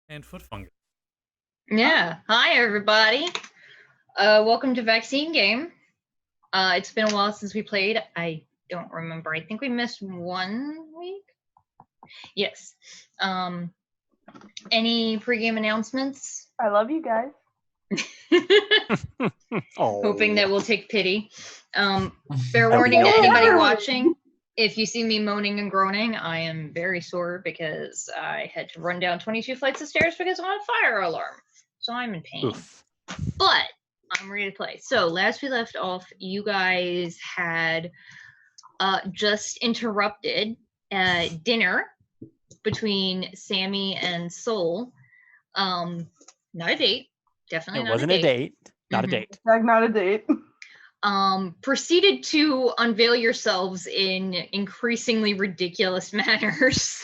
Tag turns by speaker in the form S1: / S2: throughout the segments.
S1: and foot fungus.
S2: Yeah. Hi, everybody. Welcome to Vaccine Game. It's been a while since we played. I don't remember. I think we missed 1 week. Yes. Any pregame announcements?
S3: I love you guys.
S2: Hoping that we'll take pity. Fair warning to anybody watching. If you see me moaning and groaning, I am very sore because I had to run down 22 flights of stairs because of a fire alarm. So I'm in pain.
S1: Oof.
S2: But I'm ready to play. So last we left off, you guys had just interrupted dinner between Sammi and Sol. Not a date. Definitely not a date.
S1: It wasn't a date. Not a date.
S3: Not a date.
S2: Proceeded to unveil yourselves in increasingly ridiculous manners.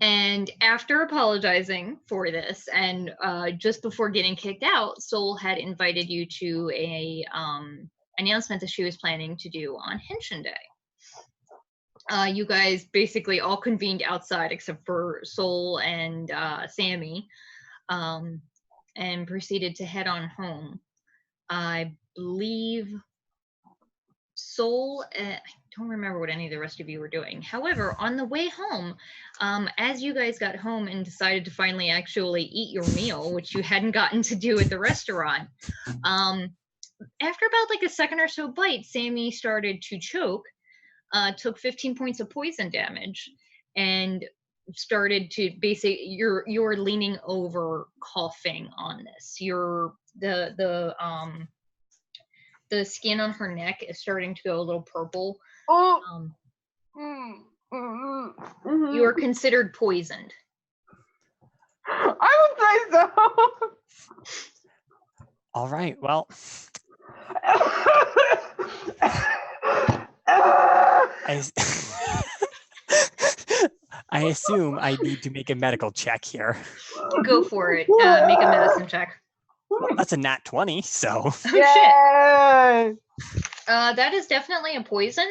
S2: And after apologizing for this, and just before getting kicked out, Sol had invited you to a announcement that she was planning to do on Henshin Day. You guys basically all convened outside except for Sol and Sammi, and proceeded to head on home. I believe Sol, I don't remember what any of the rest of you were doing. However, on the way home, as you guys got home and decided to finally actually eat your meal, which you hadn't gotten to do at the restaurant, after about like a second or so bite, Sammi started to choke, took 15 points of poison damage, and started to basically you're leaning over coughing on this. The skin on her neck is starting to go a little purple. You are considered poisoned.
S3: I would say so.
S1: All right. Well, I assume I need to make a medical check here.
S2: Go for it. Make a medicine check.
S1: Well, that's a nat 20, so.
S2: Oh, shit. That is definitely a poison.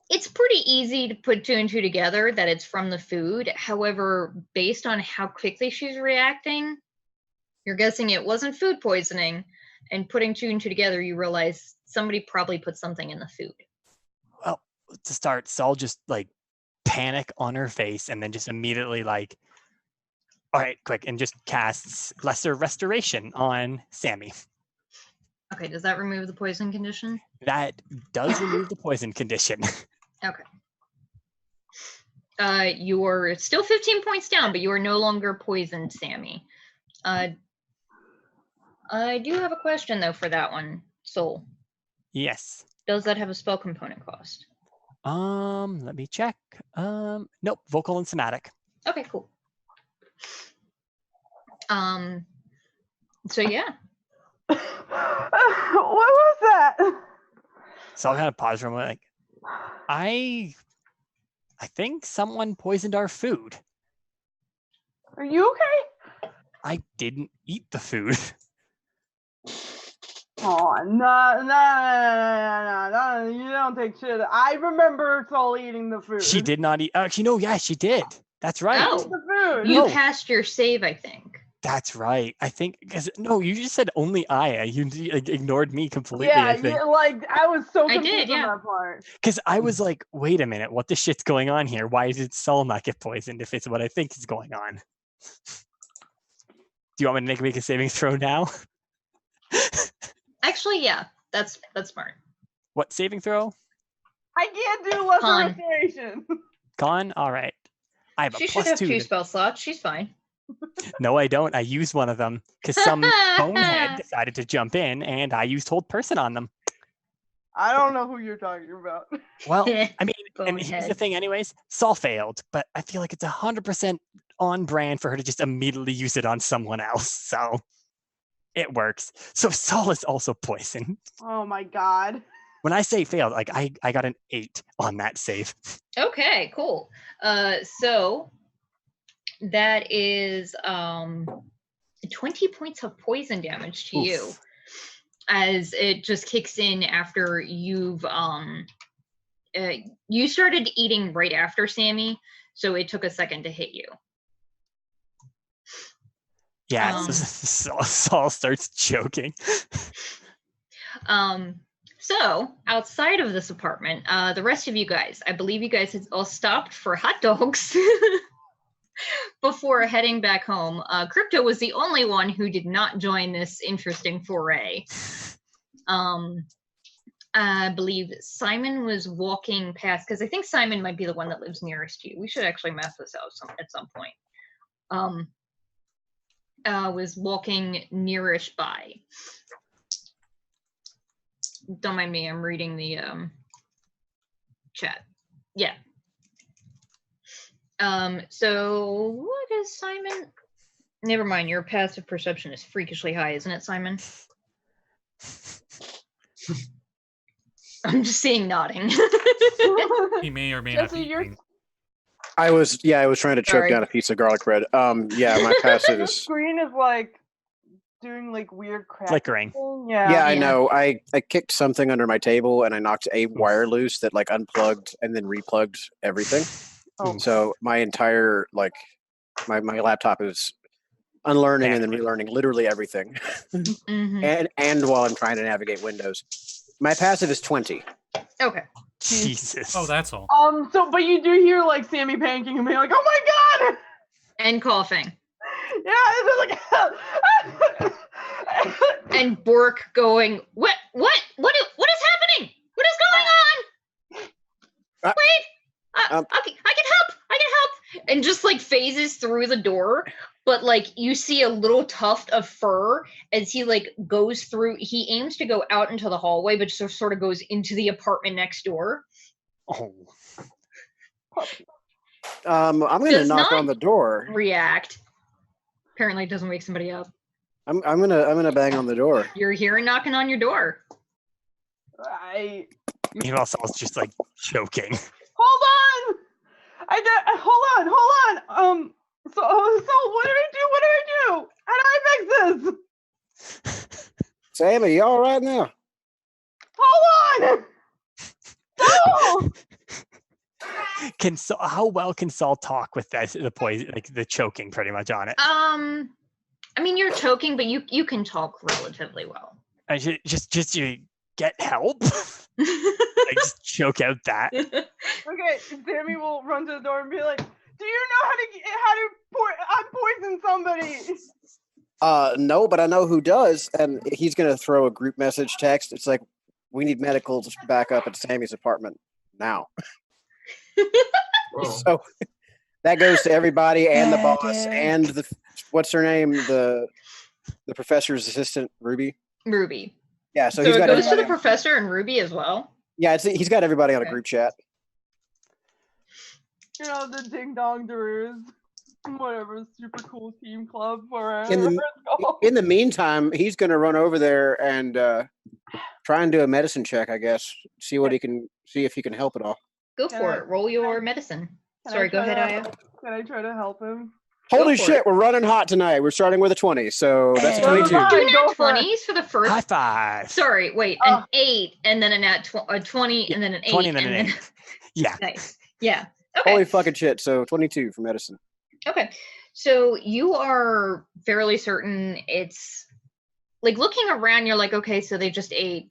S2: It's pretty easy to put 2 and 2 together that it's from the food. However, based on how quickly she's reacting, you're guessing it wasn't food poisoning. And putting 2 and 2 together, you realize somebody probably put something in the food.
S1: Well, to start, Sol just like panic on her face and then just immediately like, all right, quick, and just casts Lesser Restoration on Sammi.
S2: Okay, does that remove the poison condition?
S1: That does remove the poison condition.
S2: Okay. You're still 15 points down, but you are no longer poisoned, Sammi. I do have a question, though, for that one, Sol.
S1: Yes.
S2: Does that have a spell component cost?
S1: Let me check. Nope, vocal and somatic.
S2: Okay, cool. So yeah.
S3: What was that?
S1: So I'm gonna pause for a moment. Like, I think someone poisoned our food.
S3: Are you okay?
S1: I didn't eat the food.
S3: Oh, no, you don't take shit. I remember Sol eating the food.
S1: She did not eat. Actually, no, yeah, she did. That's right.
S2: Oh,
S3: the food.
S2: You passed your save, I think.
S1: That's right. I think because no, you just said only Aya. You ignored me completely.
S3: Yeah,
S1: I think.
S3: yeah, like I was so confused
S2: I did, yeah.
S3: on that part.
S1: Because I was like, wait a minute, what the shit's going on here? Why did Sol not get poisoned if it's what I think is going on? Do you want me to make a saving throw now?
S2: Actually, yeah, that's smart.
S1: What saving throw?
S3: I can't do lesser restoration.
S1: Con? All right. I have a
S2: she
S1: plus
S2: should have
S1: 2.
S2: 2 spell slots. She's fine.
S1: No, I don't. I used one of them because some bonehead decided to jump in, and I used hold person on them.
S3: I don't know who you're talking about.
S1: Well, I mean, and here's the
S2: Bonehead.
S1: thing anyways, Sol failed, but I feel like it's 100% on brand for her to just immediately use it on someone else, so it works. So Sol is also poisoned.
S3: Oh my god.
S1: When I say failed, like I got an 8 on that save.
S2: Okay, cool. So that is 20 points of poison damage to you, as it just kicks in after you've you started eating right after Sammi, so it took a second to hit you.
S1: Yeah, Saul starts choking.
S2: So outside of this apartment, the rest of you guys, I believe you guys had all stopped for hot dogs before heading back home. Crypto was the only one who did not join this interesting foray. I believe Simon was walking past, because I think Simon might be the one that lives nearest to you. We should actually map this out at some point. Was walking nearish by. Don't mind me, I'm reading the chat. Yeah. So what is Simon? Never mind, your passive perception is freakishly high, isn't it, Simon? I'm just seeing nodding.
S4: He may or may not
S3: Jesse,
S4: be
S3: you're
S4: eating.
S5: I was trying to choke down a piece of garlic bread. Yeah, my passive
S3: the
S5: is.
S3: screen is like doing like weird crap.
S1: Flickering.
S3: Yeah.
S5: Yeah, I know. I kicked something under my table and I knocked a wire loose that like unplugged and then replugged everything.
S3: Oh.
S5: So my entire my laptop is unlearning and then relearning literally everything.
S2: Mm-hmm.
S5: and while I'm trying to navigate Windows. My passive is 20.
S2: Okay.
S1: Jesus.
S4: Oh, that's all.
S3: So but you do hear like Sammi panicking and being like, "Oh my god!"
S2: And coughing.
S3: Yeah, it's like
S2: And Bork going, what is happening? What is going on? Wait, I can help. And just like phases through the door, but like you see a little tuft of fur as he like goes through. He aims to go out into the hallway, but just sort of goes into the apartment next door.
S1: Oh.
S5: I'm gonna knock on the door.
S2: React. Apparently, it doesn't wake somebody up.
S5: I'm gonna bang on the door.
S2: You're hearing knocking on your door.
S1: Meanwhile, Saul's just like choking.
S3: Hold on! Hold on! So what do I do? How do I fix this?
S5: Sammi, you all right now?
S3: Hold on! No!
S1: How well can Saul talk with the poison, like the choking, pretty much on it?
S2: I mean, you're choking, but you can talk relatively well.
S1: I should just you get help. Like just choke out that.
S3: Okay, Sammi will run to the door and be like, "Do you know how to unpoison somebody?"
S5: No, but I know who does, and he's gonna throw a group message text. It's like, we need medical to back up at Sammy's apartment now. So that goes to everybody and the boss and the what's her name, the professor's assistant, Ruby. Yeah, so he's
S2: it
S5: got
S2: goes to the professor and Ruby as well.
S5: Yeah, he's got everybody on a group chat.
S3: You know, the ding dong doers, whatever, super cool team club, whatever.
S5: In the meantime, he's going to run over there and try and do a medicine check, I guess. See if he can help at all.
S2: Go for it. Roll your medicine. Sorry, go ahead, Aya.
S3: Can I try to help him?
S5: Holy shit, we're running hot tonight. We're starting with a 20, so that's 22.
S2: Do nat 20s for the first.
S1: High five.
S2: Sorry, wait, an 8 and then a 20 and then an 8
S1: 20 and then an 8. Yeah.
S2: Nice. Yeah. Okay.
S5: Holy fucking shit. So 22 for medicine.
S2: Okay. So you are fairly certain it's like looking around, you're like, okay, so they just ate.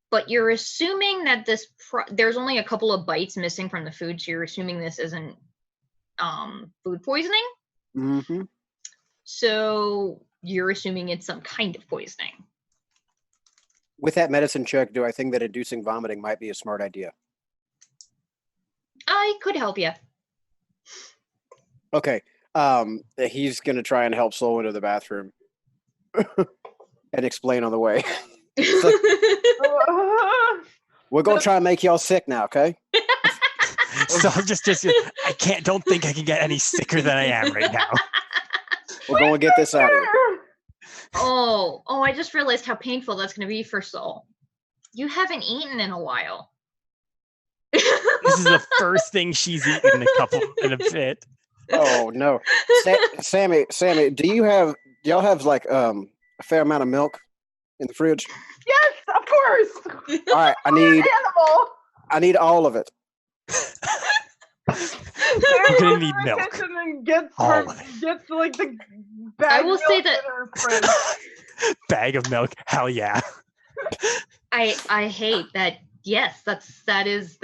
S2: But you're assuming that there's only a couple of bites missing from the food, so you're assuming this isn't food poisoning.
S5: Mm-hmm.
S2: So you're assuming it's some kind of poisoning.
S5: With that medicine check, do I think that inducing vomiting might be a smart idea?
S2: I could help you.
S5: Okay. He's gonna try and help Soul into the bathroom and explain on the way. We're gonna try and make y'all sick now, okay?
S1: So I'm just don't think I can get any sicker than I am right now.
S5: We're gonna get this out of here.
S2: Oh, I just realized how painful that's gonna be for Soul. You haven't eaten in a while.
S1: This is the first thing she's eaten in a bit.
S5: Oh no. Sammi, do y'all have like a fair amount of milk in the fridge?
S3: Yes, of course.
S5: All right, I I need all of it.
S1: You're gonna need milk.
S3: And then gets
S1: All
S3: like the bag
S2: I will
S3: of
S2: say
S3: milk
S2: that-
S3: in her fridge.
S1: Bag of milk. Hell yeah.
S2: I hate that. Yes, that is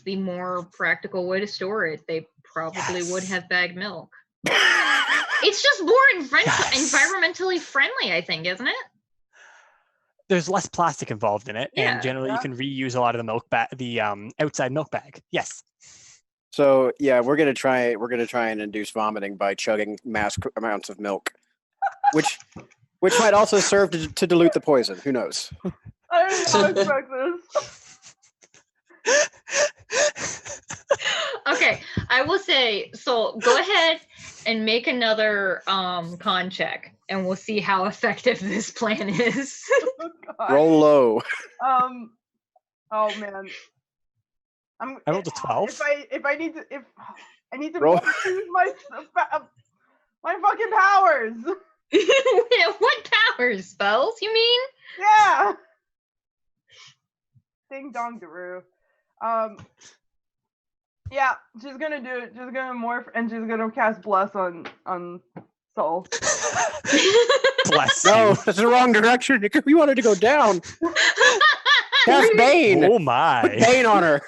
S2: the more practical way to store it. They probably would have bagged milk. It's just more environmentally friendly, I think, isn't it?
S1: There's less plastic involved in it,
S2: Yeah.
S1: and generally you can reuse a lot of the milk bag, the outside milk bag. Yes.
S5: So yeah, we're gonna try and induce vomiting by chugging mass amounts of milk, which might also serve to dilute the poison. Who knows?
S3: I did not expect this.
S2: Okay, I will say, so go ahead and make another con check, and we'll see how effective this plan is.
S3: Oh, God.
S5: Roll low.
S3: Oh man.
S1: I rolled a 12.
S3: If I need to
S5: Roll.
S3: use my fucking powers.
S2: What powers? Spells, you mean?
S3: Yeah. Ding dong Daru. Yeah, she's gonna do it. She's gonna morph and she's gonna cast bless on Soul.
S1: Bless
S5: No,
S1: you.
S5: that's the wrong direction. We wanted to go down. Cast Bane.
S1: Oh my.
S5: Put Bane on her.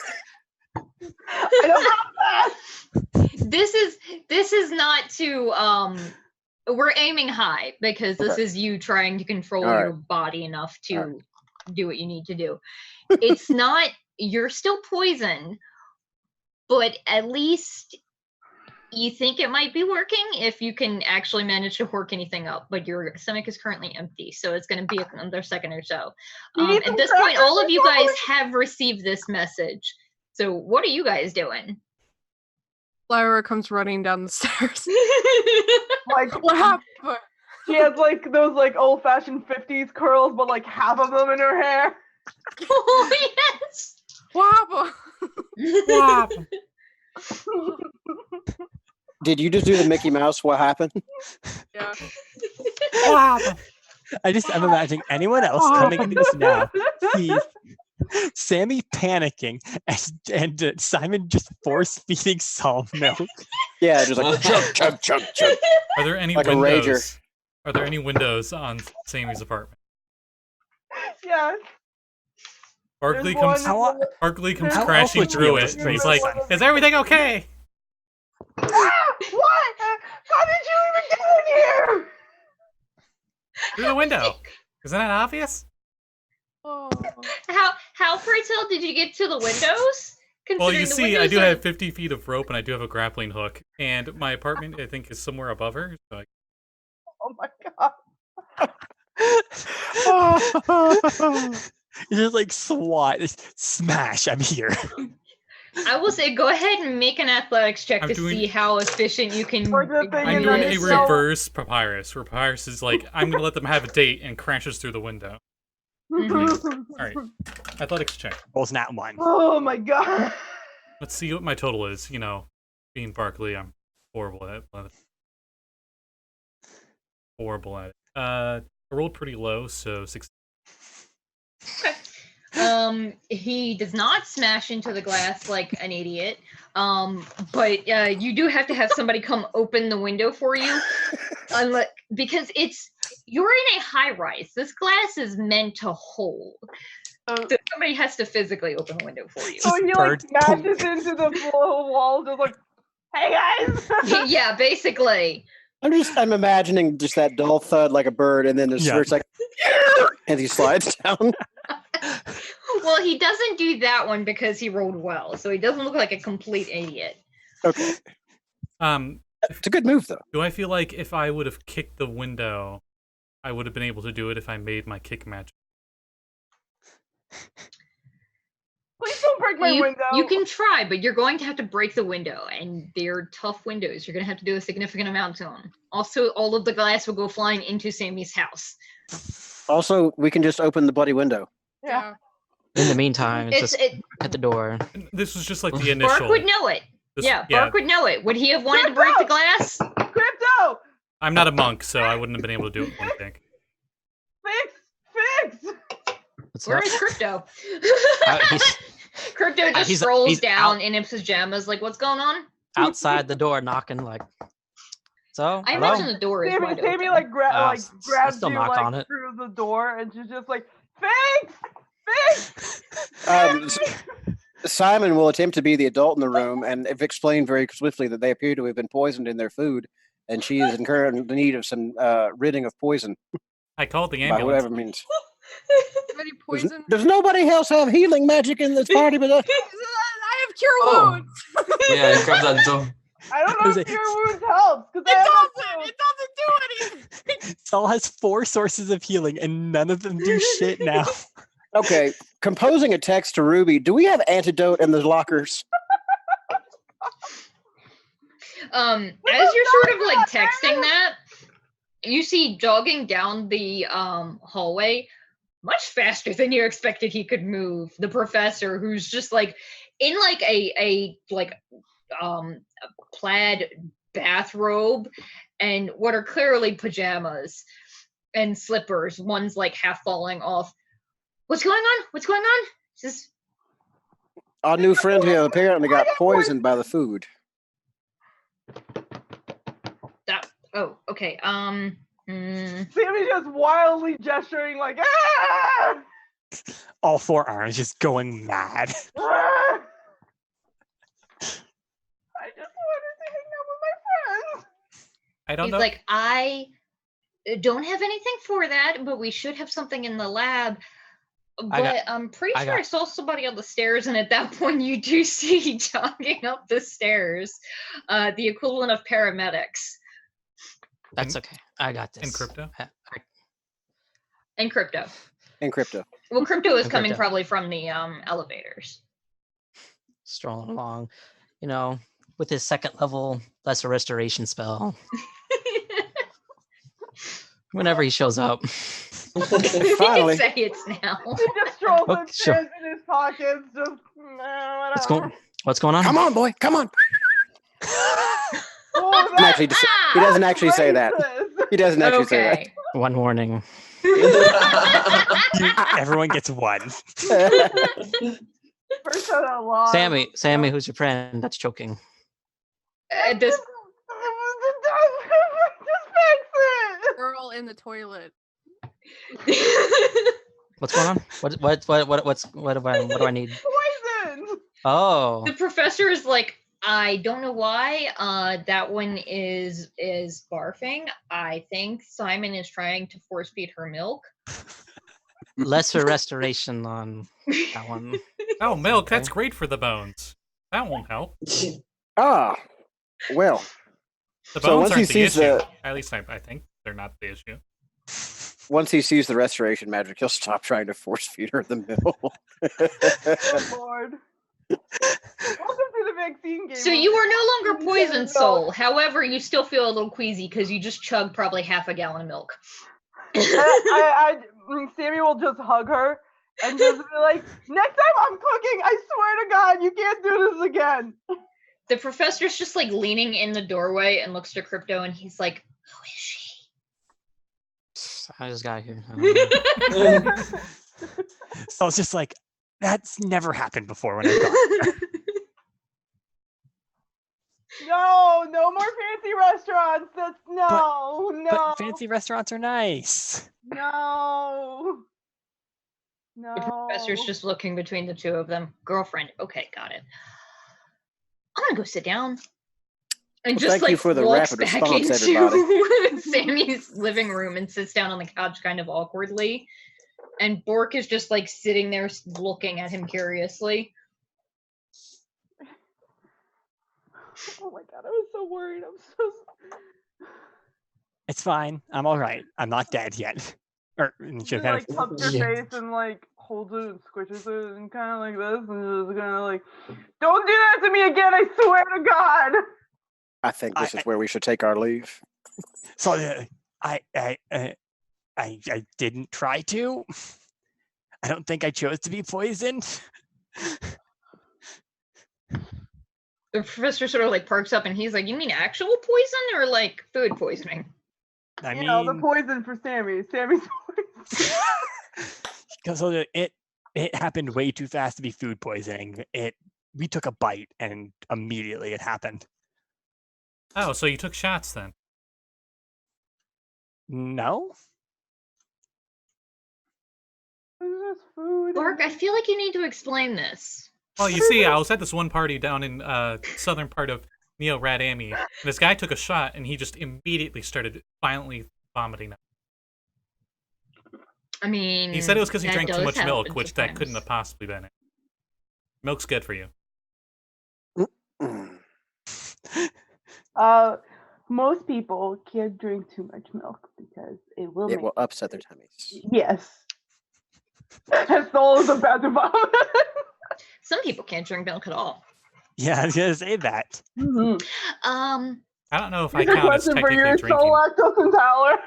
S3: I don't have that.
S2: This is not to we're aiming high because this
S5: Okay.
S2: is you trying to control
S5: All right.
S2: your body enough to
S5: All right.
S2: do what you need to do. It's not, you're still poisoned, but at least you think it might be working if you can actually manage to work anything up, but your stomach is currently empty, so it's going to be another second or so.
S3: You need
S2: At
S3: some
S2: this point, all
S3: crackers
S2: of you
S3: or
S2: guys
S3: something?
S2: have received this message. So what are you guys doing?
S6: Lyra comes running down the stairs.
S3: Like
S6: What happened?
S3: she has like those like old fashioned 50s curls, but like half of them in her hair.
S2: Oh, yes!
S6: What happened?
S4: Whop.
S5: Did you just do the Mickey Mouse? What happened?
S6: Yeah.
S4: Whop.
S1: I'm imagining anyone else coming into this now. He's Sammy panicking and Simon just force feeding Saul milk.
S5: Yeah, just like chug, chug, chug, chug.
S4: Are there any
S5: Like a
S4: windows?
S5: rager.
S4: Are there any windows on Sammy's apartment?
S3: Yeah.
S4: Barkley
S3: There's
S4: comes.
S3: one-
S4: Barkley comes
S3: How
S4: crashing
S1: else would you
S4: through
S1: be able
S4: it,
S1: to
S4: and he's
S1: trace
S4: like,
S1: this?
S4: "Is everything okay?"
S3: Ah, what? How did you even get in here?
S4: Through the window. Isn't that obvious?
S6: Oh.
S2: How pray tell did you get to the windows?
S4: Well, you
S2: Considering the
S4: see, I
S2: windows
S4: do
S2: are-
S4: have 50 feet of rope, and I do have a grappling hook, and my apartment, I think, is somewhere above her. So
S3: Oh my god.
S1: It's just like SWAT. Just smash. I'm here.
S2: I will say, go ahead and make an athletics check
S4: I'm
S2: to
S4: doing-
S2: see how efficient you can.
S3: Or the thing
S4: I'm
S3: in
S4: doing
S3: the
S4: a
S3: cell-
S4: reverse Papyrus, where Papyrus is like, I'm gonna let them have a date, and crashes through the window. Alright. Athletics check.
S1: Rolls nat 1.
S3: Oh my god.
S4: Let's see what my total is. You know, being Barkley, I'm horrible at it. Horrible at it. I rolled pretty low, so 6.
S2: He does not smash into the glass like an idiot. But you do have to have somebody come open the window for you, because you're in a high rise. This glass is meant to hold. So somebody has to physically open the window for you.
S3: So he like
S1: bird
S3: smashes into the wall, just like, hey guys.
S2: Yeah, basically.
S5: I'm imagining just that dull thud like a bird, and then the
S1: Yeah.
S5: skirt's like, and he slides down.
S2: Well, he doesn't do that one because he rolled well, so he doesn't look like a complete idiot.
S5: Okay, it's a good move though.
S4: Do I feel like if I would have kicked the window, I would have been able to do it if I made my kick magic?
S3: Please don't break my window.
S2: You can try, but you're going to have to break the window, and they're tough windows. You're going to have to do a significant amount to them. Also, all of the glass will go flying into Sammy's house.
S5: Also, we can just open the bloody window.
S3: Yeah.
S7: In the meantime,
S2: It's
S7: just at the door.
S4: This was just like the initial.
S2: Bark would know it.
S4: this-
S2: Bark would know it. Would he have wanted to break the glass?
S3: Crypto!
S4: I'm not a monk, so I wouldn't have been able to do it. I think.
S3: Fix!
S2: Where is Crypto? Crypto just
S7: He's
S2: strolls down
S7: out-
S2: in his pajamas, like, what's going on?
S7: Outside the door, knocking like. So
S2: I
S7: hello?
S2: imagine the door is wide
S3: Sammy
S2: open.
S3: like grabs
S7: still
S3: you
S7: knock
S3: like
S7: on it.
S3: through the door, and she's just like, "Thanks."
S5: Simon will attempt to be the adult in the room and explain very swiftly that they appear to have been poisoned in their food, and she is in current need of some ridding of poison.
S4: I called the
S5: By
S4: ambulance.
S5: whatever means.
S6: Somebody poison.
S5: Does nobody else have healing magic in this party but us?
S6: I have cure
S8: Oh.
S6: wounds.
S8: Yeah, grab that door.
S3: I don't know if Cure Wounds helps because
S6: It doesn't do anything.
S1: Saul has 4 sources of healing, and none of them do shit now.
S5: Okay, composing a text to Ruby. Do we have antidote in the lockers?
S2: As you're sort of like texting that, you see jogging down the hallway much faster than you expected he could move. The professor, who's just like in like a plaid bathrobe and what are clearly pajamas and slippers. One's like half falling off. What's going on? What's going on? Is this...
S5: Our new friend here apparently got poisoned by the food.
S2: Oh, okay.
S3: Sammy's just wildly gesturing like, "Ah!
S1: All 4 arms just going mad.
S3: Ah!" I just wanted to hang out with my friends.
S4: I don't
S2: He's
S4: know.
S2: like, I don't have anything for that, but we should have something in the lab. But I'm pretty sure I saw somebody on the stairs, and at that point you do see jogging up the stairs, the equivalent of paramedics.
S7: That's okay. I got this.
S4: In crypto?
S2: And crypto.
S5: And crypto.
S2: Well, crypto is
S7: And
S2: coming
S7: crypto.
S2: probably from the elevators.
S7: Strolling along, with his 2nd level lesser restoration spell. Whenever he shows up.
S5: Finally.
S2: Say it's now.
S3: He just strolls
S7: Oh, sure.
S3: upstairs in his pockets, just whatever.
S7: What's going on?
S5: Come on, boy. Come on.
S3: Oh,
S5: He doesn't actually say that. He doesn't actually say that.
S2: Okay.
S7: One warning.
S1: Everyone gets 1.
S3: First out of law.
S7: Sammy, who's your friend? That's choking.
S2: This
S3: Just fix it.
S6: Girl in the toilet.
S7: What's going on? What do I need?
S3: Poison.
S7: Oh,
S2: the professor is like, I don't know why that one is barfing. I think Simon is trying to force feed her milk.
S7: lesser restoration on that one.
S4: Oh, milk. That's great for the bones. That won't help.
S5: Ah, well.
S4: The
S5: So
S4: bones
S5: once he
S4: aren't the
S5: sees
S4: issue.
S5: the-
S4: At least I think they're not the issue.
S5: Once he sees the restoration magic, he'll stop trying to force feed her the milk.
S3: Oh Lord. Welcome to the vaccine game.
S2: So you are no longer poisoned,
S3: No.
S2: Soul. However, you still feel a little queasy because you just chugged probably half a gallon of milk.
S3: Sammy will just hug her and just be like, "Next time I'm cooking, I swear to God, you can't do this again."
S2: The professor's just like leaning in the doorway and looks to Crypto, and he's like, "Who is she?"
S7: I just got here. I don't know.
S1: So it's just like, that's never happened before when I've gone.
S3: No more fancy restaurants. No.
S1: But fancy restaurants are nice.
S3: No.
S2: The professor's just looking between the two of them. Girlfriend. Okay, got it. I'm gonna go sit down. And
S5: Well,
S2: just
S5: thank
S2: like
S5: you for the
S2: walks
S5: rapid
S2: back
S5: response,
S2: into Sammy's living room and sits down on the couch kind of awkwardly. And Bork is just like sitting there looking at him curiously.
S3: Oh my God, I was so worried. I'm so.
S1: It's fine. I'm all right. I'm not dead yet. Or and
S3: She
S1: she'll
S3: like
S1: kind
S3: cups
S1: of,
S3: her face and like holds it and squishes it and kind of like this and just kind of like, "Don't do that to me again! I swear to God."
S5: I think this is where we should take our leave.
S1: so I didn't try to. I don't think I chose to be poisoned.
S2: The professor sort of like perks up and he's like, "You mean actual poison or like food poisoning?"
S1: I
S3: You know, the
S1: mean,
S3: poison for Sammy. Sammy's poison.
S1: because It happened way too fast to be food poisoning. We took a bite and immediately it happened.
S4: Oh, so you took shots then?
S1: No?
S3: It's just food.
S2: Lark, I feel like you need to explain this.
S4: Well, you see, I was at this one party down in southern part of Neo-Radami, and this guy took a shot, and he just immediately started violently vomiting.
S2: I mean,
S4: He said it was because he
S2: that
S4: drank too
S2: does
S4: much
S2: happen
S4: milk, which that
S2: sometimes.
S4: couldn't have possibly been it. Milk's good for you.
S3: Most people can't drink too much milk because it will
S5: It will upset their tummies.
S3: Yes. That's all is about to vomit.
S2: Some people can't drink milk at all.
S1: Yeah, I was gonna say that.
S3: Mm-hmm.
S4: I don't know if I
S3: Here's a
S4: count as
S3: question for
S4: technically
S3: your
S4: drinking.
S3: soul lactose intolerant.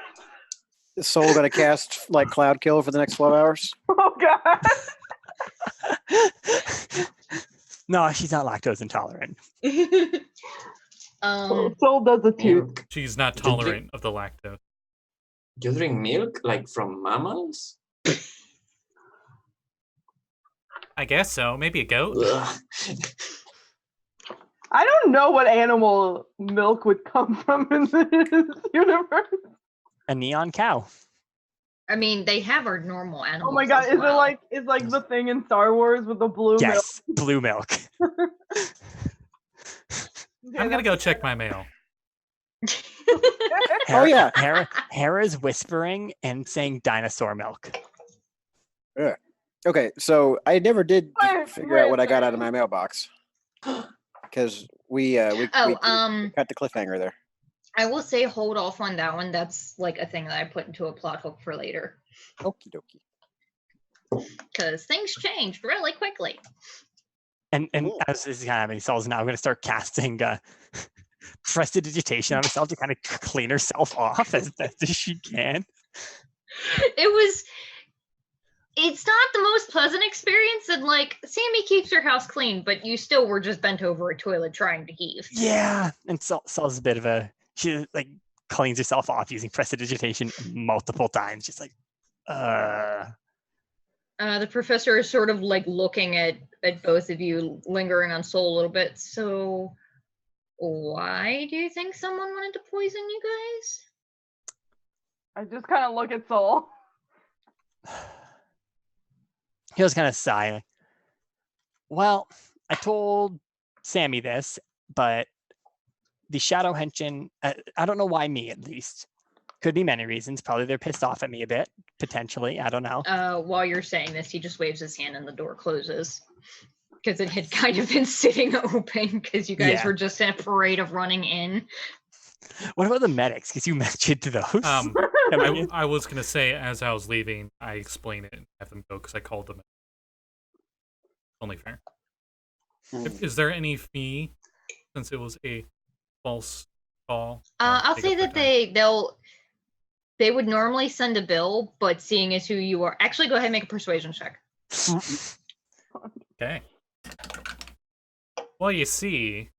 S5: Is Soul gonna cast like Cloud Kill for the next 12 hours?
S3: Oh god.
S1: No, she's not lactose intolerant.
S3: Soul does it too.
S8: Milk.
S4: She's not
S8: You drink-
S4: tolerant of the lactose.
S8: You drink milk like from mammals?
S4: I guess so. Maybe a goat.
S8: Ugh.
S3: I don't know what animal milk would come from in this universe.
S1: A neon cow.
S2: I mean, they have our normal animals.
S3: Oh my god,
S2: as
S3: is
S2: well.
S3: it like the thing in Star Wars with the blue
S1: Yes, blue milk.
S3: milk?
S4: I'm gonna go check my mail.
S5: Oh, yeah.
S1: Hera's whispering and saying dinosaur milk.
S5: Okay, so I never did
S3: Wait,
S5: figure out
S3: wait,
S5: what I got
S3: wait.
S5: out of my mailbox because we cut the cliffhanger there.
S2: I will say hold off on that one. That's like a thing that I put into a plot hook for later.
S5: Okie dokie.
S2: Because things changed really quickly.
S1: And
S5: Cool.
S1: as this is kind of happening, Saul's now going to start casting prestidigitation on herself to kind of clean herself off as best as she can.
S2: It's not the most pleasant experience, and like Sammi keeps her house clean, but you still were just bent over a toilet trying to heave.
S1: Yeah, and Saul's a bit of she like cleans herself off using prestidigitation multiple times, just like,
S2: The professor is sort of like looking at both of you, lingering on Soul a little bit. So, why do you think someone wanted to poison you guys?
S3: I just kind of look at Soul.
S1: He was kind of sigh. Like, well, I told Sammi this, but the Shadow Henshin, I don't know why me at least. Could be many reasons. Probably they're pissed off at me a bit, potentially. I don't know.
S2: While you're saying this, he just waves his hand and the door closes. Because it had kind of been sitting open because you guys were just in a parade of running in.
S1: What about the medics? Because you mentioned those.
S4: I was gonna say as I was leaving, I explained it and have them go because I called them. Only fair. Is there any fee since it was a false call?
S2: I'll say that they would normally send a bill, but seeing as who you are, actually go ahead and make a persuasion check.
S4: Okay. Well, you see,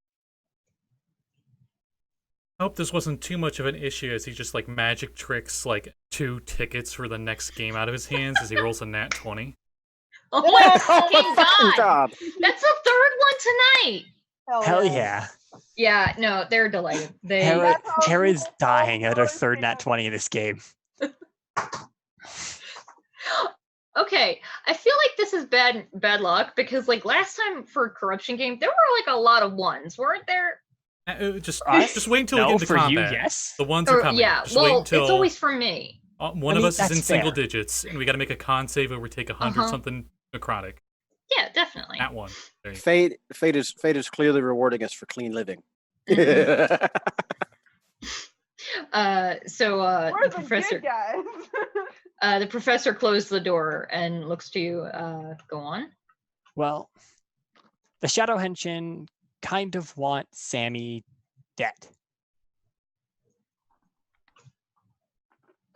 S4: I hope this wasn't too much of an issue as he just like magic tricks like 2 tickets for the next game out of his hands as he rolls a nat 20.
S2: Oh my
S5: fucking
S2: god! That's the third one tonight!
S1: Hell yeah.
S2: Yeah, no, they're delighted.
S1: Hera's dying at her third nat 20 in this game.
S2: Okay, I feel like this is bad luck because like last time for Corruption Game, there were like a lot of ones, weren't there?
S4: Just wait until we get into
S1: for
S4: combat.
S1: you, yes.
S4: The ones are coming.
S2: Yeah,
S4: just wait until
S2: it's always for me.
S4: One of us is in
S1: that's
S4: single
S1: fair.
S4: digits, and we got to make a con save where we take 100 something necrotic.
S2: Yeah, definitely.
S4: That one. There you go.
S5: Fate is clearly rewarding us for clean living.
S2: The
S3: Where's the
S2: professor
S3: good guys?
S2: the professor closed the door and looks to you. Go on.
S1: Well, the Shadow Henshin kind of want Sammi dead.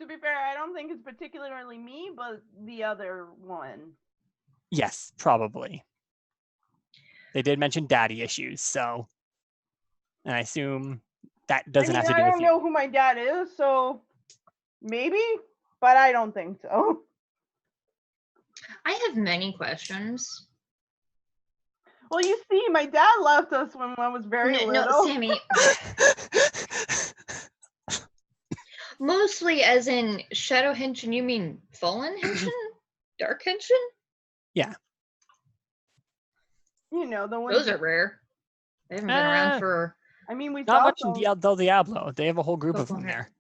S3: To be fair, I don't think it's particularly me, but the other one.
S1: Yes, probably. They did mention daddy issues, so, and I assume that doesn't have to do
S3: I
S1: with
S3: don't
S1: you.
S3: know who my dad is, so maybe, but I don't think so.
S2: I have many questions.
S3: Well, you see, my dad left us when I was very little.
S2: No, Sammy. Mostly as in Shadow Henshin, you mean Fallen Henshin? Dark Henshin?
S1: Yeah.
S3: You know, the ones.
S2: Those are rare. They haven't been around for...
S3: I mean, we
S1: not
S3: saw
S1: much
S3: some.
S1: in Diablo. They have a whole group of them there.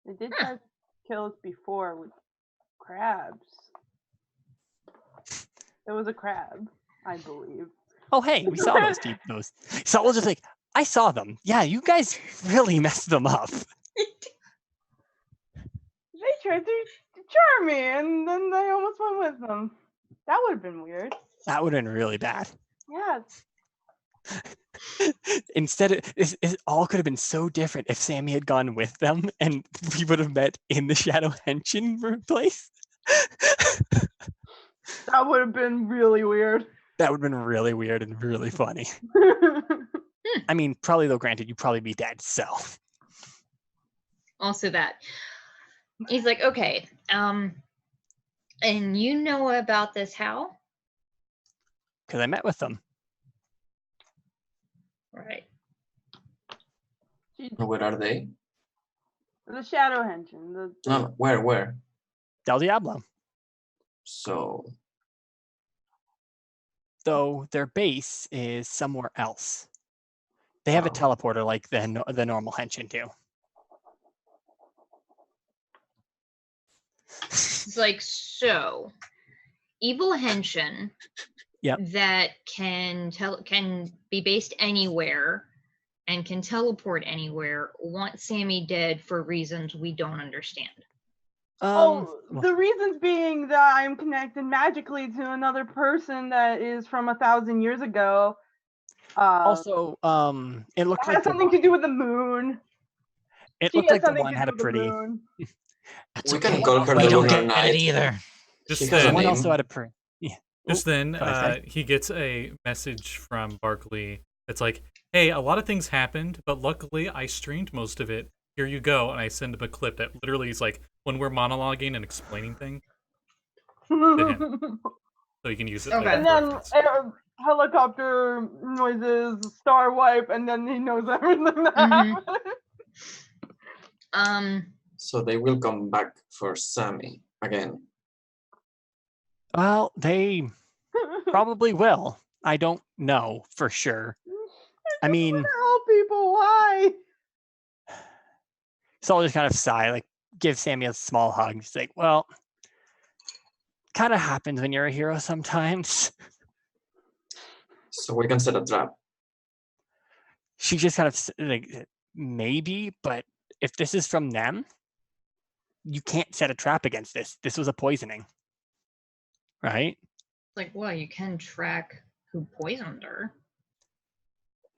S3: They did try to kill us before with crabs. There was a crab, I believe.
S1: Oh, hey, we saw those people. Those Saul's just like, I saw them. Yeah, you guys really messed them up.
S3: They tried to charm me, and then I almost went with them. That would have been weird.
S1: That would have been really bad.
S3: Yeah.
S1: Instead, it all could have been so different if Sammi had gone with them, and we would have met in the Shadow Henshin place.
S3: That would have been really weird.
S1: That would have been really weird and really funny. I mean, probably though, granted, you'd probably be dead, so.
S2: Also that. He's like, okay, and you know about this how?
S1: Because I met with them.
S2: Right.
S8: Where are they?
S3: The Shadow Henshin.
S8: No, where?
S1: Del Diablo.
S8: So.
S1: Though their base is somewhere else. They have a teleporter like the normal Henshin do.
S2: It's like, so evil Henshin that can be based anywhere and can teleport anywhere want Sammi dead for reasons we don't understand.
S3: The reasons being that I'm connected magically to another person that is from 1,000 years ago.
S1: Also, it looked like
S3: has something to do with the moon.
S1: It looked like the one had a pretty.
S7: That's
S8: We
S7: okay.
S8: can call her
S7: We
S8: the
S7: don't
S8: Lunar
S7: get
S8: Knight.
S7: it either.
S4: Just
S8: She has a
S4: then,
S1: One
S8: name.
S1: also had a pretty. Yeah.
S4: just then
S1: sorry.
S4: he gets a message from Barkley that's like, hey, a lot of things happened, but luckily I streamed most of it. Here you go. And I send him a clip that literally is like when we're monologuing and explaining things to him. So you can use it.
S2: Okay.
S4: Later
S3: And
S4: for
S3: then
S4: reference.
S3: helicopter noises, star wipe, and then he knows everything that happened.
S8: So they will come back for Sammi again.
S1: Well, they probably will. I don't know for sure. I mean,
S3: help people. Why?
S1: so I'll just kind of sigh, like give Sammi a small hug. He's like, well, kind of happens when you're a hero sometimes.
S8: So we can set a trap.
S1: She just kind of like, maybe, but if this is from them, you can't set a trap against this. This was a poisoning, right?
S2: Like, well, you can track who poisoned her.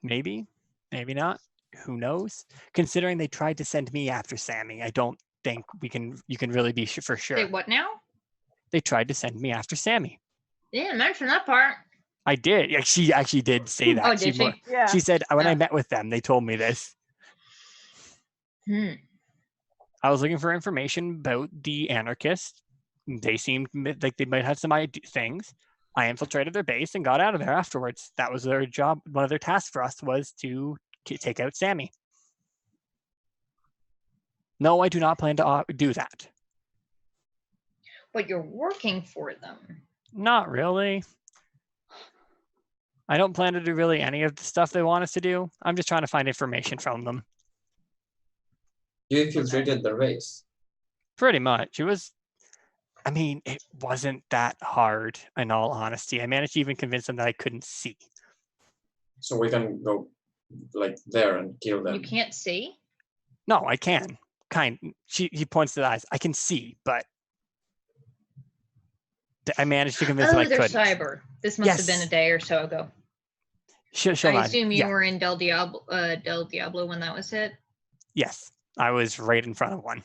S1: Maybe, maybe not. Who knows? Considering they tried to send me after Sammi, I don't think you can really be for sure.
S2: Say what now?
S1: They tried to send me after Sammi.
S2: You didn't mention that part.
S1: I did. Yeah, she actually did say that.
S2: Oh, did she?
S3: Yeah.
S1: She said when I met with them, they told me this. I was looking for information about the anarchists. They seemed like they might have some things. I infiltrated their base and got out of there afterwards. That was their job. One of their tasks for us was to take out Sammi. No, I do not plan to do that.
S2: But you're working for them.
S1: Not really. I don't plan to do really any of the stuff they want us to do. I'm just trying to find information from them.
S8: You infiltrated the race.
S1: Pretty much. It wasn't that hard, in all honesty. I managed to even convince them that I couldn't see.
S8: So we can go like there and kill them.
S2: You can't see?
S1: No, I can. He points to the eyes. I can see, but I managed to convince them I
S2: they're
S1: couldn't.
S2: cyber. This must have been a day or so ago. I assume you were in Del Diablo when that was hit?
S1: Yes, I was right in front of one.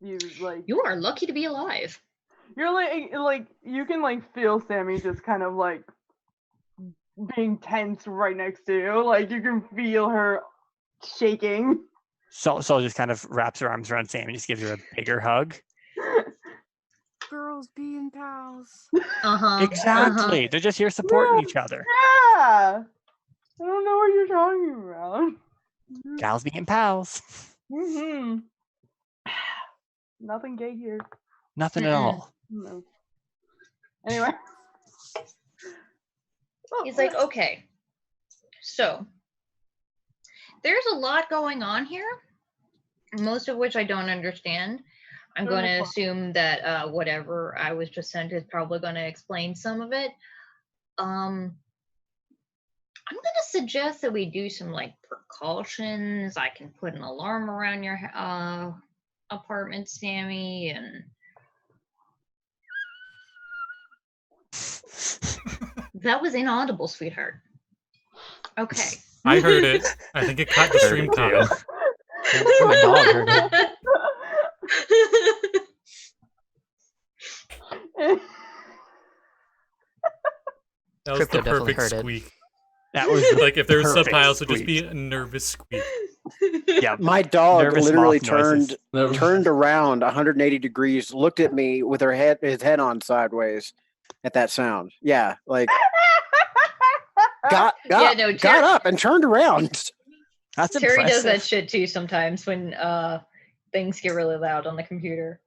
S3: You
S2: are lucky to be alive.
S3: You're like you can feel Sammi just kind of like being tense right next to you. Like you can feel her shaking.
S1: Sol just kind of wraps her arms around Sam and just gives her a bigger hug.
S6: Girls being pals.
S1: Exactly. They're just here supporting each other.
S3: Yeah. I don't know what you're talking about.
S1: Gals being pals.
S3: Mm-hmm. Nothing gay here.
S1: Nothing at all.
S3: No. Anyway.
S2: He's like, okay. So, there's a lot going on here, most of which I don't understand. I'm going to assume that whatever I was just sent is probably going to explain some of it. I'm going to suggest that we do some like precautions. I can put an alarm around your apartment, Sammi, and that was inaudible, sweetheart. Okay.
S4: I heard it. I think it caught the stream caught.
S1: My dog heard it.
S4: That was
S7: Crypto
S4: the
S7: definitely
S4: perfect
S7: heard it.
S4: squeak.
S1: That was
S4: Like if there were
S1: perfect
S4: subtitles, it would just
S1: squeak.
S4: be a nervous squeak.
S1: Yeah.
S5: My dog
S1: Nervous
S5: literally
S1: moth noises.
S5: turned around 180 degrees, looked at me with his head on sideways at that sound. Yeah, like got up and turned around.
S1: That's
S2: Terry
S1: impressive.
S2: does that shit too sometimes when things get really loud on the computer.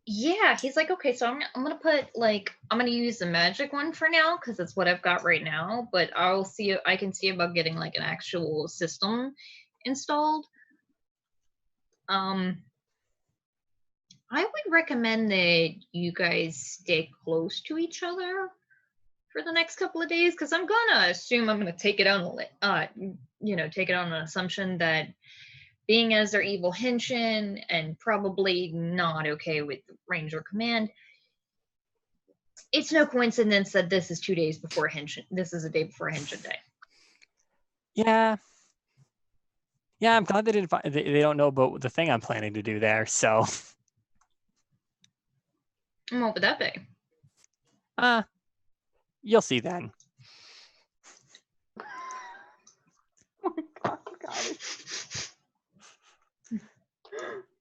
S2: Yeah, he's like, okay, so I'm gonna put I'm gonna use the magic one for now because it's what I've got right now. But I can see about getting like an actual system installed. I would recommend that you guys stay close to each other for the next couple of days because I'm gonna assume I'm gonna take it on take it on an assumption that being as their evil Henshin and probably not okay with Ranger Command, it's no coincidence that this is 2 days before Henshin. This is a day before Henshin Day.
S1: Yeah. Yeah, I'm glad they didn't. They don't know about the thing I'm planning to do there. So.
S2: What would that be?
S1: You'll see then.
S3: Oh my God, Scotty.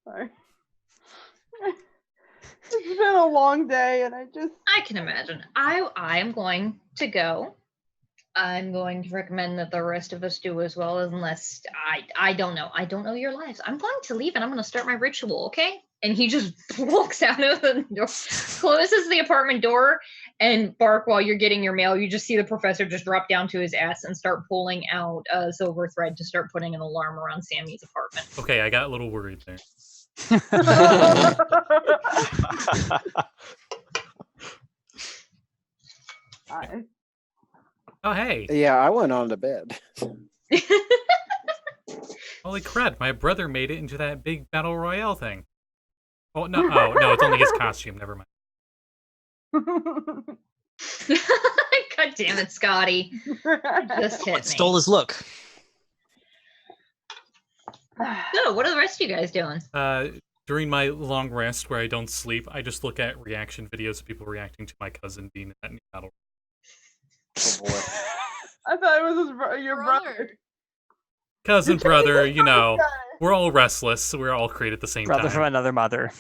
S3: Sorry. It's been a long day and I
S2: can imagine. I am going to go. I'm going to recommend that the rest of us do as well, unless I don't know. I don't know your lives. I'm going to leave and I'm going to start my ritual, okay? And he just walks out of the door, closes the apartment door, and Bark, while you're getting your mail, you just see the professor just drop down to his ass and start pulling out a silver thread to start putting an alarm around Sammy's apartment.
S4: Okay, I got a little worried there.
S3: Hi.
S4: Oh, hey.
S5: Yeah, I went on to bed.
S4: Holy crap, my brother made it into that big battle royale thing. Oh, no, it's only his costume. Never mind.
S2: God damn it, Scotty. Just hit me.
S7: Stole his look.
S2: So, what are the rest of you guys doing?
S4: During my long rest where I don't sleep, I just look at reaction videos of people reacting to my cousin being in that new battle.
S5: Oh boy.
S3: I thought it was your brother.
S4: Cousin, brother, you know, we're all restless, so we're all created at the same
S1: Brother
S4: time.
S1: from another mother.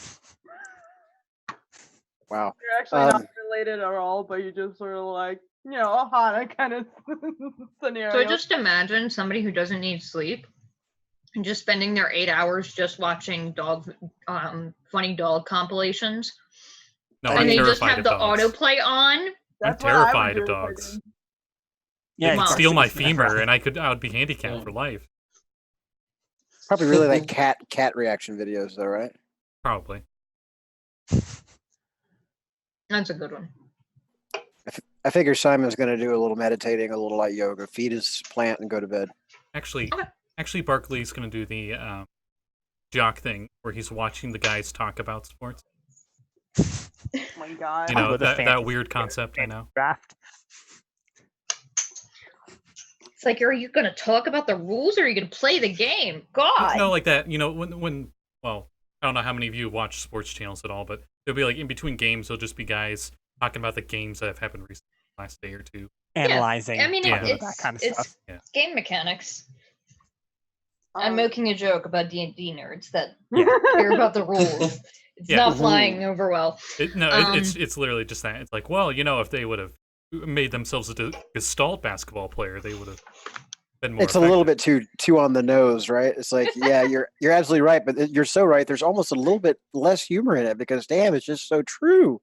S5: Wow.
S3: You're actually not related at all, but you just sort of like, a Hana kind of scenario.
S2: So just imagine somebody who doesn't need sleep and just spending their 8 hours just watching funny dog compilations.
S4: No,
S2: and
S4: I'm
S2: they just
S4: terrified
S2: have
S4: of
S2: the
S4: dogs.
S2: autoplay on.
S4: I'm terrified of dogs.
S1: Yeah,
S4: They could
S1: it's
S4: steal my
S1: actually-
S4: femur, and I would be handicapped for life.
S5: Probably really like cat reaction videos, though, right?
S4: Probably.
S2: That's a good one.
S5: I figure Simon's going to do a little meditating, a little light yoga, feed his plant, and go to bed.
S4: Actually, Barkley's going to do the jock thing where he's watching the guys talk about sports.
S3: Oh my God.
S4: You know,
S1: With a
S4: that
S1: fantasy
S4: weird concept, I know.
S1: Draft.
S2: It's like, are you going to talk about the rules or are you going to play the game? God.
S4: No, like that, you know, when well, I don't know how many of you watch sports channels at all, but there'll be like in between games, there'll just be guys talking about the games that have happened recently, last day or two.
S1: Analyzing.
S2: I mean,
S1: talking about
S2: it's
S1: that kind of
S2: it's
S1: stuff.
S4: Yeah.
S2: game mechanics. I'm making a joke about D&D nerds that
S1: Yeah.
S2: care about the rules. It's not flying over well.
S4: It's literally just that. It's like, well, if they would have made themselves a Gestalt basketball player, they would have been more.
S5: It's a little bit too on the nose, right? It's like, yeah, you're absolutely right, but you're so right. There's almost a little bit less humor in it because, damn, it's just so true.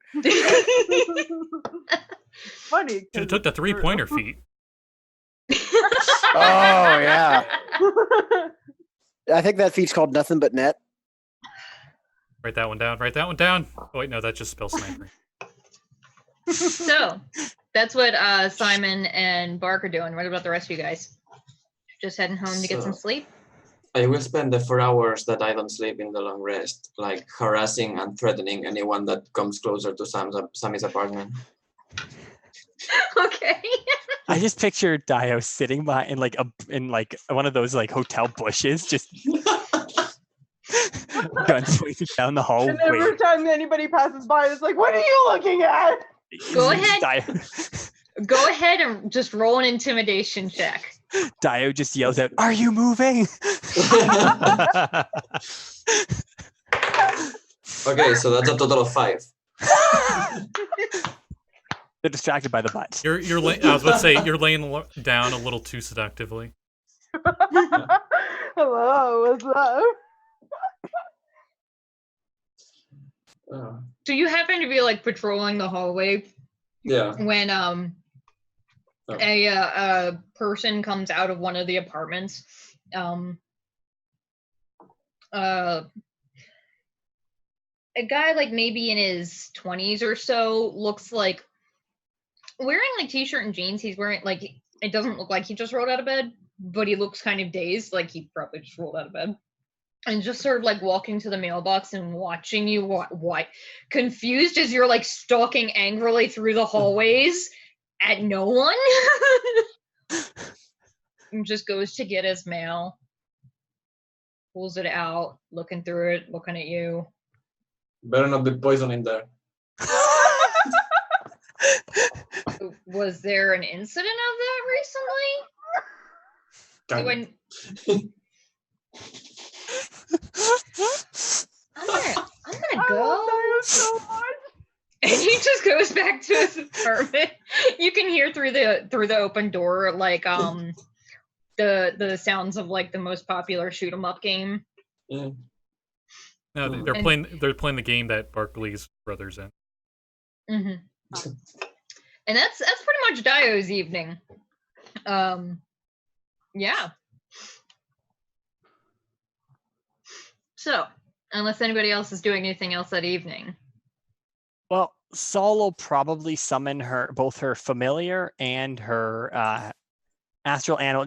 S3: Funny.
S4: Should have took the 3-pointer feat.
S5: Oh yeah. I think that feat's called Nothing But Net.
S4: Write that one down. Write that one down. Oh wait, no, that's just spell snipering.
S2: So that's what Simon and Bark are doing. What about the rest of you guys? Just heading home to get some sleep?
S8: I will spend the 4 hours that I don't sleep in the long rest, like harassing and threatening anyone that comes closer to Sammy's apartment.
S2: Okay.
S1: I just picture Daiyo sitting behind in one of those hotel bushes, just guns pointing down the hallway.
S3: And every time anybody passes by, it's like, what are you looking at?
S2: Go ahead and just roll an intimidation check.
S1: Daiyo just yells out, "Are you moving?"
S8: Okay, so that's a total of 5.
S1: They're distracted by the butt.
S4: I was about to say, you're laying down a little too seductively.
S3: Hello, what's up?
S2: So you happen to be patrolling the hallway.
S8: Yeah.
S2: When a person comes out of one of the apartments. A guy maybe in his 20s or so, looks like wearing t-shirt and jeans. He's wearing it doesn't look like he just rolled out of bed, but he looks kind of dazed, like he probably just rolled out of bed. And just sort of walking to the mailbox and watching you, what confused as you're stalking angrily through the hallways at no one. And just goes to get his mail, pulls it out, looking through it, looking at you.
S8: Better not be poison in there.
S2: Was there an incident of that recently? I'm gonna go.
S3: So much.
S2: And he just goes back to his apartment. You can hear through the open door the sounds of the most popular shoot 'em up game.
S8: Yeah.
S4: No, they're playing the game that Barkley's brother's in.
S2: Mm-hmm. And that's pretty much Daiyo's evening. Yeah. So, unless anybody else is doing anything else that evening.
S1: Well, Saul will probably summon both her familiar and her astral animal,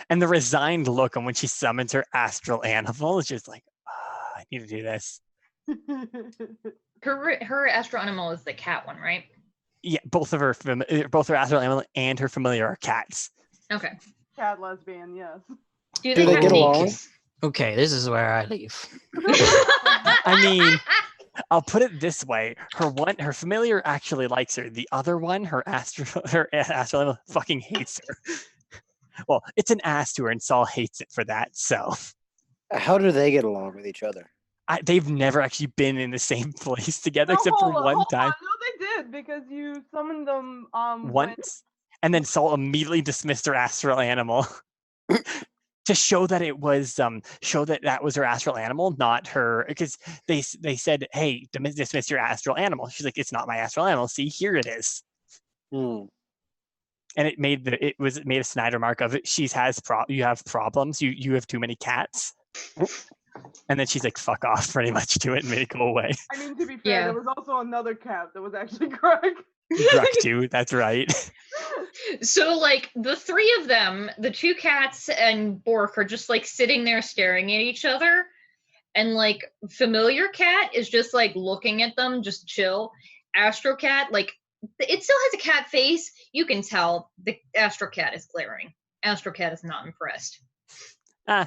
S1: and the resigned look on when she summons her astral animal is just I need to do this.
S2: Her astral animal is the cat one, right?
S1: Yeah, both her astral animal and her familiar are cats.
S2: Okay.
S3: Cat lesbian, yes.
S2: Do they
S5: get along?
S7: Okay, this is where I leave.
S1: I mean, I'll put it this way: her familiar actually likes her. The other one, her astral animal, fucking hates her. Well, it's an ass to her, and Saul hates it for that. So,
S5: how do they get along with each other?
S1: They've never actually been in the same place together except for one time.
S3: No, they did because you summoned them
S1: once, and then Saul immediately dismissed her astral animal to show that it was that was her astral animal, not her. Because they said, "Hey, dismiss your astral animal." She's like, "It's not my astral animal. See, here it is."
S5: Hmm.
S1: And it made a Snyder mark of it. You have problems. You have too many cats. And then she's like, "Fuck off," pretty much to it and made it go away.
S3: I mean, to be fair, there was also another cat that was actually Greg.
S1: Greg too, that's right.
S2: So the three of them, the two cats and Bork, are just sitting there staring at each other. And familiar cat is just looking at them, just chill. Astro cat, it still has a cat face. You can tell the Astro cat is glaring. Astro cat is not impressed.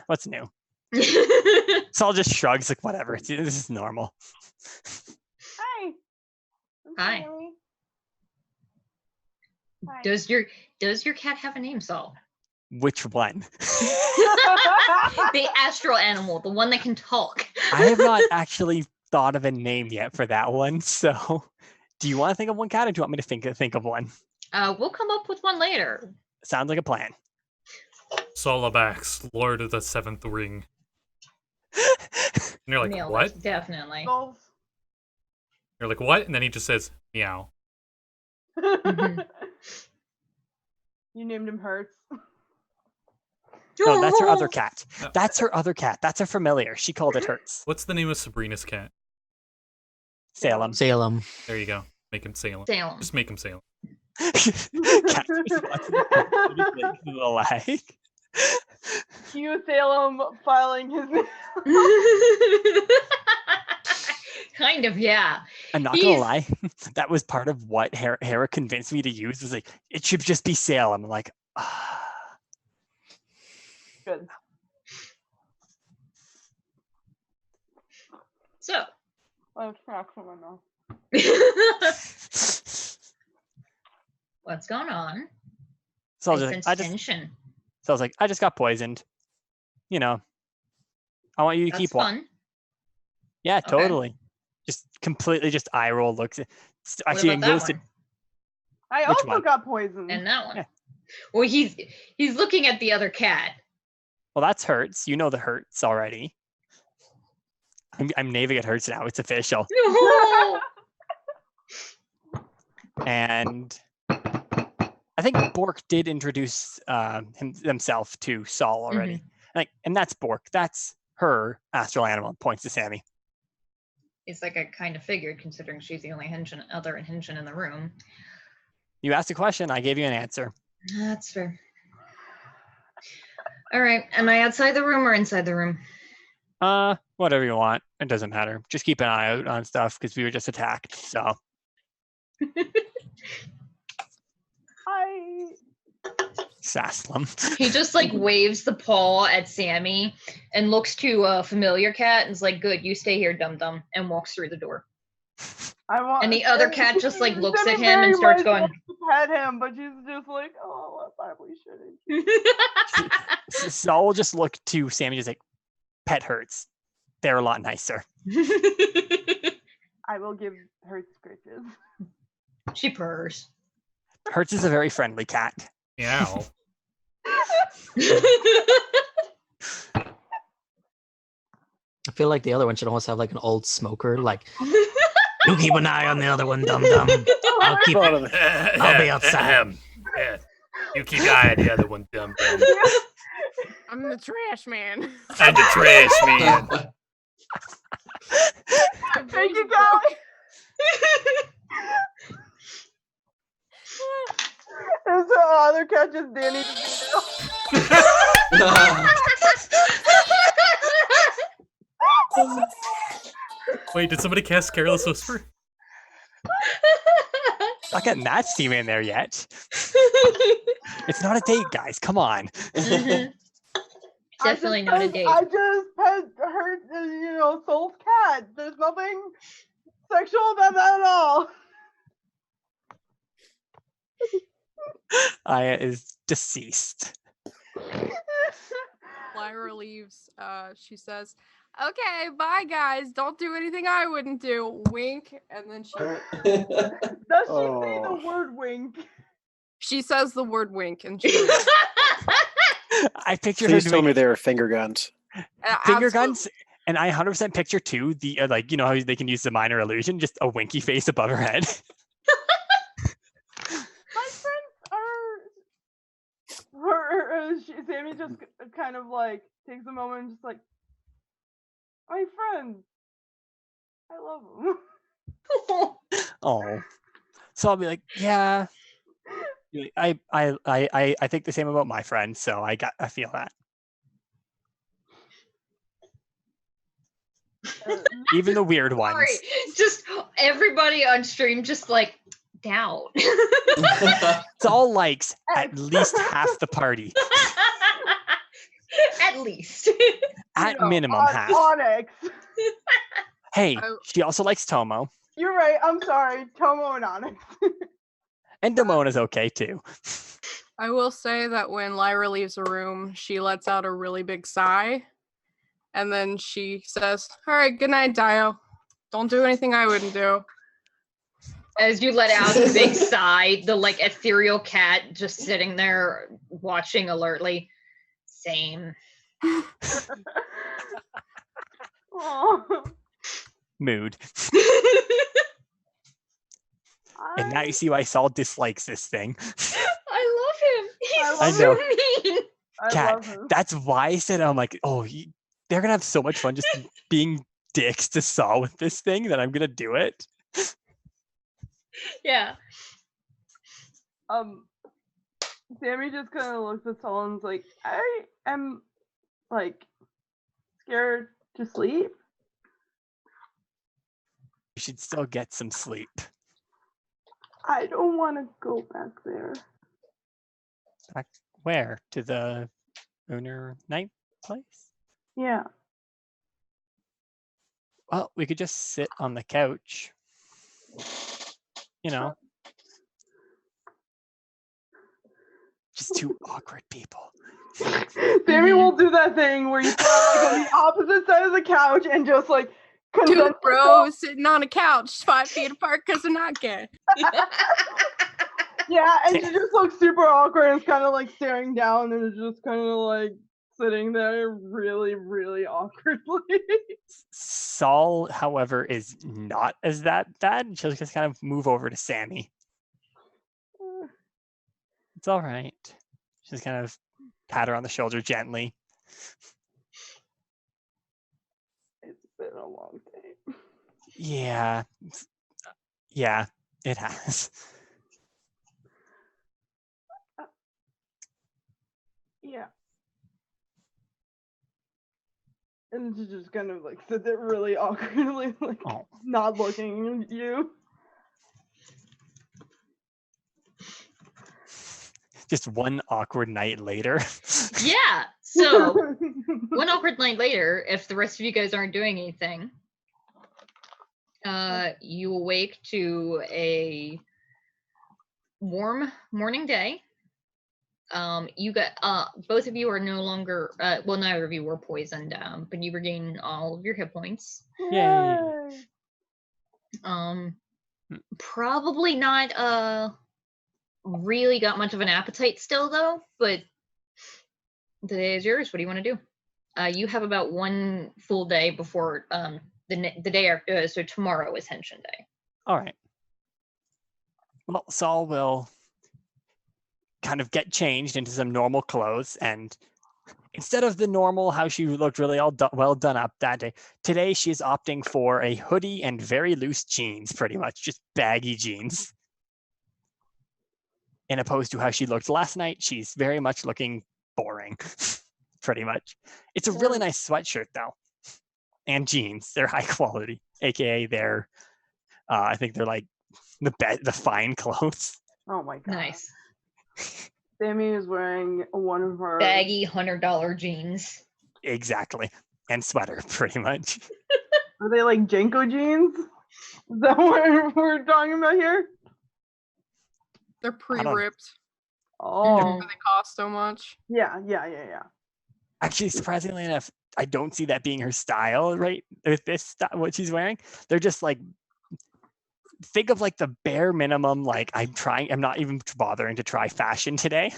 S1: What's new? Saul just shrugs whatever. This is normal.
S3: Hi.
S2: Hi.
S3: Hi.
S2: Does your cat have a name, Saul?
S1: Which one?
S2: The astral animal, the one that can talk.
S1: I have not actually thought of a name yet for that one. So, do you want to think of one cat, or do you want me to think of one?
S2: We'll come up with one later.
S1: Sounds like a plan.
S4: Solobax, Lord of the Seventh Ring. And you're like,
S2: Nailed
S4: what?
S2: it, definitely.
S3: Skulls.
S4: You're like, what? And then he just says, meow.
S2: Mhm.
S3: You named him Hertz.
S1: No, that's her other cat.
S4: No.
S1: That's her other cat. That's a familiar. She called it Hertz.
S4: What's the name of Sabrina's cat?
S1: Salem.
S7: Salem.
S4: There you go. Make him Salem.
S2: Salem.
S4: Just make him Salem.
S1: Cat's like.
S3: Cue Salem filing his name.
S2: Kind of, yeah.
S1: I'm not gonna lie. That was part of what Hera convinced me to use. Was like, it should just be Salem. I'm like,
S3: Good.
S2: So.
S3: Oh, crap, come on now.
S2: What's going on?
S1: So
S2: I sense tension.
S1: I was like, I just got poisoned. You know, I want you to
S2: That's
S1: keep one.
S2: fun.
S1: Yeah,
S2: Okay.
S1: totally. Just completely just eye roll looks.
S2: What
S1: Actually,
S2: about
S1: it
S2: that
S1: goes to
S2: one?
S3: I
S1: Which
S3: also
S1: one?
S3: got poisoned.
S2: And that one.
S1: Yeah.
S2: Well, he's looking at the other cat.
S1: well, that's Hertz. You know the Hertz already. I'm naming it Hertz now. It's official.
S2: No.
S1: And I think Bork did introduce himself to Saul already. And that's Bork. That's her astral animal. Points to Sammi.
S2: It's like I kind of figured, considering she's the only other Henshin in the room.
S1: You asked a question. I gave you an answer.
S2: That's fair. All right. Am I outside the room or inside the room?
S1: Whatever you want. It doesn't matter. Just keep an eye out on stuff because we were just attacked. So
S3: I
S1: Saslam.
S2: He just like waves the paw at Sammi and looks to a familiar cat and is like, "Good, you stay here, dum dum," and walks through the door.
S3: want.
S2: And the other cat just like looks
S3: Sammi
S2: at him and
S3: very
S2: starts
S3: much
S2: going.
S3: wants to pet him, but she's just like, oh, I probably shouldn't.
S1: Saul will just look to Sammi, just like, pet Hertz. They're a lot nicer.
S3: I will give her scratches.
S2: She purrs.
S1: Hertz is a very friendly cat.
S4: Meow.
S7: I feel like the other one should almost have like an old smoker. Like, you keep an eye on the other one, dum dum. I'll keep. I'll be outside.
S4: Yeah. You keep an eye on the other one, dum dum.
S6: I'm the trash man.
S4: I'm the trash man.
S3: Thank you, Callie. There's the other cat just Danny.
S4: Wait, did somebody cast Careless Whisper?
S1: Not getting that steam in there yet. It's not a date, guys. Come on.
S2: Definitely not a date.
S3: I just pet her, Soul's cat. There's nothing sexual about that at all.
S1: Aya is deceased.
S6: Lyra leaves. She says, "Okay, bye guys. Don't do anything I wouldn't do." Wink, and then she
S3: Does she say the word wink?
S6: she says the word wink, and she
S1: I picture
S5: Please
S1: her
S5: tell
S1: doing
S5: me they were finger guns.
S1: finger guns, and I 100% picture too the how they can use the minor illusion, just a winky face above her head.
S3: My friends are. Sammi just kind of like takes a moment and just like, my friends, I love them.
S1: Oh, so I'll be like, yeah. I think the same about my friends, so I feel that. Even the weird ones.
S2: Sorry, just everybody on stream just like down.
S1: Saul likes at least half the party.
S2: At least.
S1: At minimum half.
S3: Onyx.
S1: Hey, she also likes Tomo.
S3: You're right. I'm sorry. Tomo and Onyx.
S1: And Damona's okay too.
S6: I will say that when Lyra leaves the room, she lets out a really big sigh. And then she says, all right, good night, Daiyo. Don't do anything I wouldn't do.
S2: As you let out the big sigh, the like ethereal cat just sitting there watching alertly. Same.
S1: Mood. And now you see why Saul dislikes this thing.
S2: I love him. He's
S1: I
S2: so
S1: know.
S2: mean.
S1: Cat, that's why I said I'm like, they're gonna have so much fun just being dicks to Saul with this thing that I'm gonna do it.
S2: Yeah.
S3: Sammi just kind of looks at Saul and's like, I am like scared to sleep.
S1: You should still get some sleep.
S3: I don't want to go back there.
S1: Back where? To the owner night place?
S3: Yeah.
S1: Well, we could just sit on the couch. You know. Just two awkward people.
S3: Sammi will do that thing where you sit on the opposite side of the couch and just like
S6: two bros sitting on a couch 5 feet apart because they're not gay.
S3: Yeah, and she just looks super awkward and is kind of like staring down and is just kind of like sitting there really, really awkwardly.
S1: Saul, however, is not as that bad. She'll just kind of move over to Sammi. It's all right. Just kind of pat her on the shoulder gently.
S3: It's been a long day.
S1: Yeah. Yeah, it has.
S3: Yeah. And she just kind of like sit there really awkwardly, like not looking at you.
S1: Just one awkward night later.
S2: Yeah. So one awkward night later, if the rest of you guys aren't doing anything, you awake to a warm morning day. You got both of you are no longer well, neither of you were poisoned, but you regain all of your hit points.
S1: Yay.
S2: Probably not really got much of an appetite still though, but the day is yours. What do you want to do? You have about one full day before the day after, so tomorrow is Henshin Day.
S1: All right. Well, Saul will kind of get changed into some normal clothes, and instead of the normal how she looked really well done up that day, today she's opting for a hoodie and very loose jeans, pretty much just baggy jeans. In opposed to how she looked last night, she's very much looking boring, pretty much. It's a really nice sweatshirt though, and jeans. They're high quality, aka they're, I think they're like the fine clothes.
S3: Oh my god!
S2: Nice.
S3: Sammi is wearing one of her
S2: baggy $100 jeans.
S1: Exactly, and sweater, pretty much.
S3: Are they like Jenko jeans? Is that what we're talking about here?
S6: They're pre-ripped.
S3: Oh.
S6: They cost so much.
S3: Yeah.
S1: Actually, surprisingly enough, I don't see that being her style, right? With this, what she's wearing, they're just like, think of like the bare minimum. Like I'm not even bothering to try fashion today.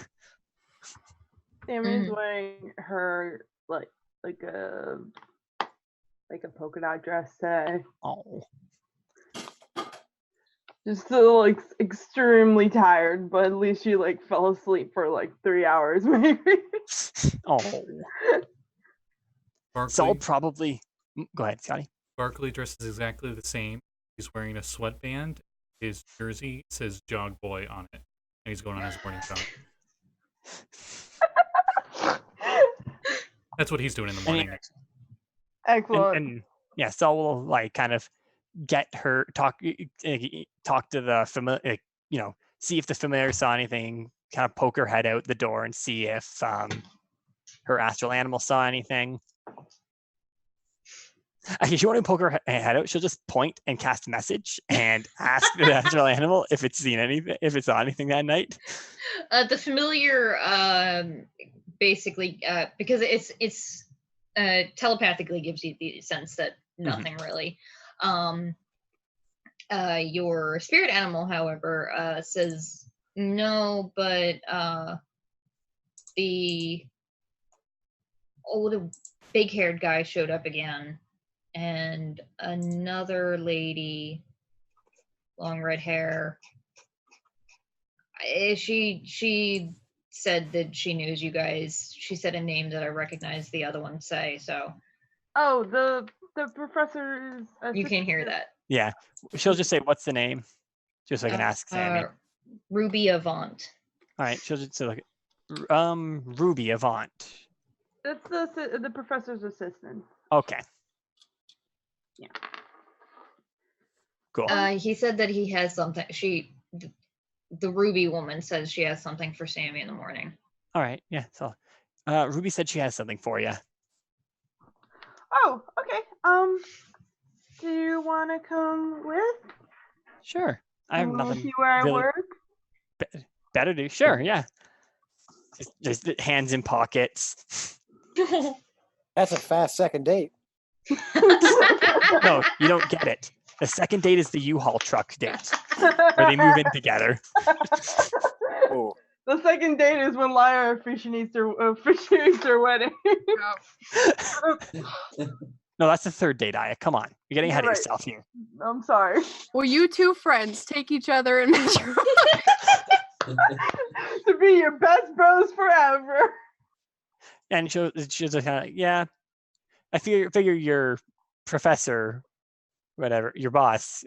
S3: Sammi's wearing her like a polka dot dress today.
S1: Oh.
S3: Just still like extremely tired, but at least she like fell asleep for like 3 hours maybe.
S1: Oh.
S4: Barkley,
S1: Saul probably. Go ahead, Scotty.
S4: Barkley dresses exactly the same. He's wearing a sweatband. His jersey says "Jog Boy" on it, and he's going on his morning jog. That's what he's doing in the morning.
S3: Excellent.
S1: And yeah, Saul will like kind of get her talk to the familiar, see if the familiar saw anything, kind of poke her head out the door and see if her astral animal saw anything. Actually, if you want to poke her head out, she'll just point and cast a message and ask the natural animal if it's seen anything, if it saw anything that night.
S2: The familiar, basically, because it's telepathically gives you the sense that nothing really. Your spirit animal, however, says no, but the old big-haired guy showed up again, and another lady, long red hair. She said that she knows you guys. She said a name that I recognize the other one say. So.
S3: Oh, the professor is.
S2: You can hear that.
S1: Yeah, she'll just say, "What's the name?" Just so I can ask Sammi.
S2: Ruby Avant.
S1: All right, she'll just say, like, Ruby Avant.
S3: That's the professor's assistant.
S1: Okay.
S3: Yeah.
S1: Cool.
S2: He said that he has something. The Ruby woman says she has something for Sammi in the morning.
S1: All right. Yeah. So, Ruby said she has something for you.
S3: Oh, okay. Do you want to come with?
S1: Sure. I have nothing.
S3: See where I work?
S1: Better do. Sure. Yeah. Just hands in pockets.
S5: That's a fast second date.
S1: No, you don't get it. The second date is the U-Haul truck date, where they move in together.
S5: Oh.
S3: The second date is when Lyra officiates her wedding.
S1: No, that's the third date, Aya. Come on. You're getting ahead of yourself here.
S3: I'm sorry.
S6: Well, you two friends take each other and measure.
S3: To be your best bros forever.
S1: And she'll just kind of like, yeah. I figure your professor, whatever, your boss,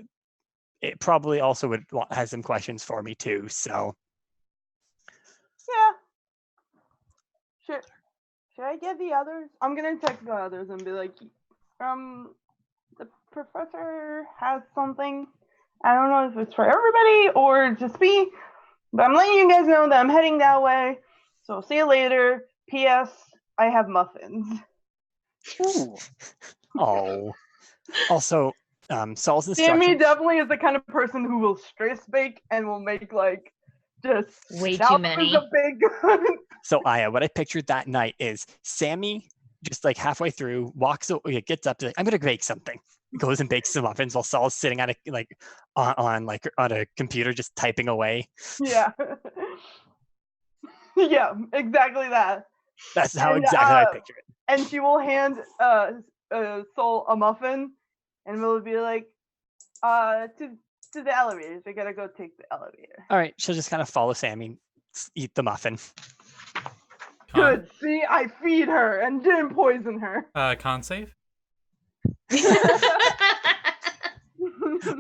S1: it probably also has some questions for me too. So.
S3: Yeah. Should I get the others? I'm gonna text the others and be like, the professor has something. I don't know if it's for everybody or just me, but I'm letting you guys know that I'm heading that way. So see you later. P.S. I have muffins.
S1: Ooh. Oh. Also, Saul's instructions.
S3: Sammi definitely is the kind of person who will stress bake and will make like just
S2: way too many.
S3: A big
S1: So Aya, what I pictured that night is Sammi just like halfway through gets up to like, I'm gonna bake something. Goes and bakes some muffins while Saul's sitting on a computer just typing away.
S3: Yeah. Yeah, exactly that.
S1: That's how exactly I picture it.
S3: And she will hand Soul a muffin and will be like, to the elevators. I gotta go take the elevator.
S1: All right, she'll just kind of follow Sammi, eat the muffin.
S3: Good. See, I feed her and didn't poison her.
S4: Con save?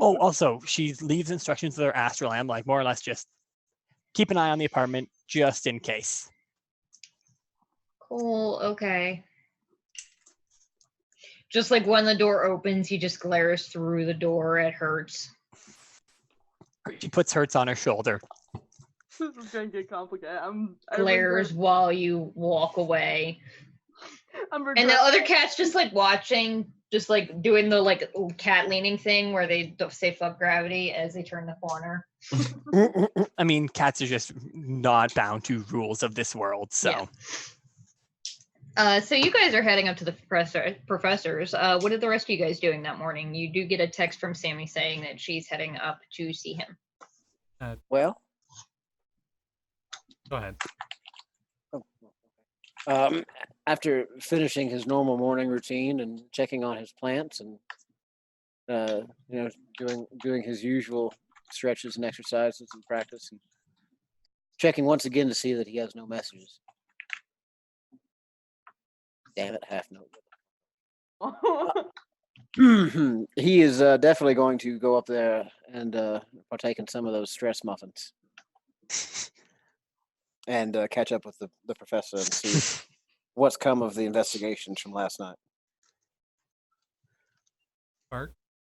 S1: Oh, also, she leaves instructions to her astral lamb, like more or less just keep an eye on the apartment just in case.
S2: Cool. Okay. Just like when the door opens, he just glares through the door at Hertz.
S1: She puts Hertz on her shoulder.
S3: This is gonna get complicated.
S2: Glares while you walk away. And the other cat's just like watching, just like doing the like cat leaning thing where they don't say fuck gravity as they turn the corner.
S1: I mean, cats are just not bound to rules of this world, so.
S2: Yeah. So you guys are heading up to the professors. What are the rest of you guys doing that morning? You do get a text from Sammi saying that she's heading up to see him.
S5: Well.
S4: Go ahead.
S5: After finishing his normal morning routine and checking on his plants and doing his usual stretches and exercises and practice, and checking once again to see that he has no messages. Damn it, half note. He is definitely going to go up there and partake in some of those stress muffins. And catch up with the professor and see what's come of the investigations from last night.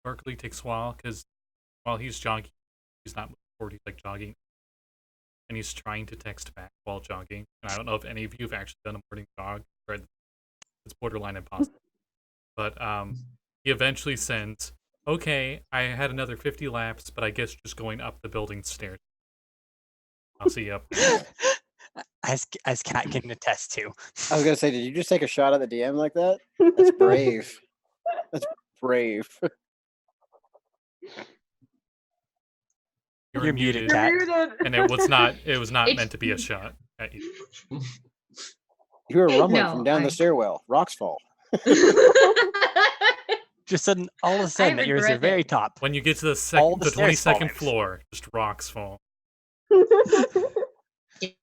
S4: Barkley takes a while because while he's jogging, he's not moving forward, he's like jogging. And he's trying to text back while jogging. And I don't know if any of you have actually done a morning jog, or it's borderline impossible. But He eventually sends, okay, I had another 50 laps, but I guess just going up the building stairs. I'll see you up there.
S1: As Kat can attest to.
S5: I was gonna say, did you just take a shot at the DM like that? That's brave. That's brave.
S1: You're muted, Kat.
S4: And it was not meant to be a shot at you.
S5: You were rumbling from down the stairwell. Rocks fall.
S1: Just sudden, all of a sudden, that you're at the very top.
S4: When you get to the 22nd floor, just rocks fall.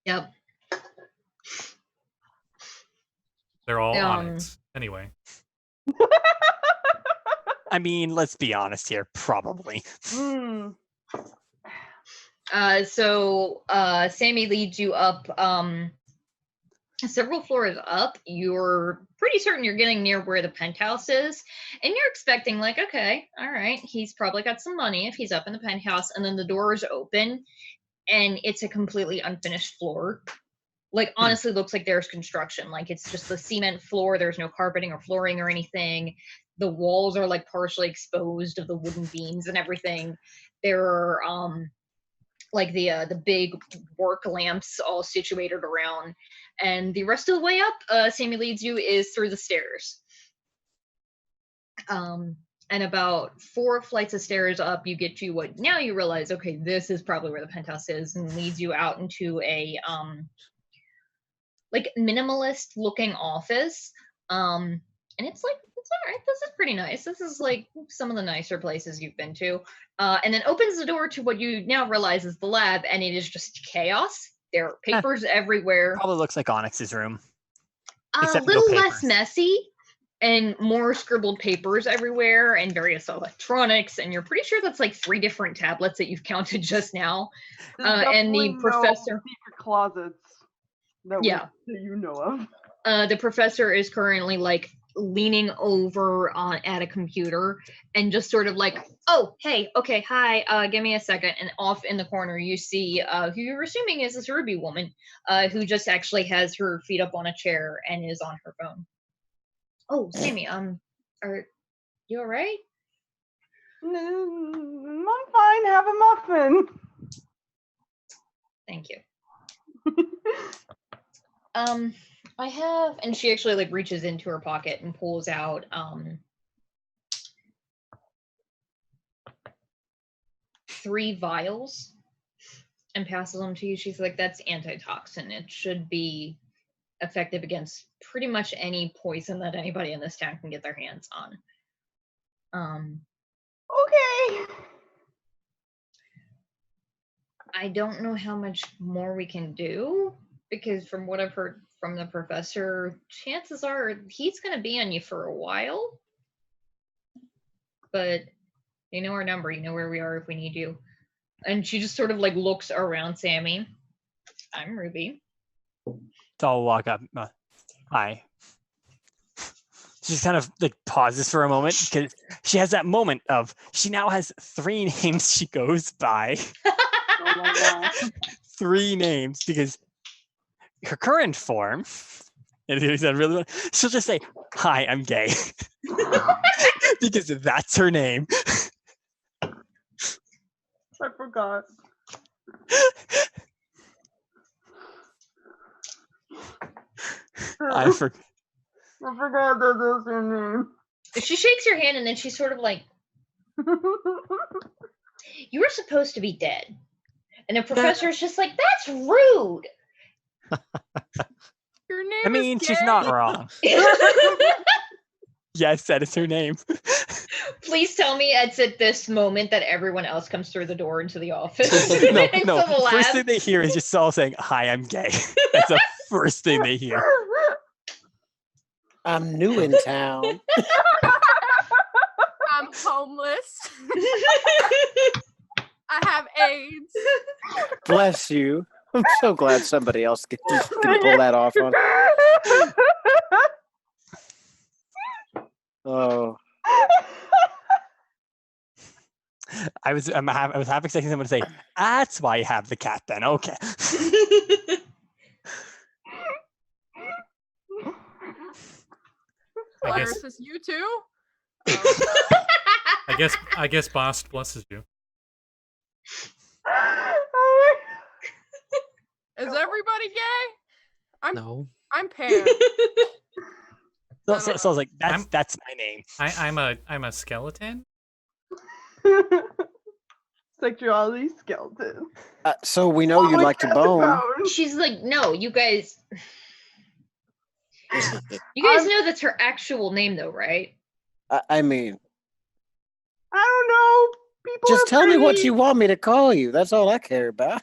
S2: Yep.
S4: They're all onyx. Anyway.
S1: I mean, let's be honest here. Probably.
S2: So Sammi leads you up several floors up. You're pretty certain you're getting near where the penthouse is, and you're expecting like, okay, all right, he's probably got some money if he's up in the penthouse. And then the doors open and it's a completely unfinished floor. Like, honestly, looks like there's construction. Like, it's just the cement floor. There's no carpeting or flooring or anything. The walls are like partially exposed of the wooden beams and everything. There are like the big work lamps all situated around. And the rest of the way up, Sammi leads you is through the stairs. And about 4 flights of stairs up, you get to what now you realize, okay, this is probably where the penthouse is, and leads you out into a like minimalist looking office. And it's like, it's all right, this is pretty nice. This is like some of the nicer places you've been to. And then opens the door to what you now realize is the lab, and it is just chaos. There are papers everywhere.
S1: Probably looks like Onyx's room.
S2: A little less messy, and more scribbled papers everywhere, and various electronics. And you're pretty sure that's like 3 different tablets that you've counted just now. And the professor.
S3: Secret closets. That you know of.
S2: The professor is currently like leaning over at a computer and just sort of like, oh, hey, okay, hi, give me a second. And off in the corner, you see who you're assuming is this Ruby woman who just actually has her feet up on a chair and is on her phone. Oh, Sammi, are you all right?
S3: I'm fine. Have a muffin.
S2: Thank you. I have, and she actually like reaches into her pocket and pulls out 3 vials and passes them to you. She's like, that's antitoxin. It should be effective against pretty much any poison that anybody in this town can get their hands on.
S3: Okay.
S2: I don't know how much more we can do, because from what I've heard from the professor, chances are he's going to be on you for a while. But you know our number, you know where we are if we need you. And she just sort of like looks around Sammi. I'm Ruby.
S1: So I'll walk up. Hi. She just kind of like pauses for a moment because she has that moment of she now has 3 names she goes by.
S3: Oh my gosh.
S1: 3 names because her current form, and really, she'll just say, "Hi, I'm gay," because that's her name.
S3: I forgot.
S1: I forgot
S3: that was her name.
S2: She shakes your hand and then she's sort of like, "You were supposed to be dead." And the professor is just like, "That's rude."
S6: Your name
S1: I mean,
S6: is
S1: she's
S6: gay.
S1: not wrong. Yes, that is her name.
S2: Please tell me it's at this moment that everyone else comes through the door into the office.
S1: No.
S2: Into the
S1: First
S2: lab.
S1: thing they hear is just all saying, "Hi, I'm gay." That's the first thing they hear.
S5: I'm new in town.
S6: I'm homeless. I have AIDS.
S5: Bless you. I'm so glad somebody else can pull that off on. Oh.
S1: I was half expecting someone to say, "That's why you have the cat." Then okay.
S4: I guess
S6: Lyra says, you too?
S4: I guess Boss blesses you.
S6: Is everybody gay?
S7: No.
S6: I'm pan.
S1: So I was like, that's my name.
S4: I'm a skeleton.
S3: Sexuality skeleton.
S5: So we know you like to bone.
S2: She's like, no, you guys. You guys know that's her actual name, though, right?
S5: I mean,
S3: I don't know. People
S5: just
S3: are
S5: tell me what
S3: pretty.
S5: you want me to call you. That's all I care about.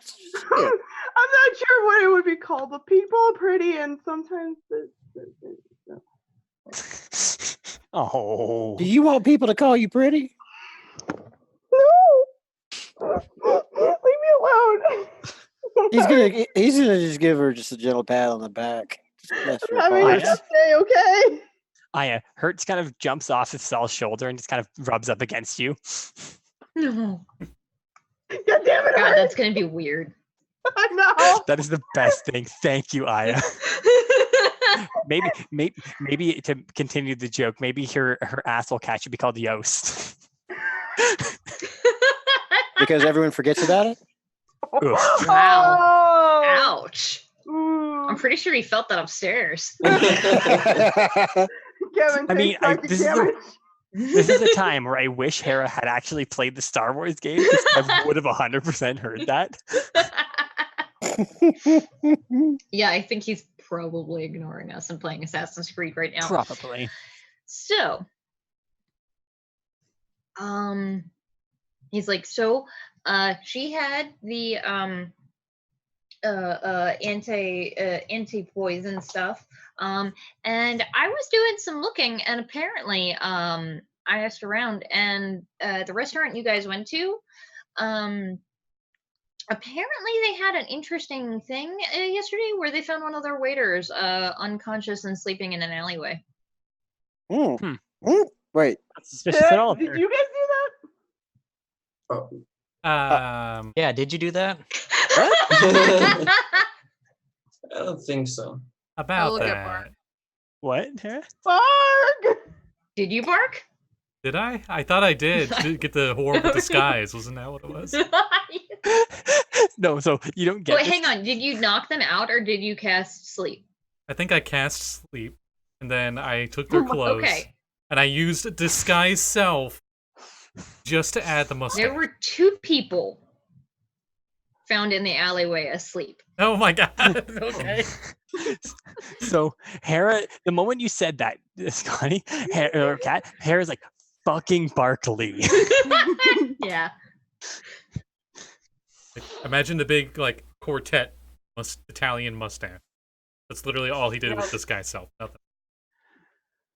S3: I'm not sure what it would be called, but people are pretty, and sometimes.
S1: Oh.
S5: Do you want people to call you pretty?
S3: No. Leave me alone.
S5: He's gonna just give her just a gentle pat on the back. Just bless her
S3: I'm having a
S5: heart.
S3: tough day, okay?
S1: Aya, Hertz kind of jumps off of Sal's shoulder and just kind of rubs up against you.
S2: No.
S3: God damn it!
S2: God, that's gonna be weird.
S3: I know.
S1: That is the best thing. Thank you, Aya. Maybe to continue the joke, maybe her ass will catch you be called Yost.
S5: Because everyone forgets about it?
S1: Oof.
S2: Wow.
S3: Oh.
S2: Ouch.
S3: Ooh.
S2: I'm pretty sure he felt that upstairs.
S3: Kevin,
S1: I mean,
S3: this is
S1: this is a time where I wish Hera had actually played the Star Wars game because I would have 100% heard that.
S2: Yeah, I think he's probably ignoring us and playing Assassin's Creed right now.
S1: Probably.
S2: So, he's like, so, she had the anti-poison stuff, and I was doing some looking, and apparently, I asked around, and the restaurant you guys went to, apparently they had an interesting thing yesterday where they found one of their waiters unconscious and sleeping in an alleyway.
S5: Wait.
S1: That's suspicious at all.
S3: Did you guys do that?
S7: Yeah, did you do that?
S8: I don't think so.
S4: About
S6: look at
S4: that.
S6: Mark.
S1: What, Hera?
S3: Fuck!
S2: Did you bark?
S4: Did I? I thought I did. To get the horrible disguise. Wasn't that what it was?
S1: No, so you don't get
S2: Wait,
S1: this.
S2: hang on. Did you knock them out or did you cast sleep?
S4: I think I cast sleep, and then I took their clothes,
S2: Okay.
S4: and I used disguise self just to add the mustache.
S2: There were 2 people found in the alleyway asleep.
S4: Oh my god. Okay.
S1: So Hera, the moment you said that, Scotty, Cat, Hera's like, fucking Barkley.
S2: Yeah.
S4: Like, imagine the big quartet Italian mustache. That's literally all he did with disguise self. Nothing.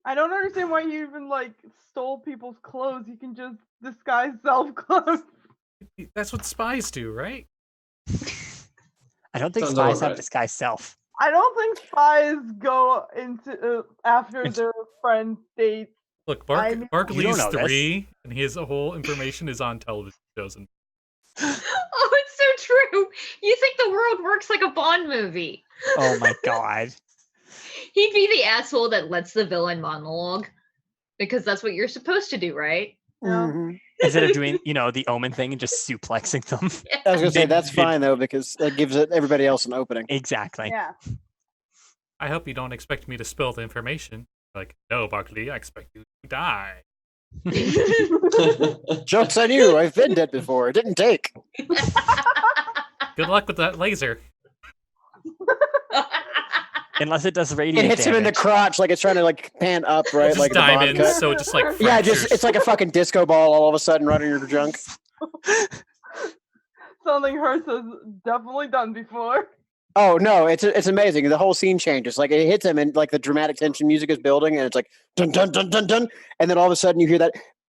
S3: I don't understand why you even stole people's clothes. You can just disguise self-clothes.
S4: That's what spies do, right?
S1: I don't think
S8: Sounds
S1: spies have
S8: alright.
S1: disguise self.
S3: I don't think spies go into after their friend dates.
S4: Look,
S3: I mean-
S1: You
S4: Barkley's
S1: don't know
S4: 3, and his whole information is on television shows. And
S2: Oh, it's so true. You think the world works like a Bond movie.
S1: Oh my god.
S2: He'd be the asshole that lets the villain monologue. Because that's what you're supposed to do, right?
S5: Mhm.
S1: Instead of doing, the Omen thing and just suplexing them.
S5: I was gonna say
S1: Mid-
S5: that's
S1: mid-
S5: fine though because that gives everybody else an opening.
S1: Exactly.
S3: Yeah.
S4: I hope you don't expect me to spill the information. Like, no, Barkley, I expect you to die.
S5: Joke's on you. I've been dead before. It didn't take.
S4: Good luck with that laser.
S1: Unless it does
S5: It
S1: radiant
S5: hits him in the
S1: damage.
S5: crotch like it's trying to pan up, right?
S4: Just
S5: Like the bomb
S4: diamonds,
S5: cut.
S4: so it just
S5: Yeah,
S4: fractures.
S5: it's like a fucking disco ball all of a sudden right on your junk.
S3: Something Hearst has definitely done before.
S5: Oh no, it's amazing. The whole scene changes. Like it hits him and the dramatic tension music is building and it's like dun dun dun dun dun, and then all of a sudden you hear that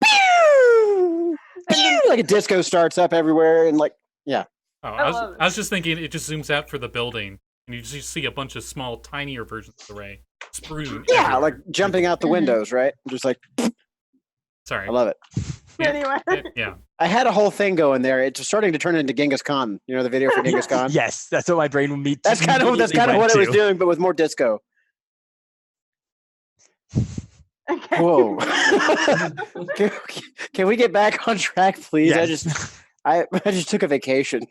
S5: pew, pew, like a disco starts up everywhere and
S4: Oh,
S3: I love it.
S4: I was just thinking it just zooms out for the building, and you just see a bunch of small, tinier versions of the ray sprued.
S5: yeah,
S4: everywhere.
S5: like jumping out the windows, right? Just like
S4: Sorry.
S5: I love it.
S4: Yeah.
S3: Anyway.
S4: Yeah.
S5: I had a whole thing going there. It's starting to turn into Genghis Khan. You know the video for Genghis Khan.
S1: Yes, that's what my brain will meet.
S5: That's kind of what it was doing, but with more disco.
S3: Okay.
S5: Whoa. Can we get back on track, please?
S1: Yes.
S5: I just took a vacation.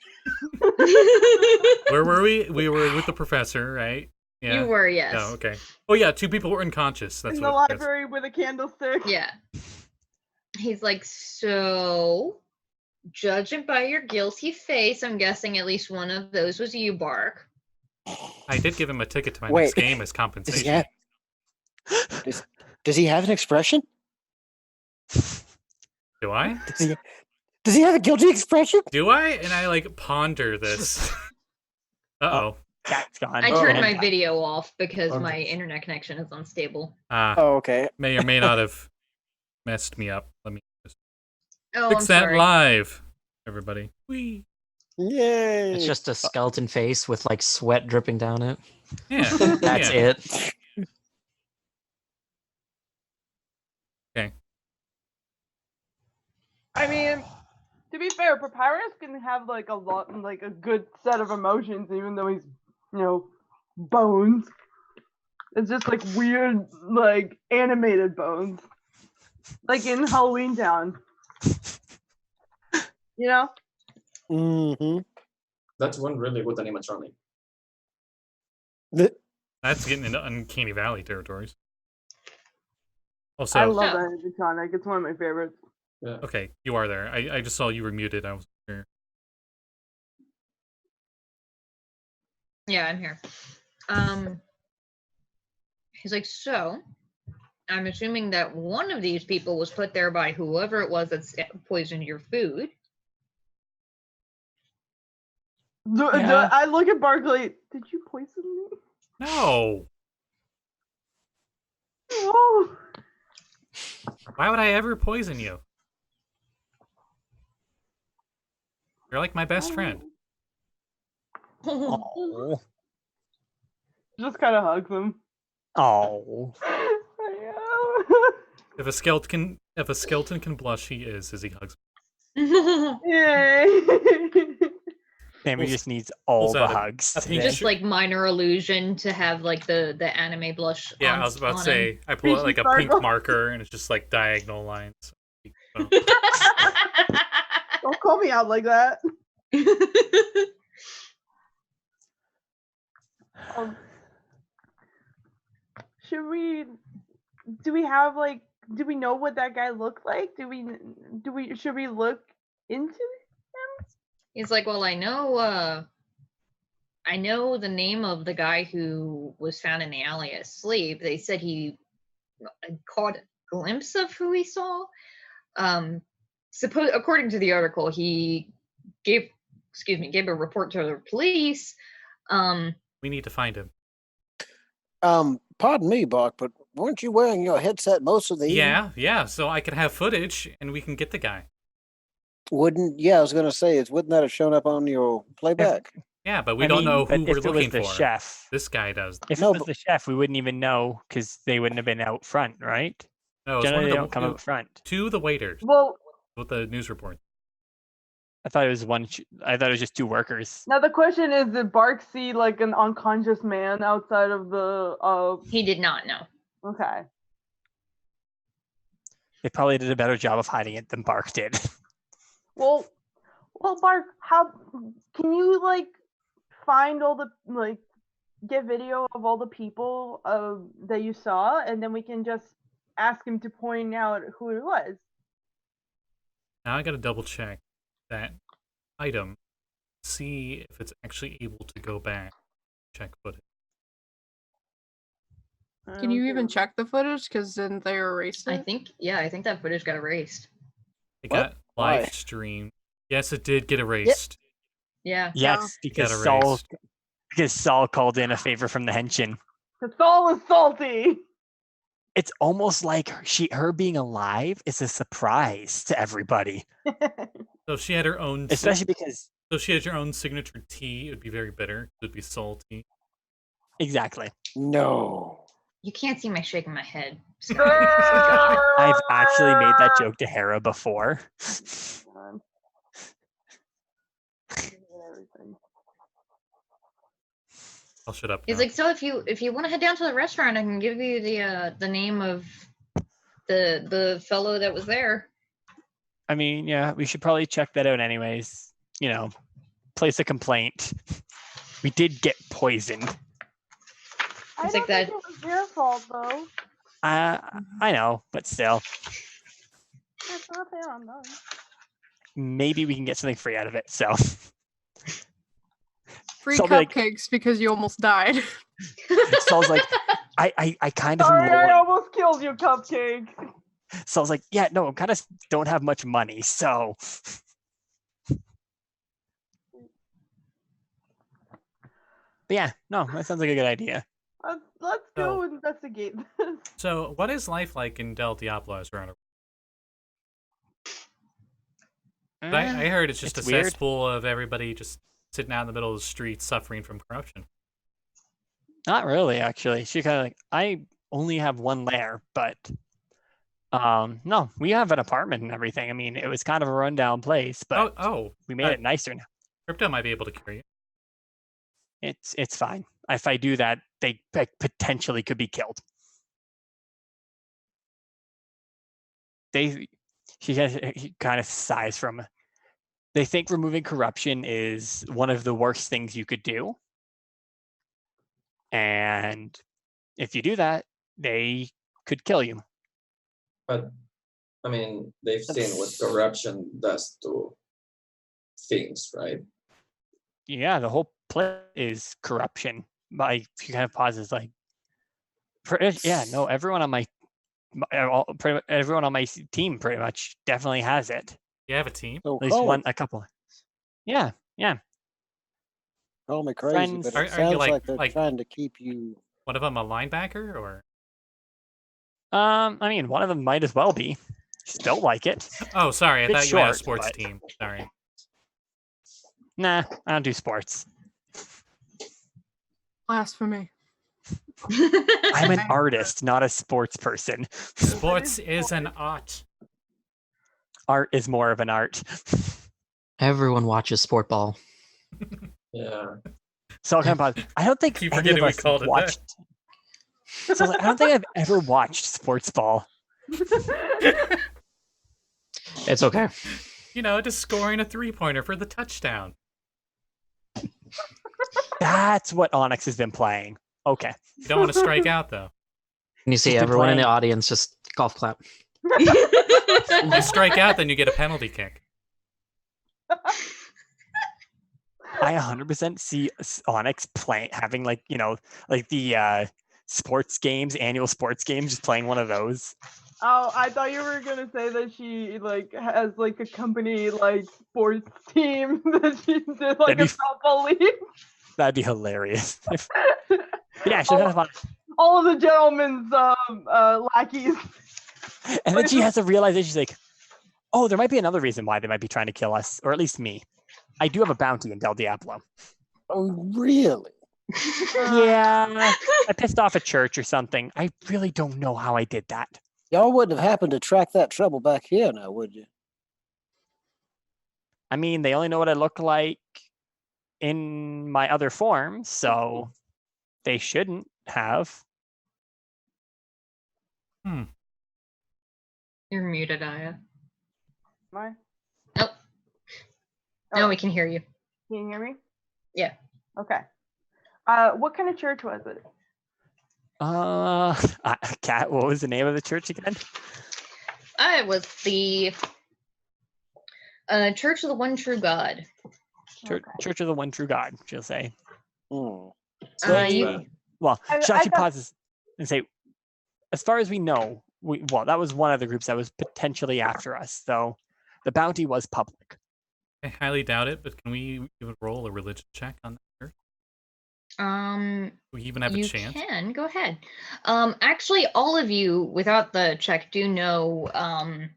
S4: Where were we? We were with the professor, right? Yeah.
S2: You were, yes.
S4: Oh, okay. Oh yeah, 2 people were unconscious. That's
S3: In the
S4: what.
S3: library with a candlestick.
S2: Yeah. He's like, so, judging by your guilty face, I'm guessing at least one of those was you, Bark.
S4: I did give him a ticket to my
S5: Wait.
S4: next game as compensation.
S5: Yeah. Does he have an expression?
S4: Do I?
S5: Does he have a guilty expression?
S4: Do I? And I like ponder this. Uh-oh.
S1: Cat's gone.
S2: I turned
S1: And
S2: my video off because
S8: Okay.
S2: my internet connection is unstable.
S5: Oh, okay.
S4: May or may not have messed me up. Let me just
S2: Oh,
S4: fix
S2: I'm
S4: that
S2: sorry.
S4: live, everybody. Whee.
S5: Yay!
S7: It's just a skeleton face with like sweat dripping down it.
S4: Yeah.
S7: That's
S4: yeah.
S7: it.
S3: I mean, to be fair, Papyrus can have like a good set of emotions, even though he's, bones. It's just like weird, like animated bones, like in Halloween Town. You know?
S5: Mm-hmm.
S8: That's one really good animatronic.
S4: That's getting into Uncanny Valley territories. Also,
S3: I love that animatronic. It's one of my favorites.
S8: Yeah.
S4: okay, you are there. I just saw you were muted. I was sure.
S2: Yeah, I'm here. He's like, so, I'm assuming that one of these people was put there by whoever it was that poisoned your food.
S1: Yeah.
S3: I look at Barkley. Did you poison me?
S4: No.
S3: Oh.
S4: Why would I ever poison you? You're like my best friend.
S1: Oh.
S3: Just kind of hugs him.
S1: Oh.
S4: If a skeleton can blush, he is as he hugs.
S3: Yay.
S1: Sammy just needs all
S4: pulls
S1: the
S4: out a-
S1: hugs.
S4: a pink
S1: today.
S2: Just like minor illusion to have like the anime blush.
S4: Yeah,
S2: on,
S4: I was about to
S2: on
S4: say, I pull out like a
S3: Peachy
S4: pink
S3: sparkle.
S4: marker and it's just like diagonal lines. So,
S3: Don't call me out like that.
S2: him.
S3: Should we? Do we have like? Do we know what that guy looked like? Should we look into him?
S2: He's like, well, I know the name of the guy who was found in the alley asleep. They said he caught a glimpse of who he saw. According to the article, he gave a report to the police.
S4: we need to find him.
S5: Pardon me, Bark, but weren't you wearing your headset most of the evening?
S4: Yeah. So I could have footage and we can get the guy.
S5: I was gonna say, wouldn't that have shown up on your playback?
S4: Yeah, but we
S1: I
S4: don't
S1: mean,
S4: know
S1: but
S4: who we're
S1: if it was
S4: looking
S1: the
S4: for.
S1: chef,
S4: This guy does.
S1: if
S5: No,
S1: it was
S5: but-
S1: the chef, we wouldn't even know because they wouldn't have been out front, right?
S4: No, it's
S1: Generally,
S4: one
S1: they
S4: of
S1: don't come
S4: the
S1: up front.
S4: two of the waiters
S3: Well,
S4: with the news report.
S1: I thought it was one. I thought it was just 2 workers.
S3: now the question is, did Bark see like an unconscious man outside of the?
S2: He did not know.
S3: Okay.
S1: They probably did a better job of hiding it than Bark did.
S3: Well, Bark, how can you like find all the get video of all the people that you saw, and then we can just ask him to point out who it was.
S4: Now I gotta double check that item, see if it's actually able to go back, check footage.
S6: Can you even check the footage? Because didn't they erase
S2: I
S6: it?
S2: think that footage got erased.
S4: It
S5: What?
S4: got
S5: Why?
S4: live streamed. Yes, it did get erased.
S2: Yeah.
S1: Yes, because Saul called in a favor from the Henshin.
S3: The soul is salty.
S1: It's almost like her being alive is a surprise to everybody,
S4: So if she had her own,
S1: especially because
S4: so if she had her own signature tea, it would be very bitter. It would be salty.
S1: exactly.
S5: No.
S2: You can't see my shaking my head.
S1: I've actually made that joke to Hera before.
S4: I'll shut up.
S2: He's
S4: now.
S2: like, so if you want to head down to the restaurant, I can give you the name of the fellow that was there.
S1: I mean, yeah, we should probably check that out anyways. Place a complaint. We did get poisoned.
S3: I
S2: It's
S3: don't
S2: like that.
S3: think it was their fault though.
S1: I know, but still,
S3: It's not fair on them.
S1: maybe we can get something free out of it. So
S6: Free
S1: So I'll be like-
S6: cupcakes because you almost died.
S1: So I was like, I kind of
S3: Sorry,
S1: am low
S3: I
S1: on-
S3: almost killed you, Cupcake.
S1: So I was like, yeah, no, I kind of don't have much money, so. But yeah, no, that sounds like a good idea.
S3: Let's go investigate this.
S4: So, what is life like in Del Diablo as we're on a... I heard it's just
S1: it's
S4: a
S1: weird.
S4: cesspool of everybody just sitting out in the middle of the street suffering from corruption.
S1: Not really, actually. She kind of like, I only have one lair, but no, we have an apartment and everything. I mean, it was kind of a rundown place, but we made it nicer now.
S4: Crypto might be able to cure you.
S1: It's fine. If I do that, they potentially could be killed. He kind of sighs from. They think removing corruption is one of the worst things you could do. And if you do that, they could kill you.
S8: But I mean, they've seen what corruption does to things, right?
S1: Yeah, the whole play is corruption. Like, she kind of pauses, like, yeah, no, everyone on my everyone on my team pretty much definitely has it.
S4: You have a team?
S5: So
S1: At least
S5: call
S1: one,
S5: it.
S1: a couple. Yeah.
S5: Call me crazy,
S1: Friends.
S5: but
S4: Are
S5: it
S4: you
S5: sounds
S4: like-
S5: like they're
S4: like-
S5: trying to keep you.
S4: One of them a linebacker, or?
S1: I mean, one of them might as well be. Just don't like it.
S4: Oh, sorry, I
S1: Bit
S4: thought you meant a
S1: short,
S4: sports
S1: but-
S4: team. Sorry.
S1: Nah, I don't do sports.
S6: Blasphemy.
S1: I'm an artist, not a sports person.
S4: Sports is an art.
S1: Art is more of an art.
S7: Everyone watches sport ball.
S8: Yeah.
S1: So I'll kind of pause. I don't think
S4: Keep
S1: any
S4: forgetting
S1: of
S4: we
S1: us
S4: called it that.
S1: watched. So I was like, I don't think I've ever watched sports ball.
S7: It's okay.
S4: You know, just scoring a 3-pointer for the touchdown.
S1: That's what Onyx has been playing. Okay.
S4: You don't want to strike out, though.
S7: And you see
S1: He's been
S7: everyone in the
S1: playing-
S7: audience just golf clap.
S4: You strike out, then you get a penalty kick.
S1: I 100% see Onyx playing, having like the sports games, annual sports games, just playing one of those.
S3: Oh, I thought you were gonna say that she has a company sports team that she did
S1: That'd be
S3: softball league.
S1: That'd be hilarious. Yeah, she's kind of fun.
S3: All of the gentlemen's lackeys.
S1: And then she has a realization. She's like, "Oh, there might be another reason why they might be trying to kill us, or at least me. I do have a bounty in Del Diablo."
S5: Oh, really?
S1: Yeah, I pissed off a church or something. I really don't know how I did that.
S5: Y'all wouldn't have happened to track that trouble back here now, would you?
S1: I mean, they only know what I look like in my other form, so they shouldn't have.
S2: You're muted, Aya.
S3: Am I?
S2: Nope. No, we can hear you.
S3: Can you hear me?
S2: Yeah.
S3: Okay. What kind of church was it?
S1: Kat, what was the name of the church again?
S2: It was the Church of the One True God.
S1: Church of the One True God, she'll say.
S5: Hmm.
S1: Well, she actually pauses and say, as far as we know, that was one of the groups that was potentially after us, though the bounty was public.
S4: I highly doubt it, but can we even roll a religion check on that church? We even have a
S2: You
S4: chance.
S2: can go ahead. Actually, all of you, without the check, do know. And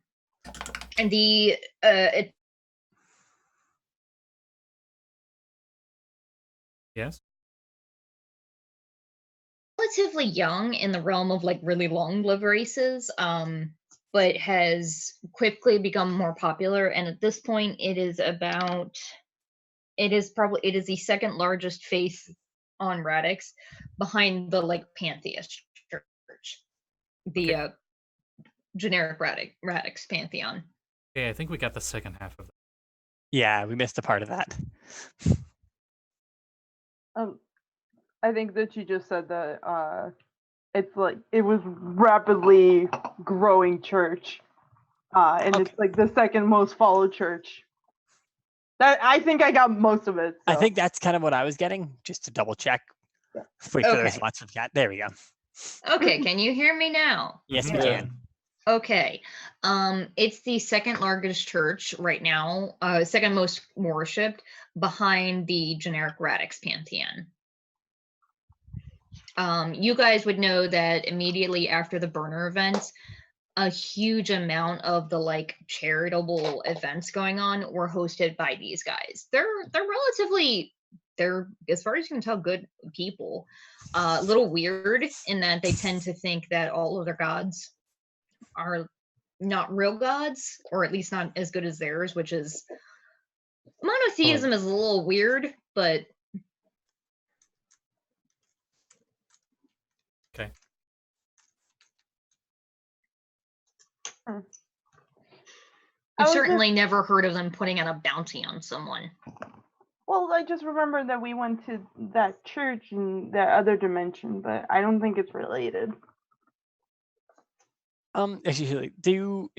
S4: Yes.
S2: relatively young in the realm of really long-lived races, but has quickly become more popular. And at this point, it is the second largest faith on Radix, behind the pantheist church. generic Radix pantheon.
S4: Okay, I think we got the second half of that.
S1: Yeah, we missed a part of that.
S3: I think that she just said that it's like it was rapidly growing church, and
S1: Okay.
S3: it's like the second most followed church. That I think I got most of it.
S1: I
S3: so.
S1: think that's kind of what I was getting, just to double check.
S3: Yeah.
S1: Wait for the
S2: Okay.
S1: response from Kat. There we go.
S2: Okay, can you hear me now?
S1: Yes, we
S8: Yeah.
S1: can.
S2: Okay. It's the second largest church right now, second most worshipped behind the generic Radix pantheon. You guys would know that immediately after the burner event, a huge amount of the like charitable events going on were hosted by these guys. They're relatively, they're, as far as you can tell, good people. A little weird in that they tend to think that all of their gods are not real gods, or at least not as good as theirs, which is monotheism is a little weird, but
S4: Okay.
S3: I
S2: I've
S3: was
S2: certainly never heard of them putting out a bounty on someone.
S3: Well, I just remember that we went to that church in that other dimension, but I don't think it's related.
S1: Actually, you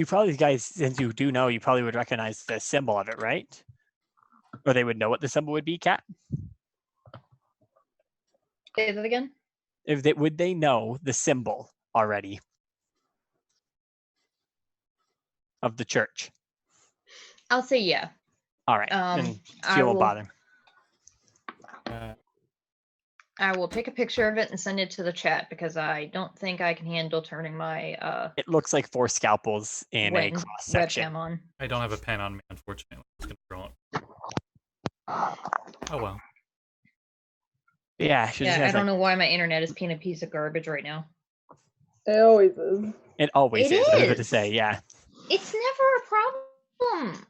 S1: probably, guys, since you do know, you probably would recognize the symbol of it, right? Or they would know what the symbol would be, Kat?
S2: Say that again?
S1: Would they know the symbol already of the church?
S2: I'll say yeah.
S1: All right,
S2: Um,
S1: then
S2: I
S1: she won't
S2: will-
S1: bother.
S2: I will take a picture of it and send it to the chat because I don't think I can handle turning my
S1: It looks like 4 scalpels in a cross section.
S2: webcam on.
S4: I don't have a pen on me, unfortunately. I was gonna draw it. Oh well.
S1: Yeah, she just
S2: Yeah, I
S1: has,
S2: don't
S1: like,
S2: know why my internet is being a piece of garbage right now.
S3: It always is.
S1: it always
S2: It
S1: is. I was about to
S2: is.
S1: say, yeah.
S2: It's never a problem.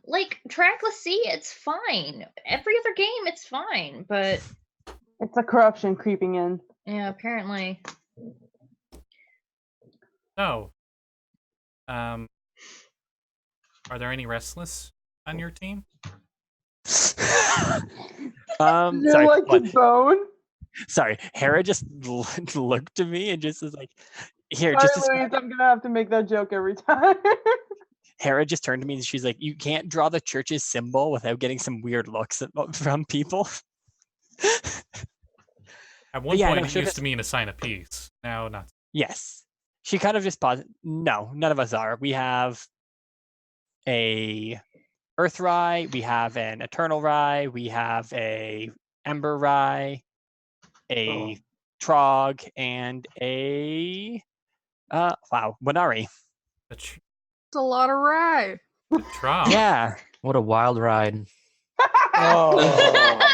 S2: Like Trackless C, it's fine. Every other game, it's fine. But
S3: It's a corruption creeping in.
S2: yeah, apparently.
S4: So, are there any Restless on your team?
S3: You
S1: Sorry,
S3: like
S1: what?
S3: his bone?
S1: Sorry, Hera just looked at me and just was like, "Here,
S3: Sorry,
S1: just
S3: Louise, I'm gonna have to make that joke every time.
S1: Hera just turned to me and she's like, "You can't draw the church's symbol without getting some weird looks from people."
S4: At one
S1: yeah,
S4: point,
S1: no,
S4: it
S1: sure,
S4: used to mean a sign of peace. Now, not.
S1: Yes, she kind of just paused. No, none of us are. We have a Earth Rye, we have an Eternal Rye, we have a Ember Rye, a Trog, and a Winari.
S4: It's
S6: a lot of rye.
S4: a trial.
S1: Yeah.
S7: What a wild ride.
S5: Oh.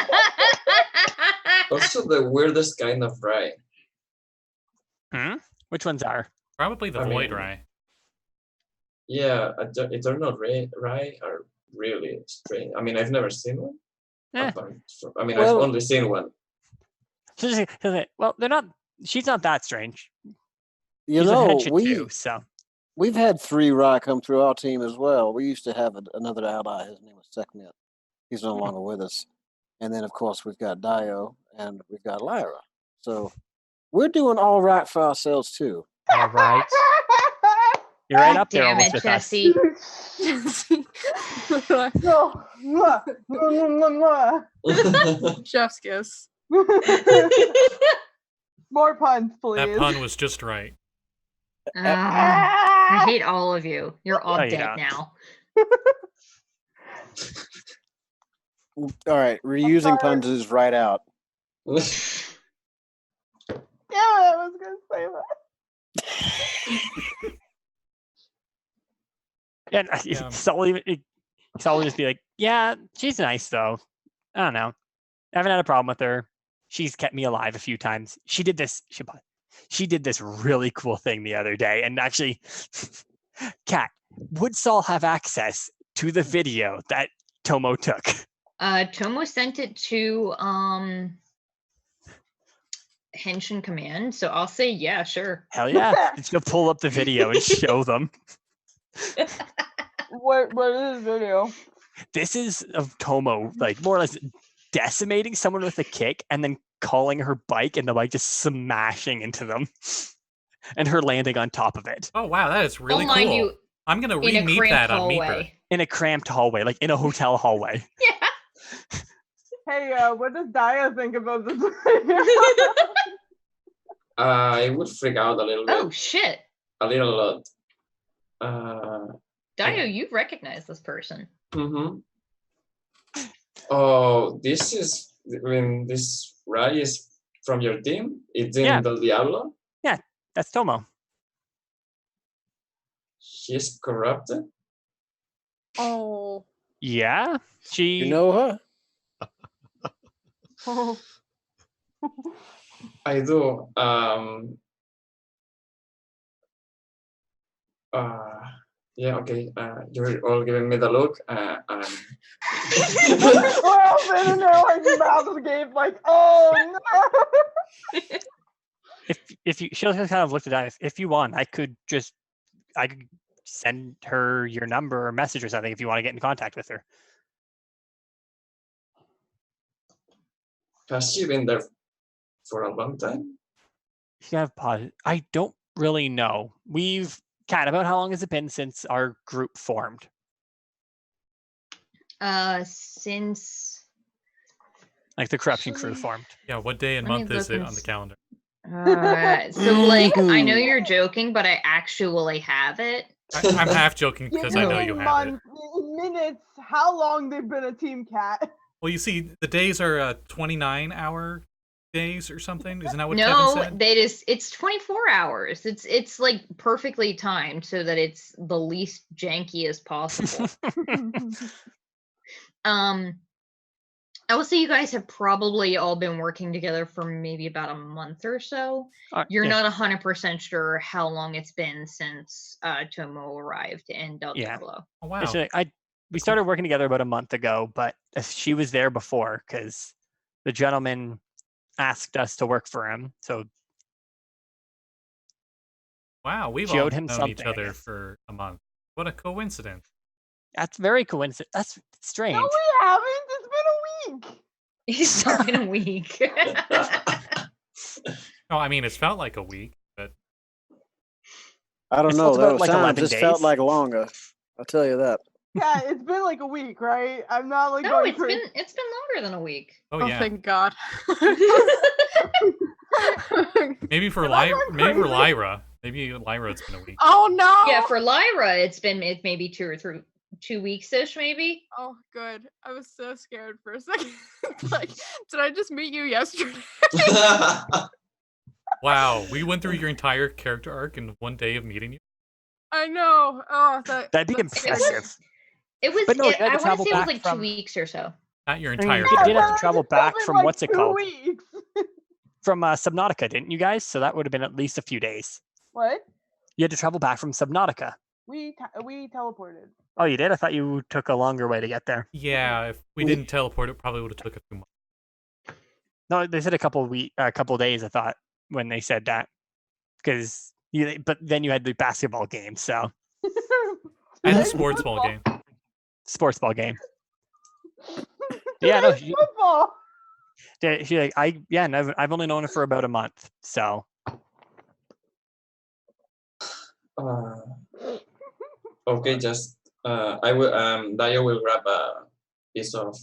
S8: Also, the weirdest kind of rye.
S1: Which ones are?
S4: Probably the
S8: I
S4: Void
S8: mean-
S4: Rye.
S8: Yeah, Eternal Rye are really strange. I mean, I've never seen one.
S1: Eh.
S8: I mean,
S5: Well-
S8: I've only seen one.
S1: She's like, well, they're not. She's not that strange.
S5: You
S1: She's a
S5: know,
S1: Henshin
S5: we
S1: too, so
S5: we've had 3 Rye come through our team as well. We used to have another ally. His name was Sekhmet. He's no longer with us. And then, of course, we've got Daiyo and we've got Lyra. So we're doing all right for ourselves too.
S7: All right.
S1: you're right up there
S2: Damn
S1: almost
S2: it,
S1: with us.
S2: Jesse.
S3: No. Mwah, mwah, mwah,
S6: Chef's kiss.
S3: mwah. More puns, please.
S4: That pun was just right.
S2: I hate all of you. You're all
S1: No, you
S2: dead
S1: don't.
S2: now.
S5: All right, reusing
S3: sorry.
S5: puns is right out.
S3: Yeah, I was gonna say that.
S1: And
S4: Yeah.
S1: Saul will just be like, "Yeah, she's nice though. I don't know. I haven't had a problem with her. She's kept me alive a few times. She did this. She did this really cool thing the other day. And actually, Kat, would Saul have access to the video that Tomo took?
S2: Tomo sent it to Henshin command, so I'll say yeah, sure.
S1: Hell yeah. She'll pull up the video and show them.
S3: What is this video?
S1: This is of Tomo, like more or less decimating someone with a kick and then calling her bike and the bike just smashing into them. And her landing on top of it.
S4: Oh wow, that is really cool.
S2: Mind you,
S4: I'm gonna
S2: in a
S4: re-meet
S2: cramped
S4: that on
S2: hallway.
S4: Meeper.
S1: In a cramped hallway, like in a hotel hallway.
S2: Yeah.
S3: Hey, what does Daiyo think about this video?
S8: I would freak out a little bit.
S2: Oh shit.
S8: A little lot.
S2: Daiyo, you recognize this person.
S8: Mm-hmm. Oh, this is when this Rai is from your team? It's in Del Diablo?
S1: Yeah, that's Tomo.
S8: She's corrupted?
S6: Oh.
S1: Yeah? She
S5: You know her?
S8: I do. Yeah, okay. You're all giving me the look.
S3: Well, then they're like mouth agape, like, oh no.
S1: if you she'll kind of look at that. If you want, I could send her your number or message or something if you want to get in contact with her.
S8: Has she been there for a long time?
S1: I don't really know. Kat, about how long has it been since our group formed?
S2: Since
S1: Like the corruption crew formed.
S4: Yeah, what day and
S2: Let me
S4: month is
S2: look
S4: it
S2: and
S4: on the calendar?
S2: so like I know you're joking, but I actually have it.
S4: I'm half joking because I know you have it.
S3: Minutes, how long they've been a team cat?
S4: Well, you see, the days are 29-hour days or something. Isn't that what
S2: No,
S4: Kevin said?
S2: it's 24 hours. It's like perfectly timed so that it's the least janky as possible. I will say you guys have probably all been working together for maybe about a month or so. You're not 100% sure how long it's been since Tomo arrived in Del Diablo.
S4: Oh, wow.
S1: Actually, we started working together about a month ago, but she was there before because the gentleman asked us to work for him. So
S4: wow, we've all known each other for a month. What a coincidence.
S1: That's very coincident. That's strange.
S3: No, we haven't. It's been a week.
S2: It's not been a week.
S4: No, I mean, it's felt like a week, but
S5: I don't
S1: It's
S5: know.
S1: felt about,
S5: Those
S1: like, 11
S5: times just felt
S1: days.
S5: like longer. I'll tell you that.
S3: Yeah, it's been like a week, right? I'm not like
S2: No,
S3: going
S2: it's
S3: crazy.
S2: been longer than a week.
S4: oh yeah,
S6: Thank God.
S4: maybe for
S3: Am I going
S4: Lyra,
S3: crazy?
S4: maybe Lyra, it's been a week.
S6: Oh no.
S2: Yeah, for Lyra, it's been maybe 2 weeks-ish, maybe.
S6: Oh, good. I was so scared for a second. Like, did I just meet you yesterday?
S4: Wow, we went through your entire character arc in one day of meeting you.
S6: I know. Oh,
S1: That'd be
S6: that's scary.
S1: impressive.
S2: It was.
S1: But no, you had to
S2: I want
S1: travel
S2: to say it was
S1: back
S2: like
S1: from-
S2: 2 weeks or so.
S4: Not your
S1: I mean,
S4: entire
S1: you did have
S3: Well,
S1: to travel
S3: it's
S1: back
S3: been
S1: from
S3: like
S1: what's it
S3: 2
S1: called?
S3: weeks.
S1: From Subnautica, didn't you guys? So that would have been at least a few days.
S3: What?
S1: You had to travel back from Subnautica.
S3: We teleported.
S1: Oh, you did? I thought you took a longer way to get there.
S4: Yeah, if we didn't teleport, it probably would have took a few months.
S1: No, they said a couple days. I thought when they said that, but then you had the basketball game, so
S4: And the sports ball game.
S1: sports ball game. Yeah, no,
S3: Football.
S1: she like I've only known her for about a month, so
S8: Okay, just I will. Daiyo will grab a piece of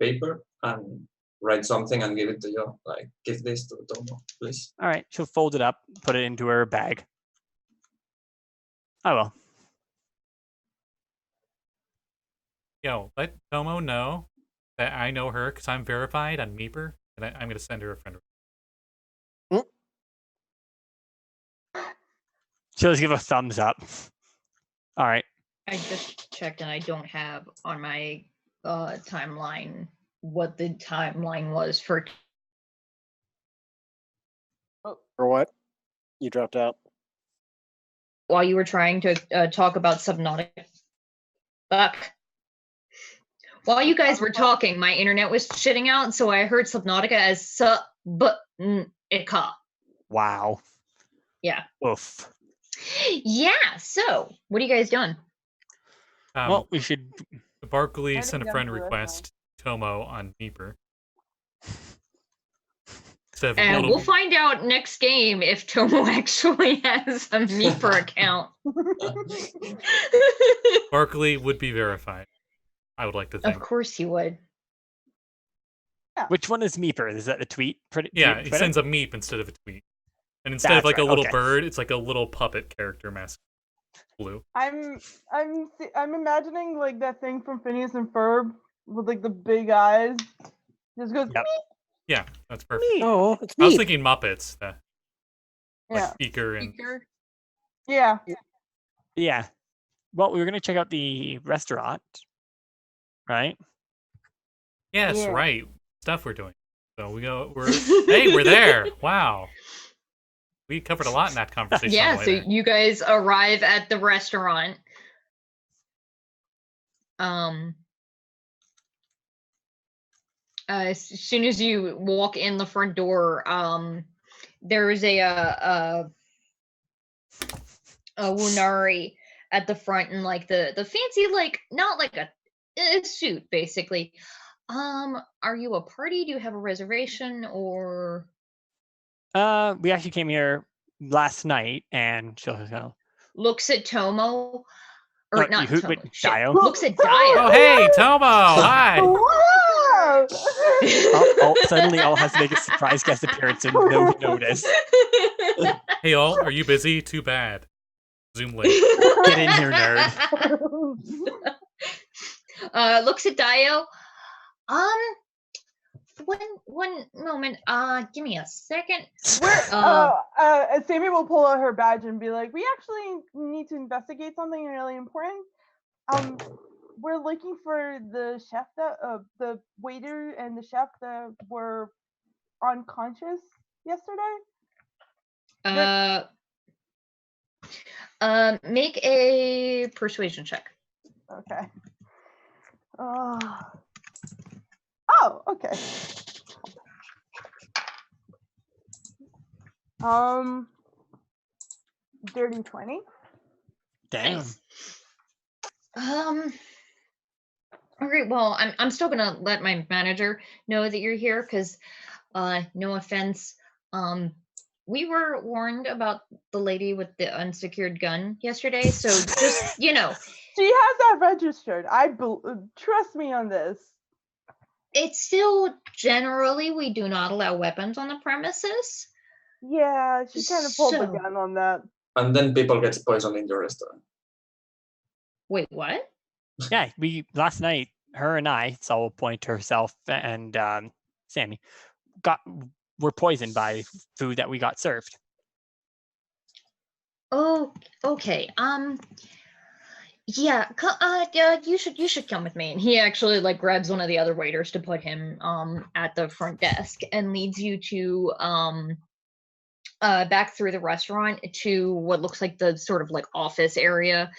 S8: paper and write something and give it to you. Like, give this to Tomo, please.
S1: all right. She'll fold it up, put it into her bag. I will.
S4: Yo, let Tomo know that I know her because I'm verified on Meeper, and I'm going to send her a friend.
S1: She'll just give a thumbs up. All right.
S2: I just checked and I don't have on my timeline what the timeline was for.
S5: For what? You dropped out.
S2: While you were trying to talk about Subnautica. Fuck. While you guys were talking, my internet was shitting out, so I heard Subnautica as Subnautica. Ika.
S1: Wow.
S2: Yeah.
S1: Oof.
S2: Yeah. So, what are you guys doing?
S1: Well, we should.
S4: Barkley
S3: I
S4: sent a
S3: think
S4: friend
S3: I'm the
S4: request to Tomo on Meeper. Instead of
S2: And
S4: little-
S2: we'll find out next game if Tomo actually has a Meeper account.
S4: Barkley would be verified. I would like to
S2: Of
S4: think.
S2: course he would.
S1: Which one is Meeper? Is that the tweet?
S4: Yeah,
S1: tweet
S4: he
S1: Twitter?
S4: sends a meep instead of a tweet. And instead of
S1: That's
S4: like a
S1: right,
S4: little
S1: okay.
S4: bird, it's like a little puppet character mask. Blue.
S3: I'm imagining like that thing from Phineas and Ferb with like the big eyes. Just goes.
S1: Yep.
S4: Yeah, that's perfect.
S5: Oh, it's
S4: I was
S5: neat.
S4: thinking Muppets. Like
S3: Yeah.
S4: speaker and
S6: Speaker.
S3: Yeah.
S1: Yeah. Well, we were gonna check out the restaurant, right?
S4: yes,
S3: Yeah.
S4: right. Stuff we're doing. So we're there. Wow. We covered a lot in that conversation.
S2: Yeah,
S4: on the
S2: so
S4: way there.
S2: you guys arrive at the restaurant. As soon as you walk in the front door, there is a Wunari at the front in like the fancy, like not like a suit basically. Are you a party? Do you have a reservation or?
S1: We actually came here last night, and she'll go.
S2: Looks at Tomo, or
S1: No,
S2: not
S1: who-
S2: Tomo.
S1: wait,
S2: Shit.
S1: Daiyo?
S2: Looks at
S4: Oh,
S2: Daiyo.
S4: hey, Tomo. Hi.
S3: Wow!
S1: Suddenly, all has to make a surprise guest appearance and no notice.
S4: Hey, all. Are you busy? Too bad. Zoom link.
S1: Get in here, nerd.
S2: Looks at Daiyo. One moment. Give me a second.
S3: Sammi will pull out her badge and be like, "We actually need to investigate something really important. We're looking for the chef the waiter and the chef that were unconscious yesterday."
S2: Make a persuasion check.
S3: Okay. Oh, okay. Dirty 20.
S1: Damn.
S2: Nice. All right. Well, I'm still gonna let my manager know that you're here because, no offense, we were warned about the lady with the unsecured gun yesterday. So just
S3: She has that registered. Trust me on this.
S2: it's still generally we do not allow weapons on the premises.
S3: Yeah, she kind of pulled the
S2: So-
S3: gun on that.
S8: And then people get poisoned in your restaurant.
S2: Wait, what?
S1: Yeah, last night, her and I, so I'll point to herself and Sammi, were poisoned by food that we got served.
S2: Oh, okay. Yeah. You should come with me. And he actually like grabs one of the other waiters to put him at the front desk and leads you to back through the restaurant to what looks like the sort of like office area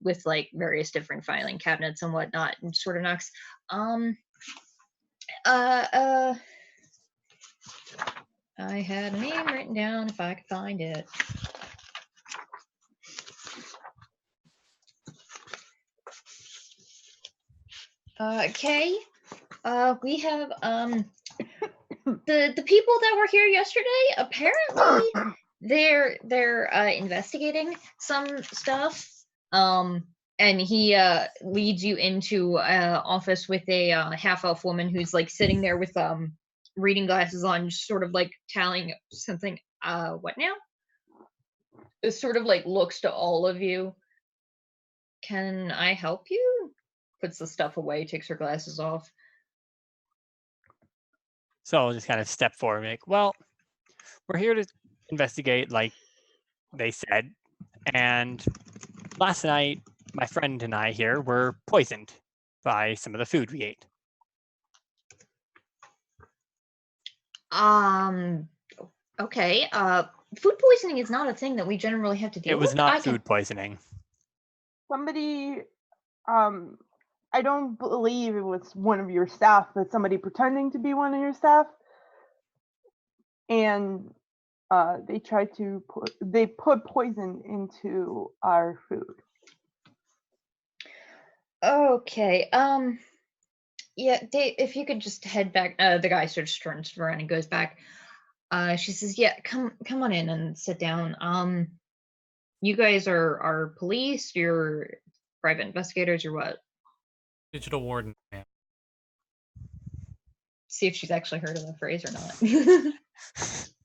S2: with like various different filing cabinets and whatnot, and sort of knocks. I had a name written down if I could find it. Okay. We have the people that were here yesterday. Apparently, they're investigating some stuff. And he leads you into an office with a half-elf woman who's like sitting there with reading glasses on, just sort of like tallying something. What now? It sort of like looks to all of you. Can I help you? Puts the stuff away, takes her glasses off.
S1: So I'll just kind of step forward and be like, well, we're here to investigate, like they said. And last night, my friend and I here were poisoned by some of the food we ate.
S2: Okay. Food poisoning is not a thing that we generally have to deal with.
S1: It was not food poisoning.
S3: Somebody, I don't believe it was one of your staff, but somebody pretending to be one of your staff and they put poison into our food.
S2: Okay. Yeah, if you could just head back. The guy sort of turns around and goes back. She says, "Yeah, come on in and sit down. You guys are police. You're private investigators, or what?"
S4: Digital warden, man.
S2: See if she's actually heard of the phrase or not.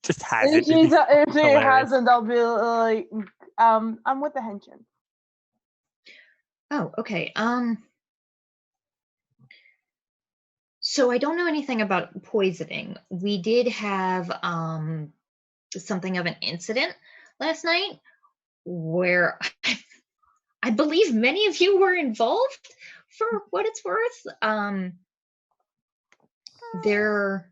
S1: Just hasn't.
S3: If she
S1: Hilarious.
S3: hasn't, I'll be like, I'm with the Henshin.
S2: Oh, okay. So I don't know anything about poisoning. We did have something of an incident last night where I believe many of you were involved, for what it's worth. There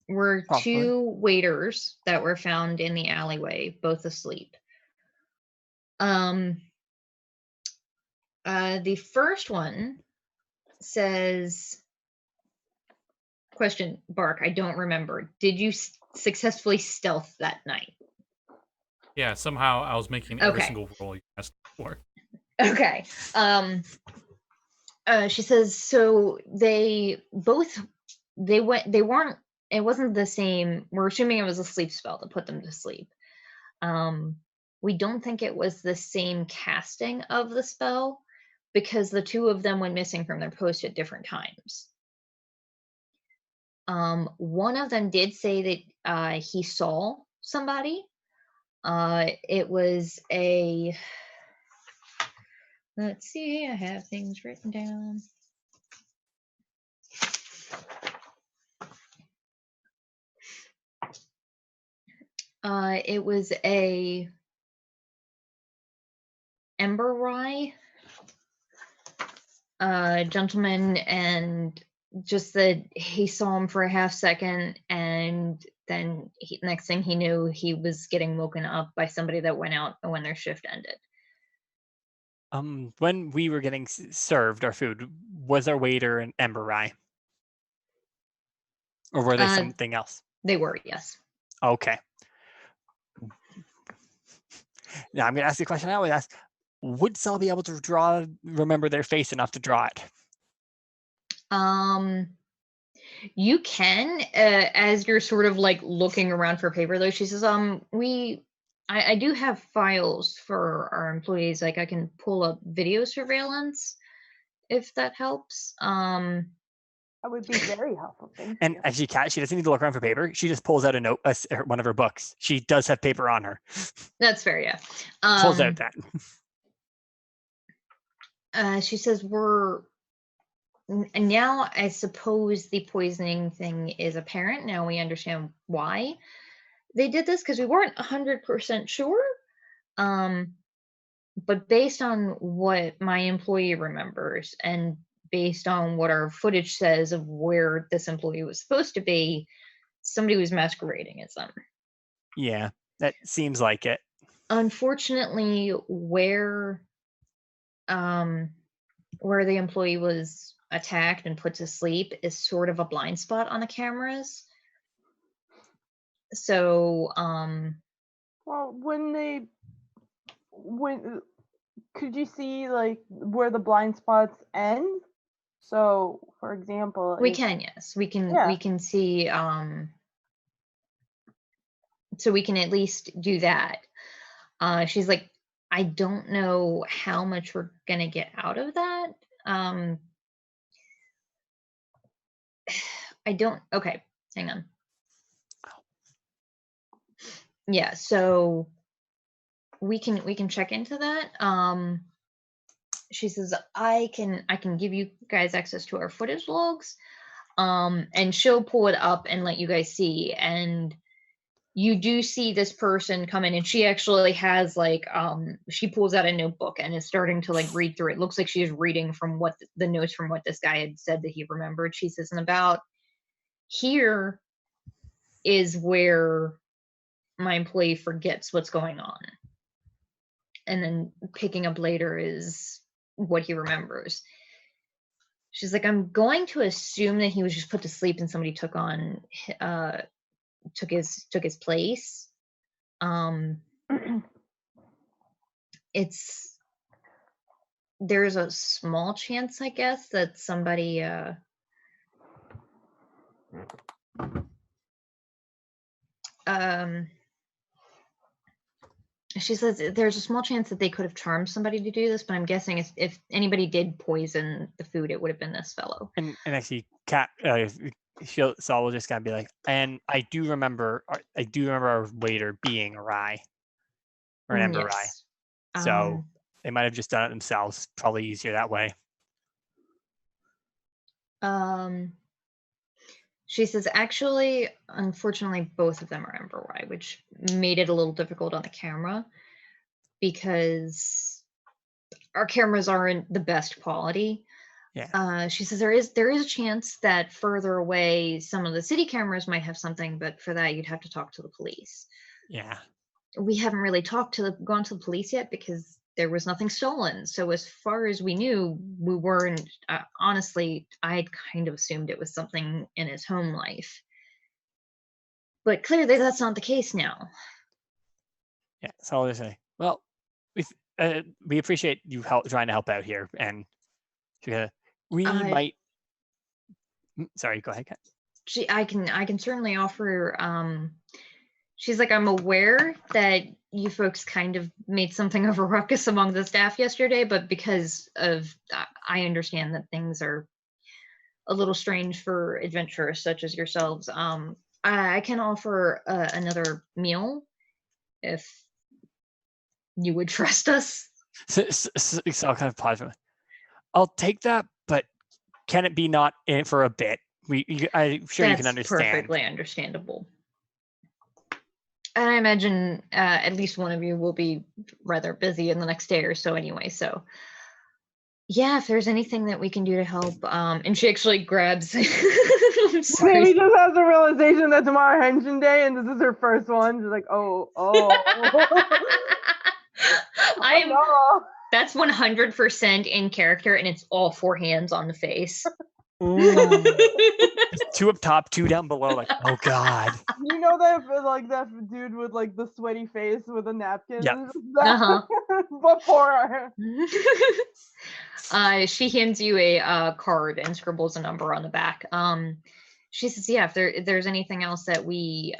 S2: were
S1: Probably.
S2: 2 waiters that were found in the alleyway, both asleep. The first one says, question, Bark, I don't remember. Did you successfully stealth that night?
S4: Yeah, somehow I was making every single roll you asked for.
S2: Okay. She says, so they weren't, it wasn't the same. We're assuming it was a sleep spell to put them to sleep. We don't think it was the same casting of the spell because the 2 of them went missing from their post at different times. One of them did say that he saw somebody. It was a, let's see, I have things written down. It was a Emberrai gentleman, and just that he saw him for a half second, and then next thing he knew, he was getting woken up by somebody that went out when their shift ended.
S1: When we were getting served our food, was our waiter an Emberai? Or were they something else?
S2: They were, yes.
S1: Okay. Now I'm going to ask you a question I always ask. Would Saul be able to remember their face enough to draw it?
S2: You can, as you're sort of like looking around for paper though. She says, I do have files for our employees. Like I can pull up video surveillance if that helps.
S3: That would be very helpful. Thank
S1: And
S3: you.
S1: as she doesn't need to look around for paper. She just pulls out one of her books. She does have paper on her.
S2: That's fair, yeah.
S1: Pulls out that.
S2: She says, now I suppose the poisoning thing is apparent. Now we understand why they did this, because we weren't 100% sure. But based on what my employee remembers and based on what our footage says of where this employee was supposed to be, somebody was masquerading as them.
S1: Yeah, that seems like it.
S2: Unfortunately, where the employee was attacked and put to sleep is sort of a blind spot on the cameras. So,
S3: well, could you see like where the blind spots end? So, for example,
S2: we can, yes, we can.
S3: Yeah.
S2: We can see. So we can at least do that. She's like, I don't know how much we're gonna get out of that. I don't. Okay, hang on. Yeah, so we can check into that. She says I can give you guys access to our footage logs, and she'll pull it up and let you guys see. And you do see this person come in, and she actually has like she pulls out a notebook and is starting to like read through it. Looks like she is reading from what the notes from what this guy had said that he remembered. She says, and about here is where my employee forgets what's going on, and then picking up later is what he remembers. She's like, I'm going to assume that he was just put to sleep and somebody took his place. There's a small chance, I guess, that somebody she says there's a small chance that they could have charmed somebody to do this, but I'm guessing if anybody did poison the food, it would have been this fellow.
S1: And actually, Saul will just kind of be like, and I do remember our waiter being a Rye, or an Ember Rye. So they might have just done it themselves. Probably easier that way.
S2: She says, actually, unfortunately, both of them are Ember Rye, which made it a little difficult on the camera because our cameras aren't the best quality.
S1: Yeah.
S2: She says there is a chance that further away some of the city cameras might have something, but for that you'd have to talk to the police.
S1: Yeah.
S2: We haven't really gone to the police yet because there was nothing stolen. So as far as we knew, we weren't, honestly, I had kind of assumed it was something in his home life. But clearly that's not the case now.
S1: Yeah, so I'll just say, well, we appreciate you trying to help out here. And we might... Sorry, go ahead, Kat.
S2: I can certainly offer... She's like, I'm aware that you folks kind of made something of a ruckus among the staff yesterday, but because of, I understand that things are a little strange for adventurers such as yourselves. I can offer another meal if you would trust us.
S1: So I'll kind of pause for a minute. I'll take that, but can it be not in it for a bit? I'm sure you can understand.
S2: That's perfectly understandable. And I imagine at least one of you will be rather busy in the next day or so anyway. So, yeah, if there's anything that we can do to help. And she actually grabs... I'm sorry.
S3: Maybe just has a realization that tomorrow Henshin Day and this is her first one. She's like, oh.
S2: That's 100% in character, and it's all 4 hands on the face.
S1: Two up top, 2 down below. Like, oh god.
S3: You know that dude with like the sweaty face with a napkin.
S1: Yeah.
S3: Before
S2: her. She hands you a card and scribbles a number on the back. She says, "Yeah, if there's anything else that we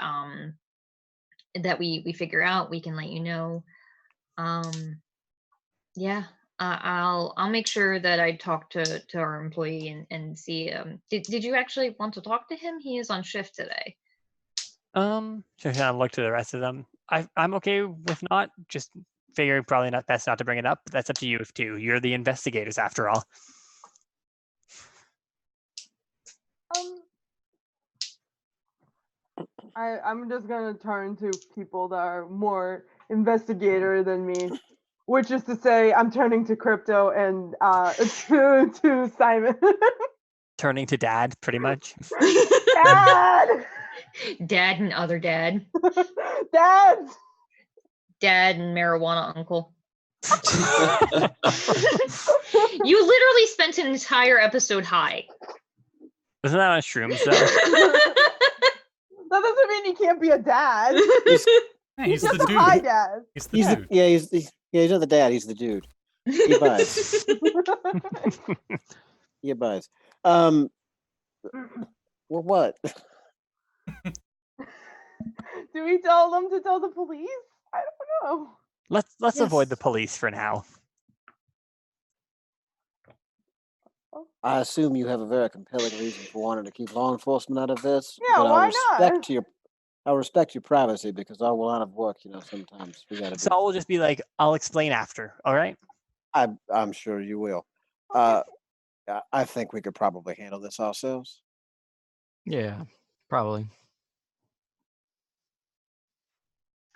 S2: figure out, we can let you know." Yeah. I'll make sure that I talk to our employee and see. Did you actually want to talk to him? He is on shift today.
S1: So kind of look to the rest of them. I'm okay with not. Just figure probably not best not to bring it up. But that's up to you too. You're the investigators after all.
S3: I'm just gonna turn to people that are more investigator than me. Which is to say, I'm turning to Crypto and to Simon.
S1: Turning to Dad, pretty much.
S3: Dad!
S2: Dad and other dad.
S3: Dad!
S2: Dad and marijuana uncle. You literally spent an entire episode high.
S1: Isn't that on shrooms, though?
S3: That doesn't mean he can't be a dad.
S4: He's
S3: just
S4: the
S3: a
S4: dude.
S3: high dad.
S4: He's the dude.
S5: He's not the dad. He's the dude. He buys. He buys. Well, what?
S3: Do we tell them to tell the police? I don't know.
S1: Let's avoid the police for now.
S5: I assume you have a very compelling reason for wanting to keep law enforcement out of this.
S3: Yeah,
S5: but
S3: why not?
S5: I respect your privacy because our line of work, sometimes we gotta.
S1: So I'll just be like, I'll explain after. All right.
S5: I'm sure you will. I think we could probably handle this ourselves.
S7: Yeah, probably.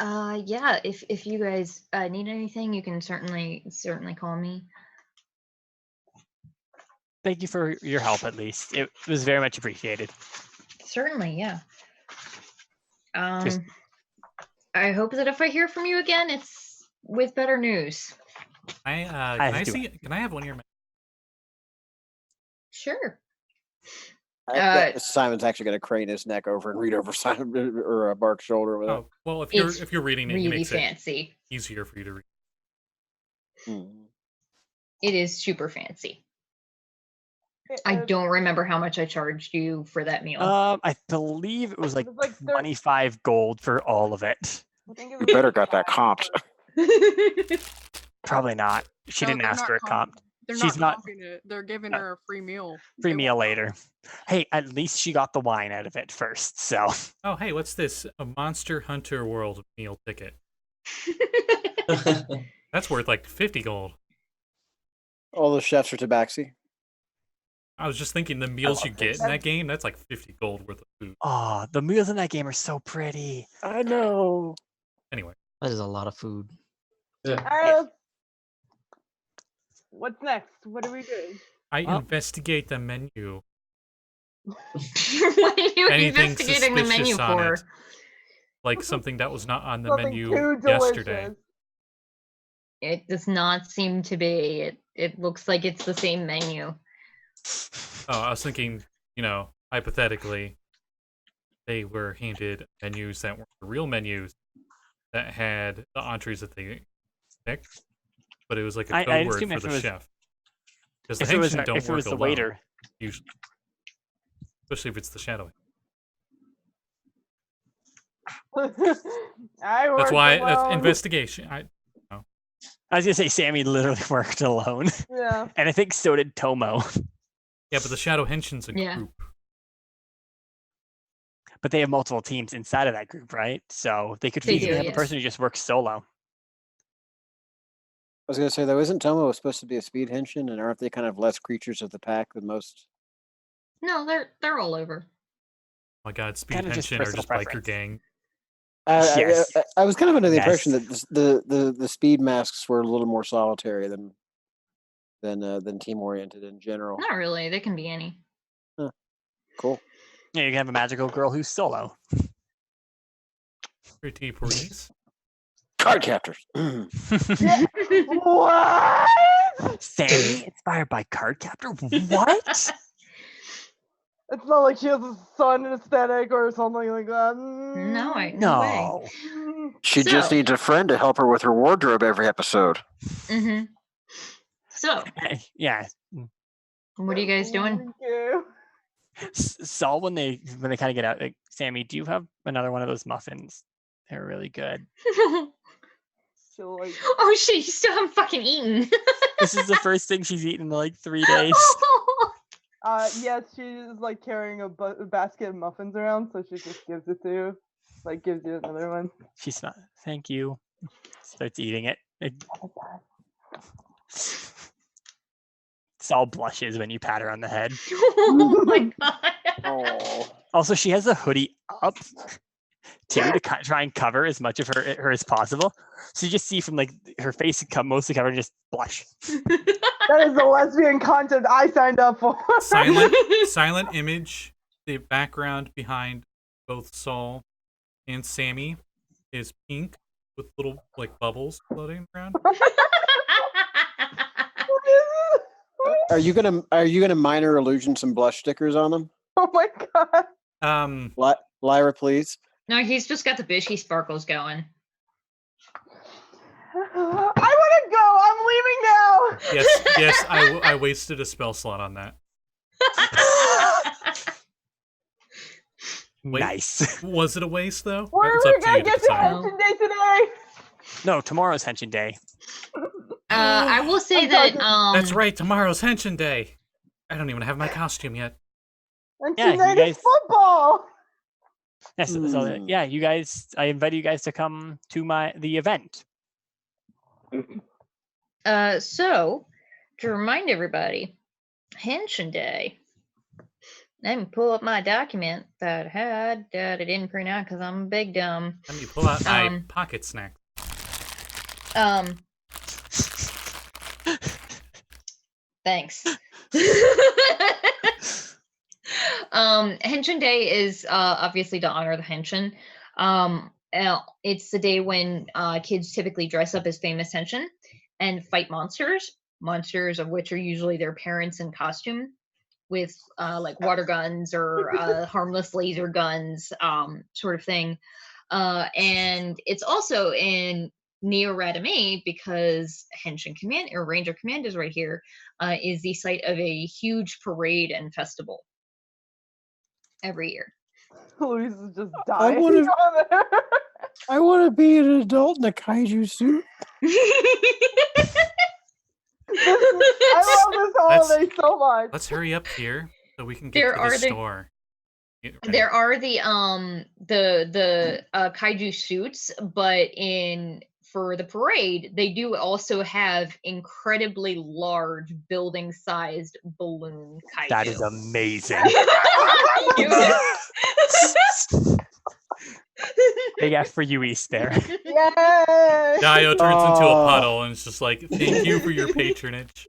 S2: Yeah. If you guys need anything, you can certainly call me.
S1: Thank you for your help. At least it was very much appreciated.
S2: Certainly, yeah. I hope that if I hear from you again, it's with better news.
S4: Can I have one of your?
S2: Sure.
S5: Simon's actually going to crane his neck over and read over Simon or Bark's shoulder with it.
S4: Oh, well, if
S2: It's
S4: you're reading it, he
S2: really
S4: makes
S2: fancy.
S4: it easier for you to read.
S2: It is super fancy. I don't remember how much I charged you for that meal.
S1: I believe it was like 25 gold for all of it.
S5: You better got that comped.
S1: Probably not. She
S6: No,
S1: didn't
S6: they're
S1: ask
S6: not
S1: for it comped.
S6: They're
S1: She's
S6: not
S1: not
S6: comping it. They're giving her a free meal.
S1: free
S6: They
S1: meal
S6: want-
S1: later. Hey, at least she got the wine out of it first. So
S4: Oh, hey, what's this? A Monster Hunter World meal ticket. That's worth like 50 gold.
S5: All the chefs are tabaxi.
S4: I was just thinking the meals you get in that game, that's like 50 gold worth of food.
S1: oh, the meals in that game are so pretty.
S5: I know.
S4: Anyway,
S7: That is a lot of food.
S3: What's next? What are we doing?
S4: I
S7: Well-
S4: investigate the menu.
S2: What are you
S4: Anything
S2: investigating the menu
S4: suspicious on
S2: for?
S4: it. Like something that was not on the
S3: Something
S4: menu
S3: too
S4: yesterday.
S3: delicious.
S2: It does not seem to be. It looks like it's the same menu.
S4: Oh, I was thinking, hypothetically, they were handed menus that weren't the real menus that had the entrees that they picked, but it was like a code
S1: I'd
S4: word
S1: assume
S4: for
S1: if
S4: the
S1: it was-
S4: chef. Because the
S1: If it was,
S4: Henshin don't
S1: if it
S4: work
S1: was the
S4: alone,
S1: waiter,
S4: usually. Especially if it's the shadowing. That's why that's investigation.
S1: I was gonna say Sammy literally worked alone,
S3: Yeah.
S1: and I think so did Tomo.
S4: Yeah, but the Shadow Henshin's a
S2: Yeah.
S4: group.
S1: But they have multiple teams inside of that group, right? So they could
S2: They
S1: feasibly
S2: do,
S1: have
S2: yes.
S1: a person who just works solo.
S5: I was going to say, though, isn't Tomo supposed to be a speed henshin, and aren't they kind of less creatures of the pack than most?
S2: No, they're all over.
S4: Oh my god, Speed
S1: Kinda just
S4: Henshin are
S1: personal
S4: just biker
S1: preference.
S4: gang.
S1: Yes.
S5: I was kind of under the impression
S1: Yes.
S5: that the speed masks were a little more solitary than team oriented in general.
S2: Not really. They can be any.
S5: Cool.
S1: Yeah, you can have a magical girl who's solo.
S4: Pretty please.
S5: Card captors.
S3: What?
S1: Sammy, inspired by Card Captor? What?
S3: It's not like she has a sun aesthetic or something like that.
S2: No, no way.
S1: No.
S5: She just
S2: So-
S5: needs a friend to help her with her wardrobe every episode.
S2: Mm-hmm. So,
S1: Yeah.
S2: what are you guys doing?
S3: Thank you.
S1: Saul, when they kind of get out, like, Sammy, do you have another one of those muffins? They're really good.
S3: So, like,
S2: Oh shit! You still haven't fucking eaten.
S1: This is the first thing she's eaten in like 3 days.
S3: yes, she's like carrying a basket of muffins around, so she just gives it to you. Like, gives you another one.
S1: She's not. Thank you. Starts eating it. Saul blushes when you pat her on the head.
S2: Oh my god.
S5: Oh.
S1: Also, she has the hoodie up too to try and cover as much of her as possible. So you just see from like her face mostly covered, just blush.
S3: That is the lesbian content I signed up for.
S4: Silent image. The background behind both Saul and Sammy is pink with little like bubbles floating around.
S5: Are you gonna minor illusion some blush stickers on them?
S3: Oh my god.
S5: Lyra, please.
S2: No, he's just got the bishy sparkles going.
S3: I want to go. I'm leaving now.
S4: Yes, I wasted a spell slot on that. Wait,
S1: Nice.
S4: Was it a waste though?
S3: Where are
S4: It's
S3: we
S4: up to
S3: gonna
S4: you to
S3: get to
S4: decide.
S3: Henshin Day today?
S1: No, tomorrow's Henshin Day.
S2: I will say
S3: I'm
S2: that
S3: talking-
S4: That's right, tomorrow's Henshin Day. I don't even have my costume yet.
S3: Henshin
S1: Yeah, you
S3: Day is
S1: guys-
S3: football.
S1: Yes. So
S5: Hmm.
S1: yeah, you guys. I invite you guys to come to the event.
S2: so to remind everybody, Henshin Day. Let me pull up my document that I had that I didn't print out because I'm a big dumb.
S4: Let me pull out my
S2: Um,
S4: pocket snack.
S2: Thanks. Henshin Day is obviously to honor the Henshin. It's the day when kids typically dress up as famous Henshin and fight monsters of which are usually their parents in costume. like water guns or harmless laser guns, sort of thing. And it's also in Neo-Radame because Henshin Command or Ranger Command is right here, is the site of a huge parade and festival every year.
S3: Lluis is just
S5: I
S3: dying
S5: wanna-
S3: over there.
S5: I want to be an adult in a kaiju suit.
S3: I love this holiday so much.
S4: Let's hurry up here so we can
S2: There
S4: get to the
S2: are the-
S4: store. Get ready.
S2: There are the kaiju suits, but for the parade, they do also have incredibly large building-sized balloon kaiju.
S1: That is amazing. Big F for Lluis there.
S3: Yay!
S4: Daiyo turns into a
S5: Oh.
S4: puddle and it's just like, thank you for your patronage.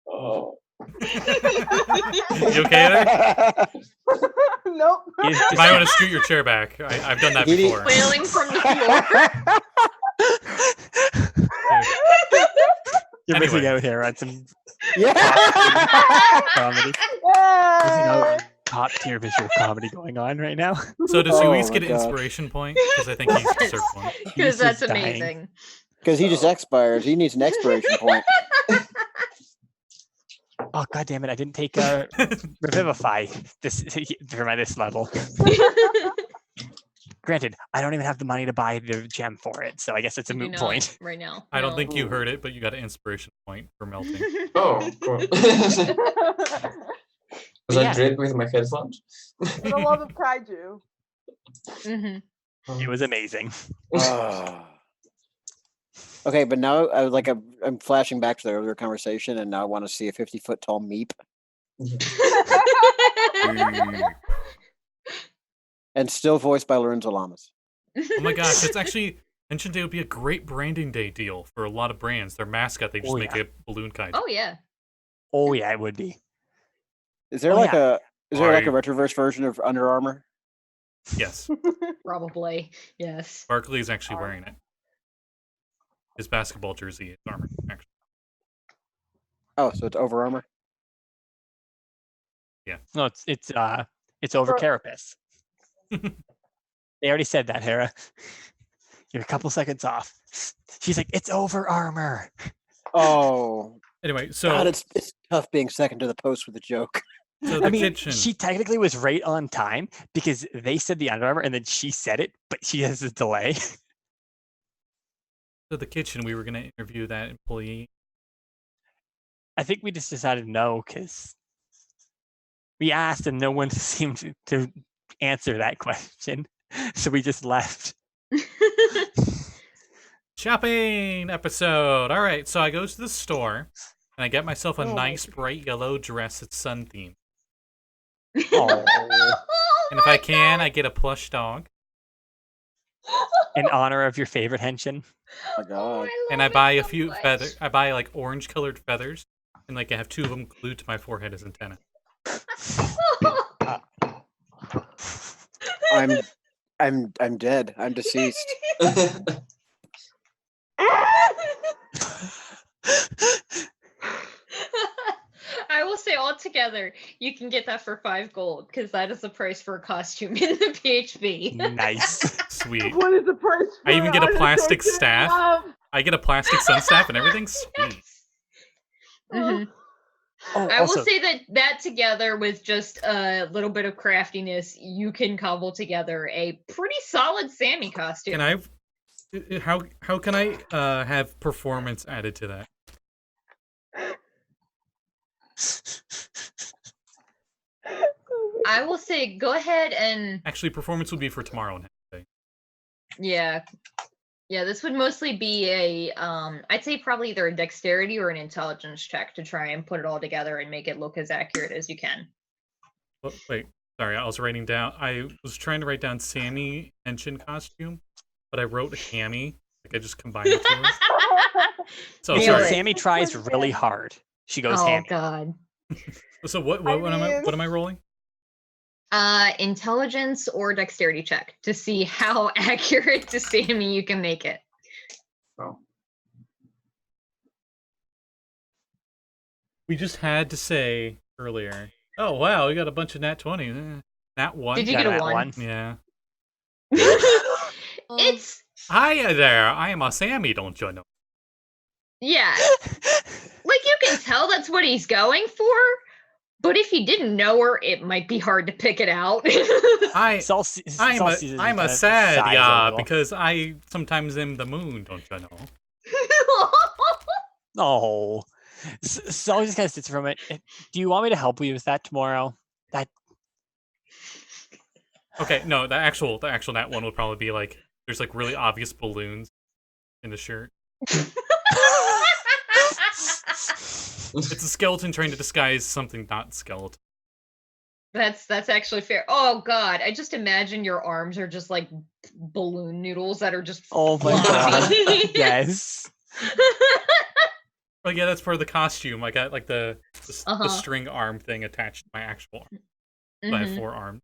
S8: Oh.
S4: You okay there?
S3: Nope.
S1: He's
S4: You might want to scoot your chair back. I've done that
S5: He-
S4: before.
S2: Wailing from the floor.
S1: You're
S4: Anyway.
S1: missing out here on some
S5: Yeah.
S1: comedy.
S3: Yay!
S1: Top tier visual comedy going on right now.
S4: So does
S5: Oh
S4: Luis
S5: my
S4: get an
S5: gosh.
S4: inspiration point? Because I think he's deserved one.
S1: He's
S2: Because that's
S1: just dying.
S2: amazing.
S5: Because he just expires. He needs an expiration point.
S1: Oh god damn it! I didn't take Revivify this for this level. Granted, I don't even have the money to buy the gem for it, so I guess it's a
S2: You do
S1: moot
S2: not
S1: point.
S2: right now.
S4: I don't
S2: No.
S4: think you heard it, but you got an inspiration point for melting.
S8: Oh, cool. Was
S1: Yeah.
S8: I great with my headphones?
S3: For the love of kaiju.
S2: Mhm.
S1: It was amazing.
S5: Ah. Okay, but now I'm flashing back to the earlier conversation, and now I want to see a 50-foot tall meep, and still voiced by Lorenzo Lamas.
S4: Oh my gosh, it's actually Henshin Day would be a great branding day deal for a lot of brands. Their mascot, they just
S1: Oh,
S4: make
S1: yeah.
S4: a balloon kaiju.
S2: Oh yeah.
S1: Oh yeah, it would be.
S5: Is there
S1: Oh,
S5: like
S1: yeah.
S5: a
S4: Sorry.
S5: retroverse version of Under Armour?
S4: Yes,
S2: Probably. Yes.
S4: Barkley is actually wearing it. His basketball jersey is armor, actually.
S5: Oh, so it's Over Armour.
S1: No, it's over
S3: For-
S1: Carapace. They already said that, Hera. You're a couple seconds off. She's like, it's over armor.
S5: Oh,
S4: Anyway, so
S5: God, it's tough being second to the post with a joke.
S4: so the
S1: I mean,
S4: kitchen.
S1: she technically was right on time because they said the Under Armour and then she said it, but she has a delay.
S4: So the kitchen, we were going to interview that employee.
S1: I think we just decided no because we asked and no one seemed to answer that question. So we just left.
S4: Shopping episode. All right, so I go to the store and I get myself a
S1: Oh.
S4: nice bright yellow dress that's sun themed.
S1: Oh,
S4: And if I can, I get a plush dog.
S1: in honor of your favorite Henshin.
S5: Oh my God.
S4: And I buy a few feathers. I buy like orange colored feathers. And like I have 2 of them glued to my forehead as antenna.
S5: I'm dead. I'm deceased.
S2: I will say altogether, you can get that for 5 gold because that is the price for a costume in the PHB.
S1: Nice.
S4: Sweet.
S3: What is the price?
S4: I even get a
S3: for
S4: plastic
S3: Undertaker?
S4: staff. I get a plastic sun staff and everything. Sweet.
S2: Mhm.
S1: Oh,
S2: I
S1: also,
S2: will say that together with just a little bit of craftiness, you can cobble together a pretty solid Sammi costume.
S4: Can I? How can I have performance added to that?
S2: I will say, go ahead and
S4: Actually, performance would be for tomorrow.
S2: yeah, this would mostly be a I'd say probably either a dexterity or an intelligence check to try and put it all together and make it look as accurate as you can.
S4: Oh, wait, sorry, I was writing down. I was trying to write down Sammi Henshin costume, but I wrote Hammy. Like I just combined the two. So
S2: Really?
S1: so
S4: sorry.
S1: Sammy tries really hard. She goes
S2: Oh
S1: ham.
S2: God.
S4: So what am I rolling?
S2: Intelligence or dexterity check to see how accurate to Sammi you can make it.
S8: Oh.
S4: We just had to say earlier. Oh wow, we got a bunch of nat 20. Nat 1.
S2: Did you get a 1?
S4: Yeah.
S2: It's
S4: Hi there. I am a Sammi, don't you know?
S2: yeah. Like you can tell that's what he's going for, but if you didn't know her, it might be hard to pick it out.
S4: I'm a sad
S1: sizable.
S4: because I sometimes am the moon, don't you know?
S1: Oh, so just kind of sits from it. Do you want me to help you with that tomorrow? That
S4: Okay, no, the actual nat 1 would probably be like there's like really obvious balloons in the shirt. It's a skeleton trying to disguise something not skeleton.
S2: That's actually fair. Oh god, I just imagine your arms are just like balloon noodles that are just
S1: oh my god,
S2: floppy.
S1: yes.
S4: Like yeah, that's part of the costume. I got like the
S2: Uh-huh.
S4: string arm thing attached to my actual arm. So I have
S2: Mhm.
S4: 4 arms.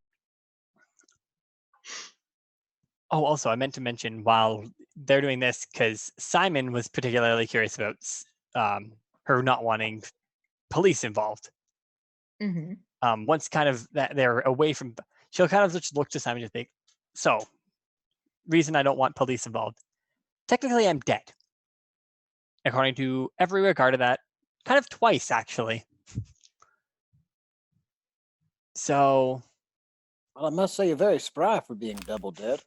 S1: Oh, also, I meant to mention while they're doing this, because Simon was particularly curious about her not wanting police involved.
S2: Mhm.
S1: Once kind of that they're away from, she'll kind of just look to Simon and think, so, reason I don't want police involved. Technically, I'm dead. According to every regard of that, kind of twice, actually. So,
S5: Well, I must say you're very spry for being double dead.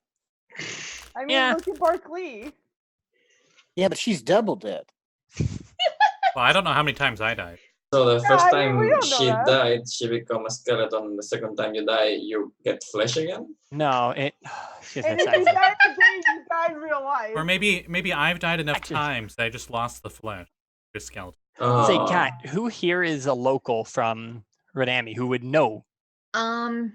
S3: I mean,
S1: Yeah.
S3: look at Barkley.
S5: Yeah, but she's double dead.
S4: Well, I don't know how many times I died.
S8: So the
S3: Yeah,
S8: first
S3: I mean, we
S8: time
S3: don't know
S8: she
S3: that.
S8: died, she become a skeleton. The second time you die, you get flesh again.
S1: no, it. She's
S3: And
S1: gonna
S3: if you
S1: say-
S3: died today, you died in real life.
S4: Or maybe I've died enough
S1: Actually-
S4: times that I just lost the flesh. Just skeleton.
S1: Say,
S8: Oh.
S1: Kat, who here is a local from Rhymn who would know?
S2: I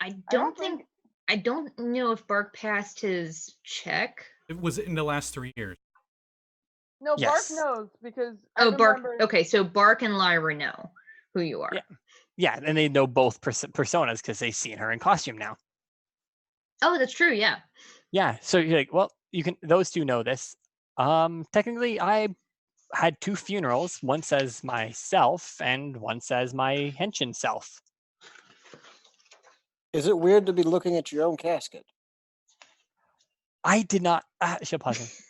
S3: don't
S2: don't think I don't know if Bark passed his check.
S4: It was in the last 3 years.
S3: No,
S1: Yes.
S3: Bark knows because I
S2: Oh, Bark.
S3: remember.
S2: Okay, so Bark and Lyra know who you are.
S1: Yeah. Yeah, and they know both personas because they've seen her in costume now.
S2: Oh, that's true. Yeah.
S1: Yeah, so you're like, well, you can. Those two know this. Technically, I had 2 funerals. One says myself, and one says my Henshin self.
S5: Is it weird to be looking at your own casket?
S1: I did not. She'll pause.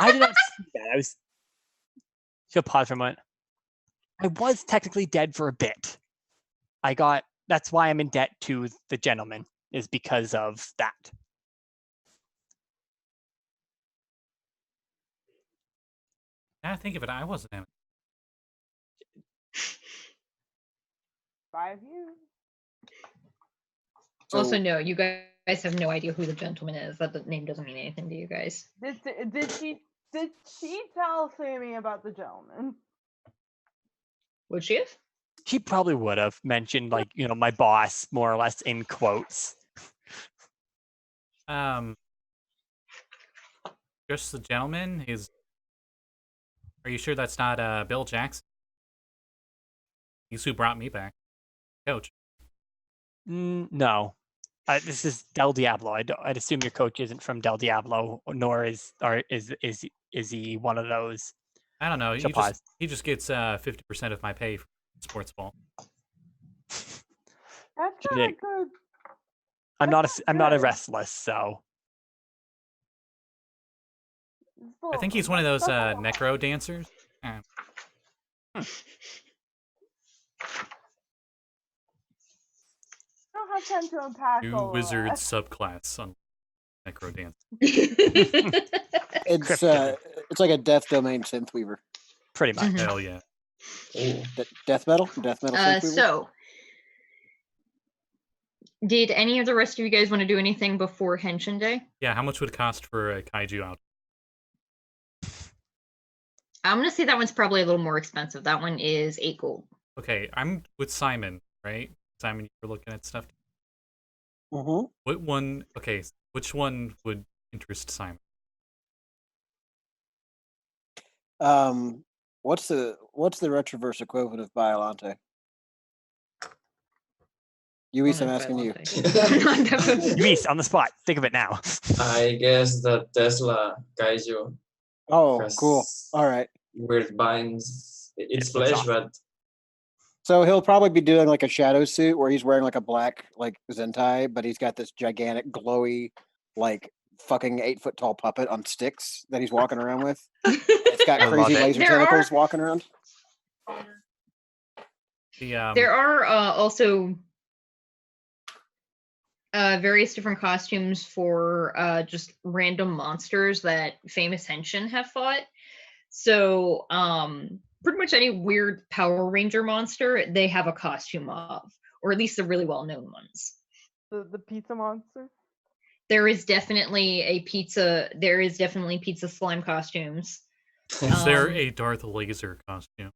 S1: I did not see that. She'll pause for a moment. I was technically dead for a bit. That's why I'm in debt to the gentleman, is because of that.
S4: Now I think of it, I wasn't him.
S3: 5 years.
S2: Also,
S5: So-
S2: no, you guys have no idea who the gentleman is. That name doesn't mean anything to you guys.
S3: Did she tell Sammy about the gentleman?
S2: Would she have?
S1: She probably would have mentioned, like, my boss, more or less, in quotes.
S4: Just the gentleman is. Are you sure that's not Bill Jackson? He's who brought me back, coach.
S1: No. This is Del Diablo. I'd assume your coach isn't from Del Diablo, nor is he one of those.
S4: I don't know.
S1: She'll pause.
S4: He just gets 50% of my pay for sports ball.
S3: That's
S1: She
S3: kind
S1: did.
S3: of good.
S1: I'm not a
S3: good.
S1: Restless, so
S4: I think he's one of those necro dancers.
S3: I don't have time to unpack
S4: New
S3: all of
S4: wizard
S3: that.
S4: subclass on necro dance.
S5: It's
S1: Crypto.
S5: it's like a death domain synthweaver.
S1: pretty much.
S2: Mhm.
S4: Hell yeah.
S8: Ooh.
S5: Death metal synthweaver.
S2: So, did any of the rest of you guys want to do anything before Henshin Day?
S4: Yeah, how much would it cost for a kaiju out?
S2: I'm gonna say that one's probably a little more expensive. That one is 8 gold.
S4: Okay, I'm with Simon, right? Simon, you were looking at stuff.
S5: Mm-hmm.
S4: What one? Okay, which one would interest Simon?
S5: What's the Retroverse equivalent of Biolante? Lluis, I'm asking you.
S1: Reese, on the spot. Think of it now.
S8: I guess the Tesla kaiju
S5: Oh,
S8: has
S5: cool. All right.
S8: weird binds it's
S1: It looks
S8: flesh,
S1: awesome.
S8: but
S5: So he'll probably be doing like a shadow suit where he's wearing like a black like Zentai, but he's got this gigantic glowy like fucking 8 foot tall puppet on sticks that he's walking around with. It's got
S7: I love
S5: crazy
S7: it.
S5: laser
S2: There
S5: tentacles
S2: are-
S5: walking around.
S2: There are also various different costumes for just random monsters that famous Henshin have fought. So pretty much any weird Power Ranger monster they have a costume of, or at least the really well-known ones.
S3: The pizza monster.
S2: There is definitely pizza slime costumes.
S4: Is there a Darth Laser costume?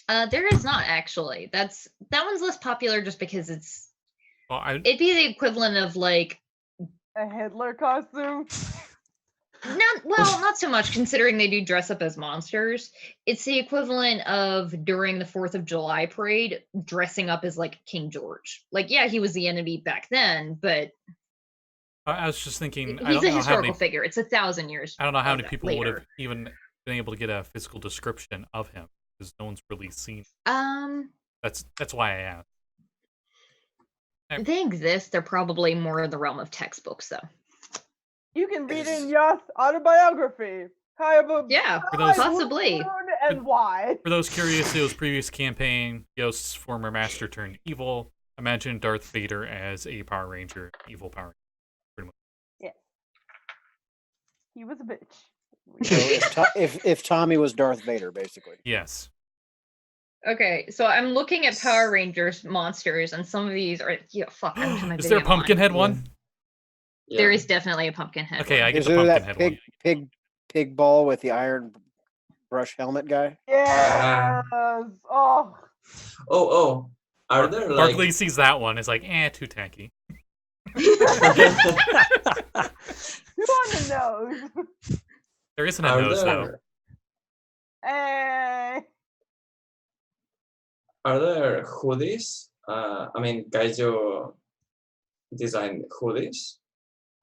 S2: There is not actually. That one's less popular just because
S4: Well,
S2: it'd be the equivalent of like
S3: A Hitler costume.
S2: not so much considering they do dress up as monsters. It's the equivalent of during the 4th of July parade dressing up as like King George. Like, yeah, he was the enemy back then, but
S4: I was just thinking. I
S2: he's
S4: don't
S2: a
S4: know how
S2: historical
S4: many.
S2: figure. It's 1,000 years.
S4: I don't know how many people would
S2: later.
S4: have even been able to get a physical description of him because no one's really seen. That's why I asked.
S2: They exist. They're probably more in the realm of textbooks, though.
S3: You can read in Yas' autobiography.
S2: Yeah,
S4: For those-
S2: possibly.
S3: And why?
S4: For those curious, Theo's previous campaign, Yost's former master turned evil. Imagine Darth Vader as a Power Ranger, evil Power Ranger. Pretty much.
S3: Yeah. He was a bitch.
S5: So if Tommy was Darth Vader, basically.
S4: Yes.
S2: Okay, so I'm looking at Power Rangers monsters, and some of these are fuck. I don't have my
S4: Is there a
S2: video on.
S4: Pumpkinhead one?
S8: yeah.
S2: There is definitely a Pumpkinhead.
S4: Okay,
S2: one.
S4: I get
S5: Is
S4: the
S5: there
S4: Pumpkinhead
S5: that
S4: one.
S5: pig ball with the iron brush helmet guy?
S3: Yes. Oh.
S8: Oh, are there like
S4: Barkley sees that one. It's like, too tacky.
S3: Who on the nose?
S4: There isn't a
S8: are
S4: nose though.
S8: there
S3: Hey.
S8: are there hoodies? I mean, Gaijo designed hoodies.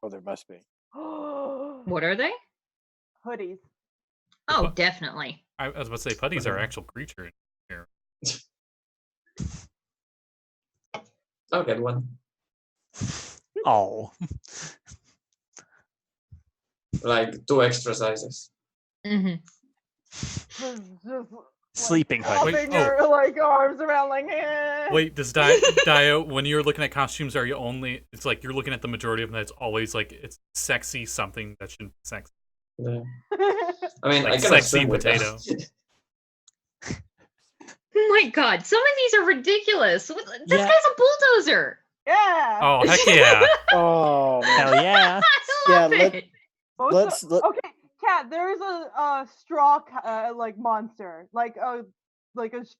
S5: Oh, there must be.
S2: What are they?
S3: Hoodies.
S2: Oh,
S4: What?
S2: definitely.
S4: I was about to say, putties are actual creature.
S8: I'll get one.
S1: Oh,
S8: Like 2 extra sizes.
S2: Hmm
S3: Just
S1: sleeping hood.
S4: Wait,
S3: wrapping your like arms around like.
S4: Wait, does Daiyo, when you're looking at costumes, are you only? It's like you're looking at the majority of them. That's always like it's sexy something that shouldn't be sexy.
S8: Yeah. I mean,
S4: Like
S8: I can
S4: sexy
S8: assume with that.
S4: potato.
S2: Oh my god, some of these are ridiculous. This
S1: Yeah.
S2: guy's a bulldozer.
S3: Yeah.
S4: Oh heck yeah!
S5: Oh, man.
S1: Hell yeah!
S2: I love
S5: Yeah,
S2: it.
S3: Both
S5: let-
S3: okay, Kat. There is a straw like monster, like a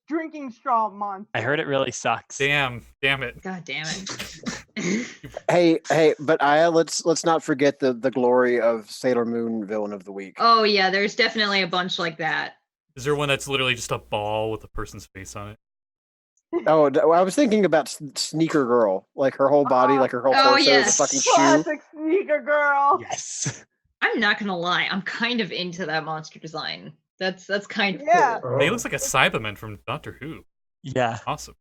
S3: drinking straw monster.
S1: I heard it really sucks.
S4: Damn it!
S2: God damn it.
S5: Hey, but let's not forget the glory of Sailor Moon villain of the week.
S2: Oh yeah, there's definitely a bunch like that.
S4: Is there one that's literally just a ball with a person's face on it?
S5: Oh, I was thinking about Sneaker Girl, like her whole body, like her whole
S2: Oh,
S5: torso
S2: yes.
S5: is a fucking shoe.
S3: Classic sneaker girl.
S1: Yes.
S2: I'm not gonna lie, I'm kind of into that monster design. That's kind of
S3: Yeah.
S2: cool.
S4: He looks like a Cyberman from Doctor Who.
S1: Yeah.
S4: Awesome.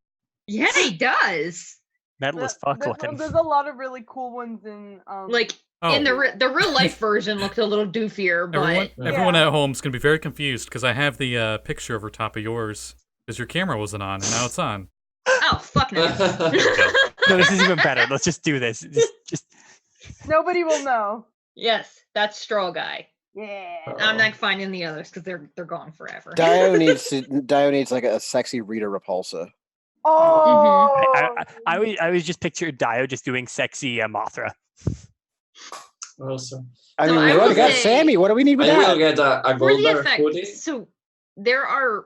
S2: Yeah, he does.
S1: Metal as fuck looking.
S3: There's a lot of really cool ones in
S2: Like
S4: Oh,
S2: in the real life version looked a little doofier, but
S4: everyone at home is gonna be very confused because I have the picture over top of yours because your camera wasn't on and now it's on.
S2: oh fuck no.
S1: No, this is even better. Let's just do this. Just
S3: nobody will know.
S2: Yes, that's Straw Guy.
S3: Yeah.
S2: I'm not finding the others because they're gone forever.
S5: Daiyo needs like a sexy Rita Repulsa.
S3: Oh.
S1: I was just pictured Daiyo just doing sexy Mothra.
S8: Also,
S5: I
S2: So
S5: mean,
S2: I
S5: we
S2: will
S5: already got
S2: say-
S5: Sammy. What do we need with
S8: I will
S5: that?
S8: get a
S2: For the
S8: Goldberg
S2: effect,
S8: hoodie.
S2: so there are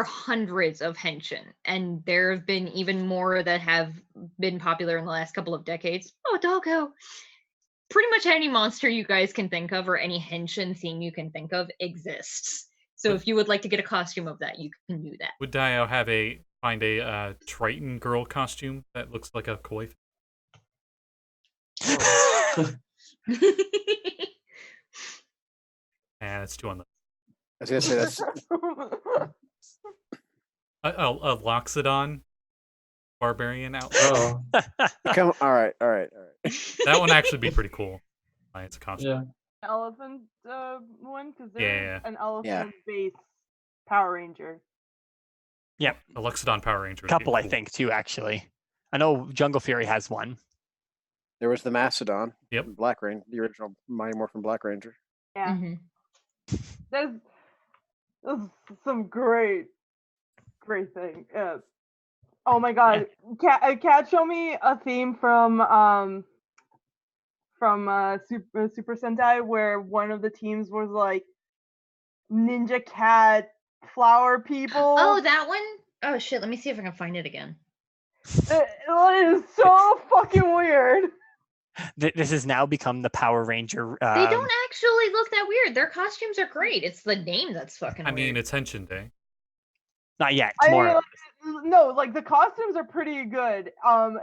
S2: hundreds of Henshin, and there have been even more that have been popular in the last couple of decades. Oh, doggo! Pretty much any monster you guys can think of, or any Henshin theme you can think of, exists. So if you would like to get a costume of that, you can do that.
S4: Would Daiyo find a Triton girl costume that looks like a koi? Yeah, that's 2 on the.
S5: was gonna say that's
S4: A Loxodon barbarian outfit.
S8: Oh,
S5: come. All right.
S4: That one actually be pretty cool. It's a costume.
S8: yeah.
S3: Elephant one because
S4: Yeah,
S3: there's an elephant base Power Ranger.
S1: Yep.
S4: A Loxodon Power Ranger.
S1: A couple, I think, too, actually. I know Jungle Fury has one.
S5: There was the Mastodon.
S4: Yep.
S5: Black Ranger, the original Mighty Morphin Black Ranger.
S3: Yeah.
S2: Mhm.
S3: There's some great thing. Oh my god, Cat, show me a theme from Super Sentai where one of the teams was like Ninja Cat flower people.
S2: Oh, that one? Oh shit, let me see if I can find it again.
S3: It is so fucking weird.
S1: This has now become the Power Ranger.
S2: They don't actually look that weird. Their costumes are great. It's the name that's fucking
S4: I
S2: weird.
S4: mean, it's Henshin Day.
S1: Not yet.
S3: I
S1: Tomorrow.
S3: mean, no, like the costumes are pretty good.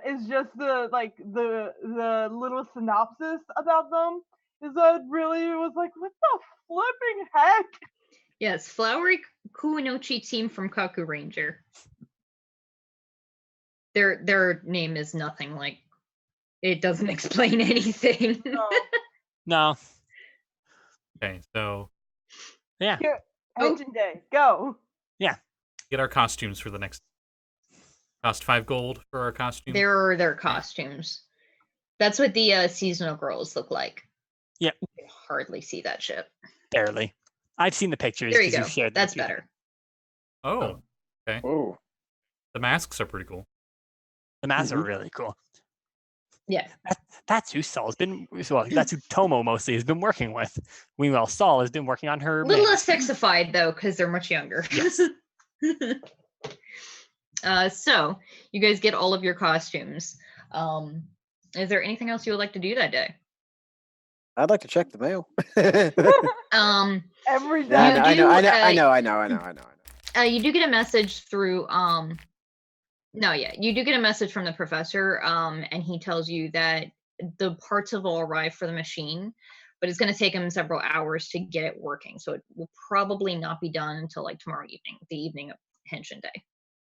S3: It's just the little synopsis about them is that really was like, what the flipping heck?
S2: Yes, Flowery Kunoichi team from Kaku Ranger. Their name is nothing like. It doesn't explain anything.
S1: No.
S4: Okay, so
S1: Yeah.
S3: Here, Henshin Day, go.
S4: get our costumes for the next. Cost 5 gold for our costumes.
S2: There are their costumes. That's what the seasonal girls look like.
S1: Yep.
S2: You can hardly see that shit.
S1: Barely. I've seen the pictures.
S2: There you
S1: 'cause
S2: go.
S1: you've shared them
S2: That's
S1: with me.
S2: better.
S4: Oh, okay.
S5: Oh,
S4: The masks are pretty cool.
S1: The masks are really cool.
S2: Yeah.
S1: That's who Saul's been. Well, that's who Tomo mostly has been working with. Meanwhile, Saul has been working on her.
S2: A little
S1: mask.
S2: less sexified though, because they're much younger.
S1: Yes.
S2: So you guys get all of your costumes. Is there anything else you would like to do that day?
S5: I'd like to check the mail.
S3: Every day.
S5: Yeah, I
S2: You
S5: know.
S2: You do get a message through you do get a message from the professor, and he tells you that the parts have all arrived for the machine, but it's going to take him several hours to get it working. So it will probably not be done until like tomorrow evening, the evening of Henshin Day.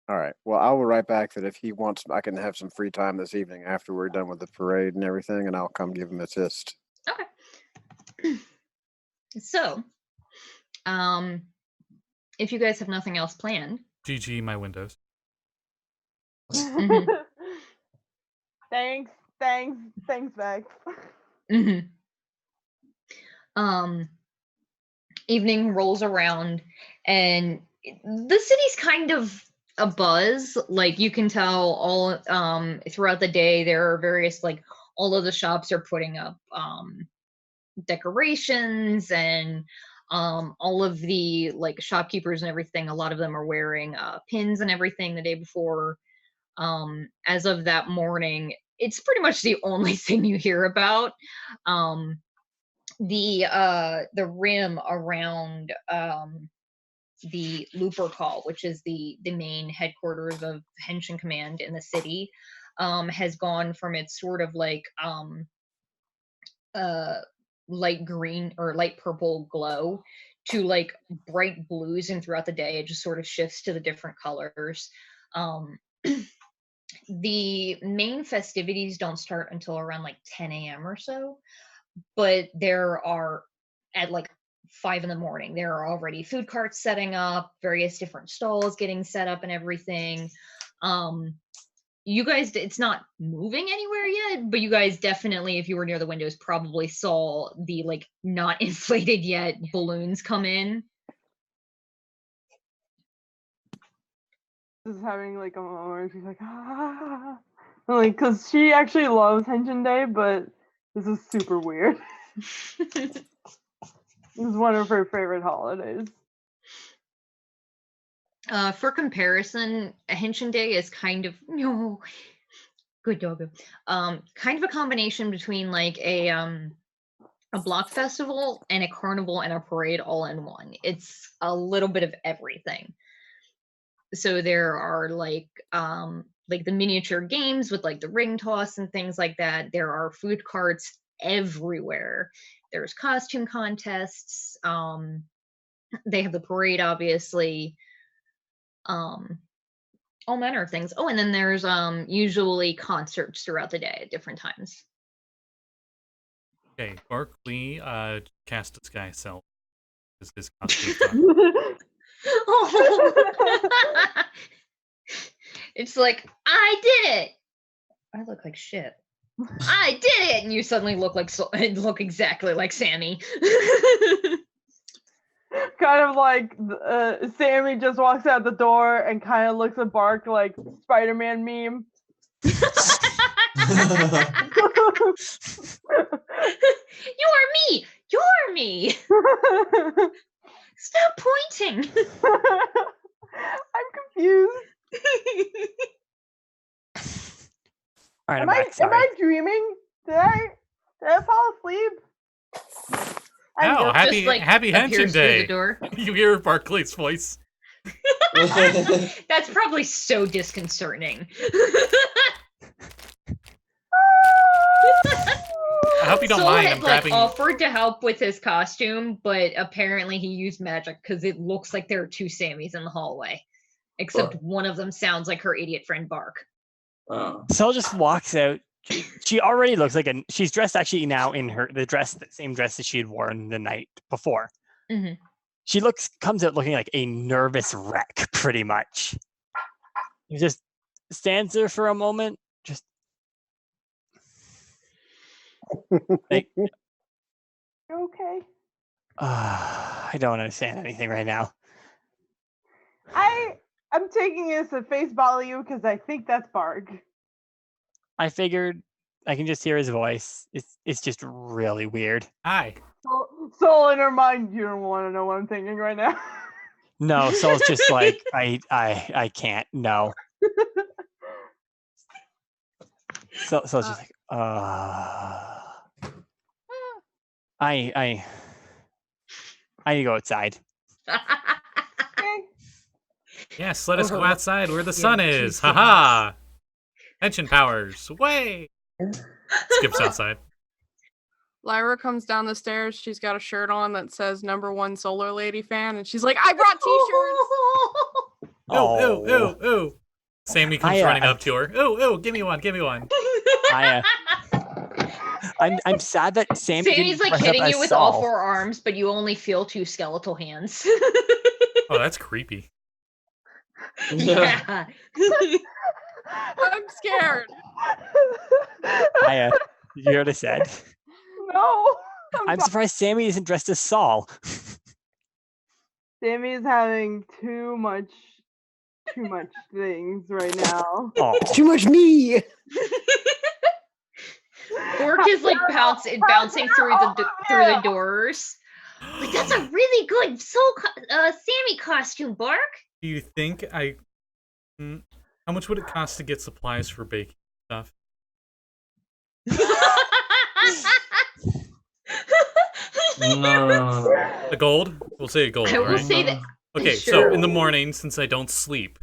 S5: All right. Well, I will write back that if he wants, I can have some free time this evening after we're done with the parade and everything, and I'll come give him assist.
S2: Okay. So, if you guys have nothing else planned,
S4: GG my windows.
S2: Mhm.
S3: Thanks, Vex.
S2: Mm-hmm. Evening rolls around and the city's kind of a buzz. Like you can tell all throughout the day there are various, like, all of the shops are putting up decorations, and all of the, like, shopkeepers and everything, a lot of them are wearing pins and everything the day before. As of that morning, it's pretty much the only thing you hear about. The Rhymn around the Looper Call, which is the main headquarters of Henshin Command in the city, has gone from its sort of like light green or light purple glow to like bright blues, and throughout the day it just sort of shifts to the different colors. The main festivities don't start until around like 10 a.m. or so, but there are, at like 5 in the morning, there are already food carts setting up, various different stalls getting set up and everything. You guys, it's not moving anywhere yet, but you guys definitely, if you were near the windows, probably saw the, like, not inflated yet balloons come in.
S3: Just having like a moment where she's like, ah, like, because she actually loves Henshin Day, but this is super weird. This is one of her favorite holidays.
S2: For comparison, Henshin Day is kind of good doggo. Kind of a combination between like a block festival and a carnival and a parade all in one. It's a little bit of everything. So there are like the miniature games with like the ring toss and things like that. There are food carts everywhere. There's costume contests. they have the parade, obviously. All manner of things. Oh, and then there's usually concerts throughout the day at different times.
S4: Okay, Barkley cast disguise self. Is his costume?
S2: Oh. It's like, I did it. I look like shit. I did it, and you suddenly look exactly like Sammi.
S3: Kind of like Sammi just walks out the door and kind of looks at Bark like Spider-Man meme.
S2: You're me. You're me. Stop pointing.
S3: I'm confused.
S1: All right,
S3: Am
S1: I'm back.
S3: am
S1: Sorry.
S3: I dreaming? Did I fall asleep?
S4: Oh, happy
S2: Just, like,
S4: Happy
S2: appears
S4: Henshin
S2: through
S4: Day!
S2: the door.
S4: You hear Barkley's voice.
S2: That's probably so disconcerting.
S4: I hope you don't
S2: Soul
S4: mind.
S2: had
S4: I'm grabbing.
S2: offered to help with his costume, but apparently he used magic because it looks like there are two Sammis in the hallway. Except one of them sounds like her idiot friend Bark.
S1: Sol just walks out. She already looks like she's dressed actually now in the same dress that she had worn the night before.
S2: Mm-hmm.
S1: She comes out looking like a nervous wreck, pretty much. He just stands there for a moment, just like,
S3: Okay.
S1: I don't understand anything right now.
S3: I'm taking this at face value because I think that's Bark.
S1: I figured I can just hear his voice. It's just really weird.
S4: Hi.
S3: Soul in her mind, you don't want to know what I'm thinking right now.
S1: No, Sol's just like I can't. No. Sol's just like I need to go outside.
S4: Yes, let us go outside where the sun is. Haha. Henshin powers. Way. Skips outside.
S6: Lyra comes down the stairs. She's got a shirt on that says #1 Solar Lady fan, and she's like, I brought t-shirts.
S4: Ooh, ooh, ooh, ooh. Sammi comes running up to her. Ooh, ooh, give me one, give me one.
S1: I'm sad that
S2: Sammy's like hitting you with all 4 arms, but you only feel 2 skeletal hands.
S4: Oh, that's creepy.
S2: Yeah.
S6: I'm scared.
S1: Did you hear what I said?
S3: No.
S1: I'm surprised Sammi isn't dressed as Sol.
S3: Sammi is having too much things right now.
S1: Oh.
S5: Too much me.
S2: Orc is like bouncing through the doors. Like, that's a really good Sammi costume, Bark.
S4: Do you think how much would it cost to get supplies for baking stuff?
S8: No.
S4: A gold? We'll say a gold,
S2: I will
S4: right?
S2: say that.
S4: Okay,
S2: Sure.
S4: so in the morning, since I don't sleep,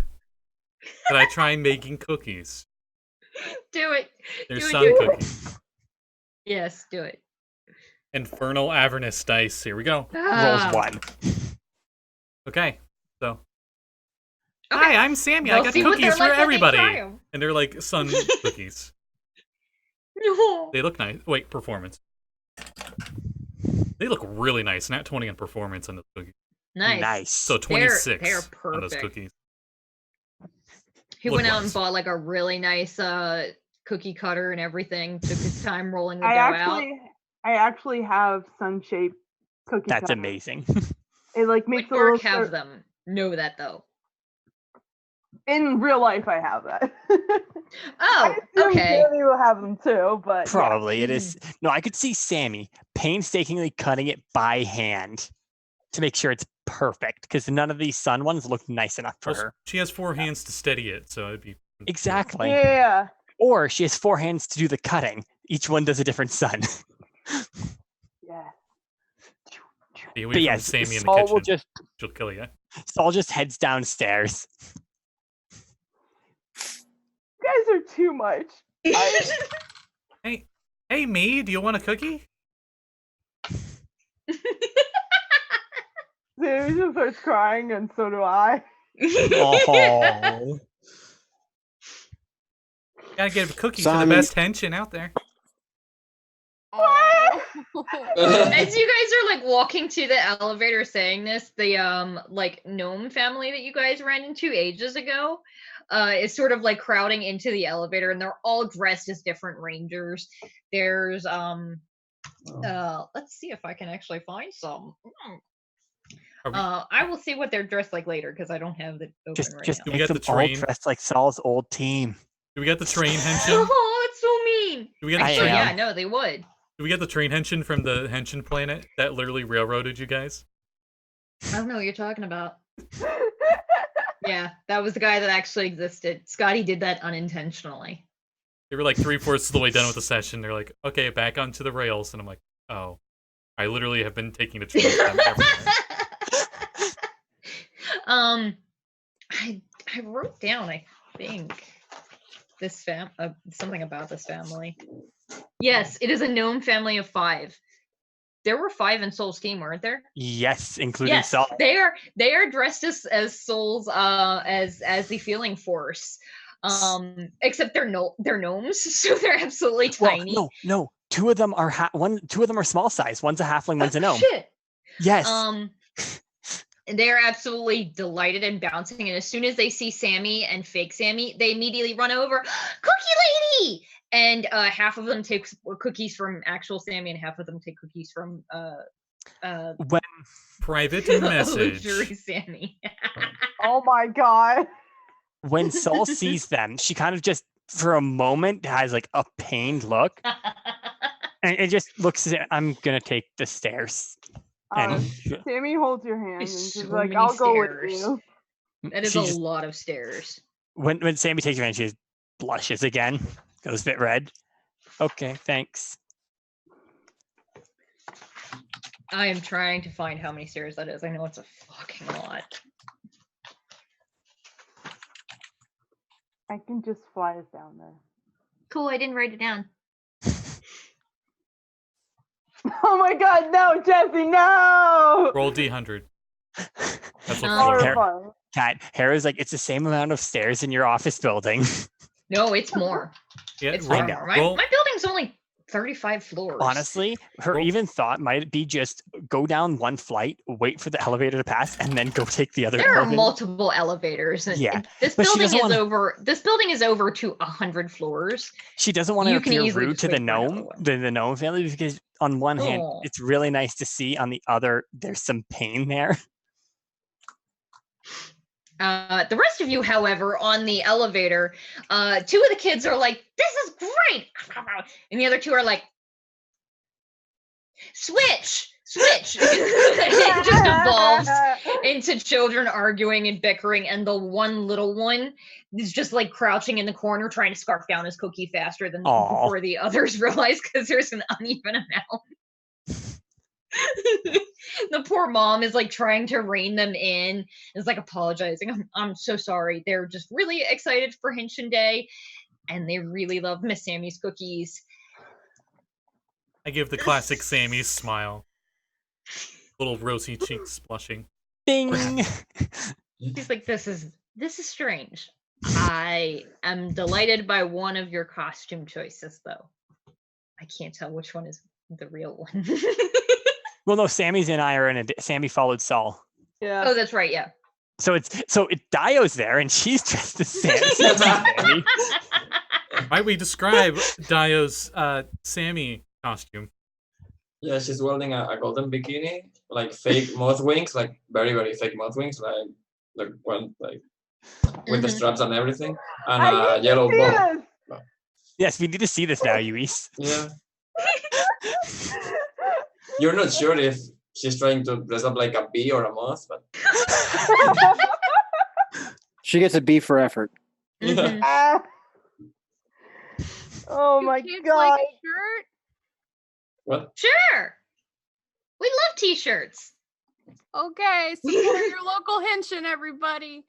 S4: can I try making cookies?
S2: Do it.
S4: There's
S2: Do
S4: sun
S2: it.
S4: cookies.
S2: Yes, do it.
S4: Infernal Avernus dice. Here we go.
S1: Rolls 1.
S4: Okay, so.
S2: Okay.
S4: Hi, I'm Sammi. I
S2: We'll
S4: got
S2: see what they're
S4: cookies for
S2: like when they
S4: everybody.
S2: try 'em.
S4: And they're like sun cookies.
S2: No.
S4: They look nice. Wait, performance. They look really nice. Nat 20 on performance on those cookies.
S2: Nice.
S4: So 26
S2: They're
S4: on those
S2: perfect.
S4: cookies.
S2: He
S4: Look
S2: went out and
S4: wise.
S2: bought like a really nice cookie cutter and everything. Took his time rolling the dough
S3: I actually have sun-shaped cookie
S1: That's
S3: cutters.
S1: amazing.
S3: It like
S2: out.
S3: makes a
S2: Would
S3: little
S2: have them. Know that though.
S3: In real life, I have that.
S2: Oh, okay.
S3: Sammi will have them too, but
S1: Probably it is. No, I could see Sammi painstakingly cutting it by hand to make sure it's perfect because none of these sun ones look nice enough for
S4: Well,
S1: her.
S4: she has 4 hands to steady it, so it'd be
S1: Exactly.
S3: Yeah.
S1: Or she has 4 hands to do the cutting. Each one does a different sun.
S3: Yeah.
S4: Stay away
S1: But
S4: from
S1: yes,
S4: Sammi in the
S1: Sol
S4: kitchen.
S1: will just
S4: She'll kill you.
S1: Sol just heads downstairs.
S3: You guys are too much.
S4: Hey, me, do you want a cookie?
S3: Sammy just starts crying, and so do I.
S1: Oh.
S4: Gotta give a cookie to
S5: Sammi.
S4: the best henshin out there.
S2: As you guys are like walking to the elevator saying this, the like gnome family that you guys ran into ages ago is sort of like crowding into the elevator, and they're all dressed as different rangers. There's let's see if I can actually find some. I will see what they're dressed like later because I don't have it open
S1: Just
S2: right
S1: just
S2: now.
S4: We
S1: make
S4: got
S1: them
S4: the
S1: all
S4: train.
S1: dressed like Saul's old team.
S4: Do we get the train henshin?
S2: Oh, that's so mean.
S4: Do we get the
S1: I
S2: So
S4: train?
S1: am.
S2: yeah, no, they would.
S4: Do we get the train henshin from the henshin planet that literally railroaded you guys?
S2: I don't know what you're talking about. Yeah, that was the guy that actually existed. Scotty did that unintentionally.
S4: They were like 3/4 of the way done with the session. They're like, okay, back onto the rails, and I'm like, oh, I literally have been taking the train with them everywhere.
S2: I wrote down, I think, this something about this family. Yes, it is a gnome family of 5. There were 5 in Soul's team, weren't there?
S1: Yes, including
S2: Yes,
S1: Saul.
S2: they are dressed as Soul's as the feeling force. Except they're gnomes, so they're absolutely tiny.
S1: Well, no. 2 of them are 2 of them are small size. One's a halfling, one's a gnome.
S2: Shit.
S1: Yes.
S2: And they're absolutely delighted and bouncing. And as soon as they see Sammi and fake Sammi, they immediately run over, Cookie Lady! And half of them take cookies from actual Sammi, and half of them take cookies from
S1: When
S4: Private
S2: illusory
S4: message.
S2: Sammi.
S3: Oh my god.
S1: when Saul sees them, she kind of just for a moment has like a pained look, and it just looks as if I'm gonna take the stairs. And
S3: Sammy holds your hand and
S2: There's
S3: she's
S2: so
S3: like,
S2: many
S3: I'll go with
S2: stairs.
S3: you.
S2: That is
S1: she
S2: a
S1: just-
S2: lot of stairs.
S1: when Sammy takes her hand, she just blushes again, goes a bit red. Okay, thanks.
S2: I am trying to find how many stairs that is. I know it's a fucking lot.
S3: I can just fly us down there.
S2: Cool, I didn't write it down.
S3: Oh my god, no, Jesse, no!
S4: Roll D100. That's what
S2: No.
S4: floor.
S3: Horrifying.
S1: Kat, Hera's like, it's the same amount of stairs in your office building.
S2: No, it's more.
S4: Yeah,
S2: It's
S1: I
S2: far
S1: know.
S2: more. My building's only 35 floors.
S1: Honestly, her
S4: Roll.
S1: even thought might be just go down one flight, wait for the elevator to pass, and then go take the other
S2: There are
S1: elevator.
S2: multiple elevators. And
S1: Yeah,
S2: this
S1: but she
S2: building
S1: doesn't
S2: is
S1: wanna-
S2: This building is over to 100 floors.
S1: She doesn't want
S2: You
S1: to
S2: can
S1: appear
S2: easily
S1: rude
S2: just
S1: to the
S2: wait for another
S1: gnome,
S2: one.
S1: the gnome family, because on one hand,
S2: Oh.
S1: it's really nice to see. On the other, there's some pain there.
S2: The rest of you, however, on the elevator, 2 of the kids are like, "This is great," and the other 2 are like, "Switch, switch." It just evolves into children arguing and bickering, and the one little one is just like crouching in the corner trying to scarf down his cookie faster than
S1: Aw.
S2: before the others realize because there's an uneven amount. The poor mom is like trying to rein them in, is like apologizing. I'm so sorry. They're just really excited for Henshin Day, and they really love Miss Sammy's cookies.
S4: I give the classic Sammy's smile. Little rosy cheeks blushing.
S1: Bing.
S2: She's like, this is strange. I am delighted by one of your costume choices, though. I can't tell which one is the real one.
S1: Well, no, Sammy's and I are in a. Sammy followed Saul,
S3: Yeah.
S2: Oh, that's right, yeah.
S1: so Daiyo's there, and she's dressed as Sammy.
S4: Might we describe Daiyo's Sammy costume?
S8: Yeah, she's wearing a golden bikini, like fake moth wings, like very, very fake moth wings, like the one like with the
S2: Mhm.
S8: straps and everything, and
S3: I
S8: a yellow
S3: see
S8: bow.
S3: this.
S1: Yes, we need to see this now, Lluis.
S8: Yeah. You're not sure if she's trying to dress up like a bee or a moth, but
S5: She gets a B for effort.
S8: yeah.
S2: Mhm.
S3: Ah. Oh
S6: Do
S3: my
S6: kids
S3: god.
S6: like a shirt?
S8: What?
S2: Sure. We love t-shirts.
S6: Okay, support your local Henshin, everybody.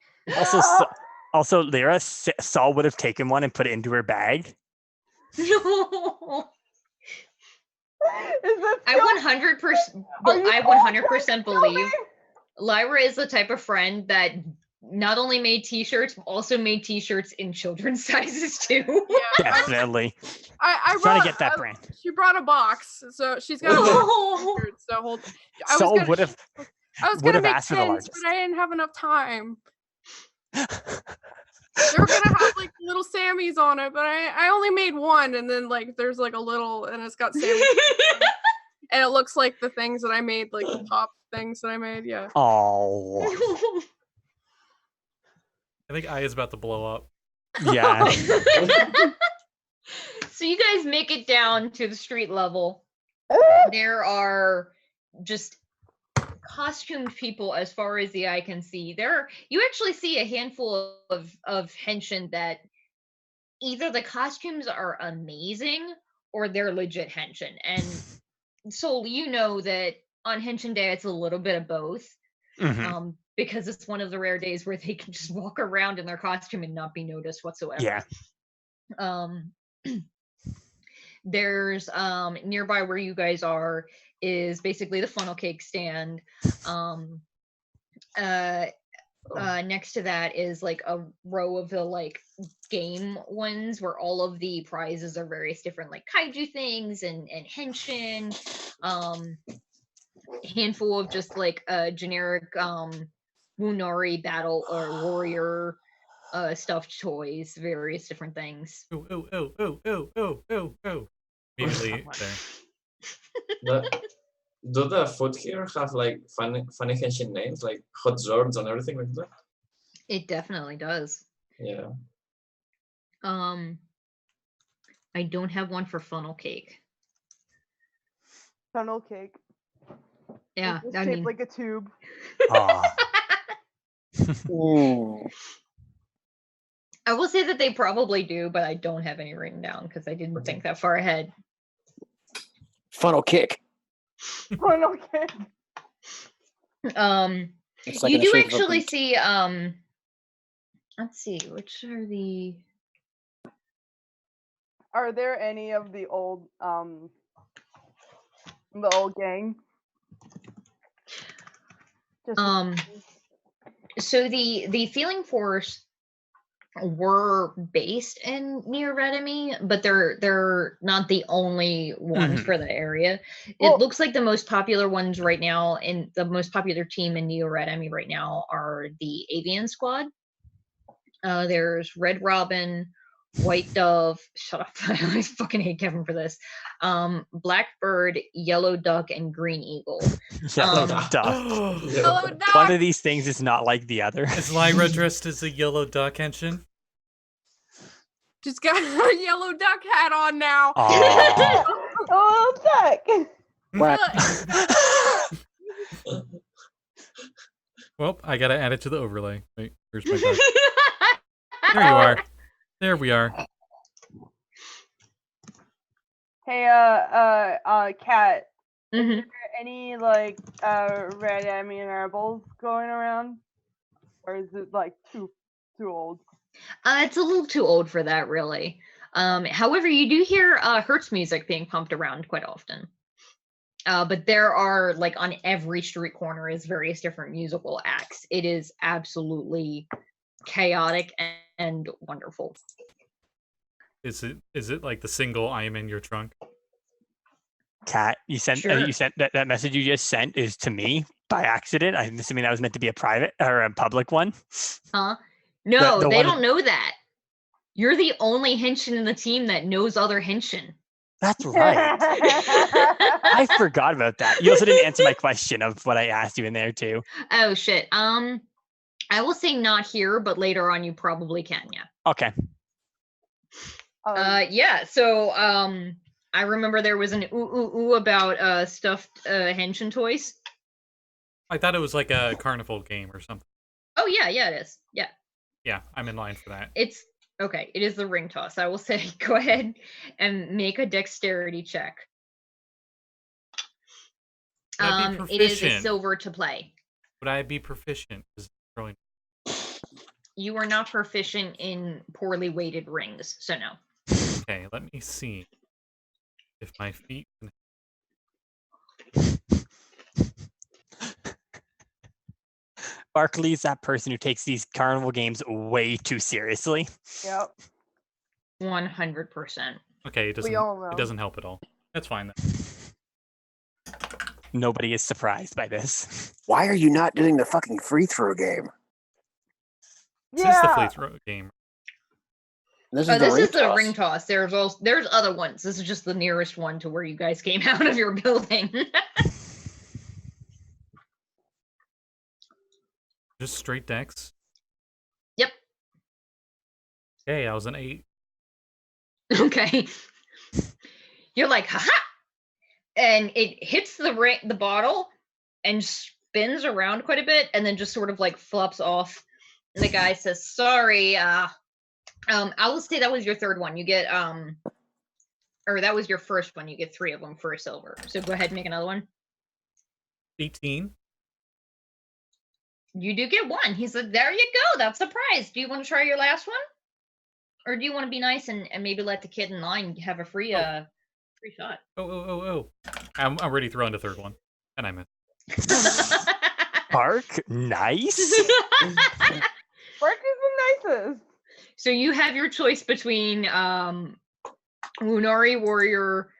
S1: Also, Lyra, Saul would have taken one and put it into her bag.
S2: No.
S3: Is this
S2: I
S3: still-
S2: 100%.
S3: Are
S2: Well,
S3: you
S2: I
S3: all
S2: 100%
S3: trying to kill
S2: believe.
S3: me?
S2: Lyra is the type of friend that not only made t-shirts, but also made t-shirts in children's sizes too.
S6: Yeah,
S1: Definitely.
S6: I
S1: Trying
S6: brought,
S1: to get that brand.
S6: She brought a box, so she's got a box of t-shirts. So hold.
S1: Soul would have
S6: I was
S1: would
S6: gonna
S1: have
S6: make
S1: asked for the
S6: pins,
S1: largest.
S6: but I didn't have enough time. They were gonna have like little Sammys on it, but I only made one, and then like there's like a little, and it's got Sammy, and it looks like the things that I made, like the pop things that I made. Yeah.
S1: Oh.
S4: I think I is about to blow up.
S1: Yeah.
S2: So you guys make it down to the street level. There are just costumed people as far as the eye can see. You actually see a handful of henshin that either the costumes are amazing or they're legit henshin. And Soul, you know that on Henshin Day it's a little bit of both.
S1: Mhm.
S2: Because it's one of the rare days where they can just walk around in their costume and not be noticed whatsoever.
S1: Yeah.
S2: There's nearby where you guys are is basically the funnel cake stand. Next to that is like a row of the like game ones where all of the prizes are various different like kaiju things and henshin. Handful of just like generic Wunari battle or warrior stuffed toys, various different things.
S4: Oh. Immediately there.
S8: Do the food here have like funny Henshin names, like hot zords and everything like that?
S2: It definitely does.
S8: Yeah.
S2: I don't have one for funnel cake.
S3: Funnel cake.
S2: Yeah,
S3: It's
S2: I
S3: shaped
S2: mean,
S3: like a tube.
S2: I will say that they probably do, but I don't have any written down because I didn't think that far ahead.
S5: Funnel kick.
S3: Funnel cake.
S5: It's like
S2: You
S5: in the
S2: do
S5: shape of a
S2: actually
S5: beak.
S2: see let's see, which are the
S3: Are there any of the old gang? Just
S2: so the Feeling Force were based in near Redemy, but they're not the only ones for the area. It looks like the most popular ones right now, and the most popular team in Neo Redemy right now are the Avian Squad. There's Red Robin, White Dove. Shut up! I fucking hate Kevin for this. Blackbird, Yellow Duck, and Green Eagle.
S1: Yellow duck.
S6: Yellow duck.
S1: One of these things is not like the other.
S4: Is Lyra dressed as a yellow duck henshin?
S6: She's got her yellow duck hat on now.
S3: Oh, duck.
S4: Well, I gotta add it to the overlay. Wait, where's my duck? There you are. There we are.
S3: Hey, Cat.
S2: Mhm.
S3: Is there any like red amiables going around, or is it like too old?
S2: It's a little too old for that, really. However, you do hear Hertz music being pumped around quite often. But there are, like, on every street corner is various different musical acts. It is absolutely chaotic and wonderful.
S4: Is it like the single "I am in your trunk"?
S1: Cat, you sent that message you just sent is to me by accident. I'm assuming that was meant to be a private or a public one.
S2: Huh? No,
S1: The
S2: they
S1: one
S2: don't know that. You're the only henshin in the team that knows other henshin.
S1: That's right. I forgot about that. You also didn't answer my question of what I asked you in there too.
S2: Oh shit. I will say not here, but later on you probably can, yeah.
S1: Okay.
S2: Yeah, so I remember there was an ooh about stuffed henshin toys.
S4: I thought it was like a carnival game or something.
S2: Oh yeah, it is. Yeah.
S4: Yeah, I'm in line for that.
S2: It's okay, it is the ring toss. I will say go ahead and make a dexterity check. It is a silver to play.
S4: Would I be proficient?
S2: You are not proficient in poorly weighted rings, so no.
S4: Okay, let me see if my feet can...
S1: Barkley's that person who takes these carnival games way too seriously.
S3: Yep.
S2: 100%.
S4: Okay, it
S3: We all know.
S4: doesn't help at all. That's fine. Then.
S1: Nobody is surprised by this.
S5: Why are you not doing the fucking free throw game?
S4: This is the free throw game.
S5: This
S2: This
S5: is
S2: is
S5: the
S2: the
S5: ring
S2: ring toss. There's other ones. This is just the nearest one to where you guys came out of your building.
S4: Just straight decks.
S2: Yep.
S4: Hey, I was an 8.
S2: Okay. You're like, haha! And it hits the bottle and spins around quite a bit and then just sort of like flops off. And the guy says, sorry, I will say that was your third one. You get or that was your first one. You get 3 of them for a silver. So go ahead and make another one.
S4: 18.
S2: You do get 1. He said, there you go. That's a prize. Do you want to try your last one? Or do you want to be nice and maybe let the kid in line have a free free shot?
S4: Oh. I'm already throwing the third one. And I missed.
S1: Bark, nice.
S3: Bark is the nicest.
S2: So you have your choice between Lunari Warrior,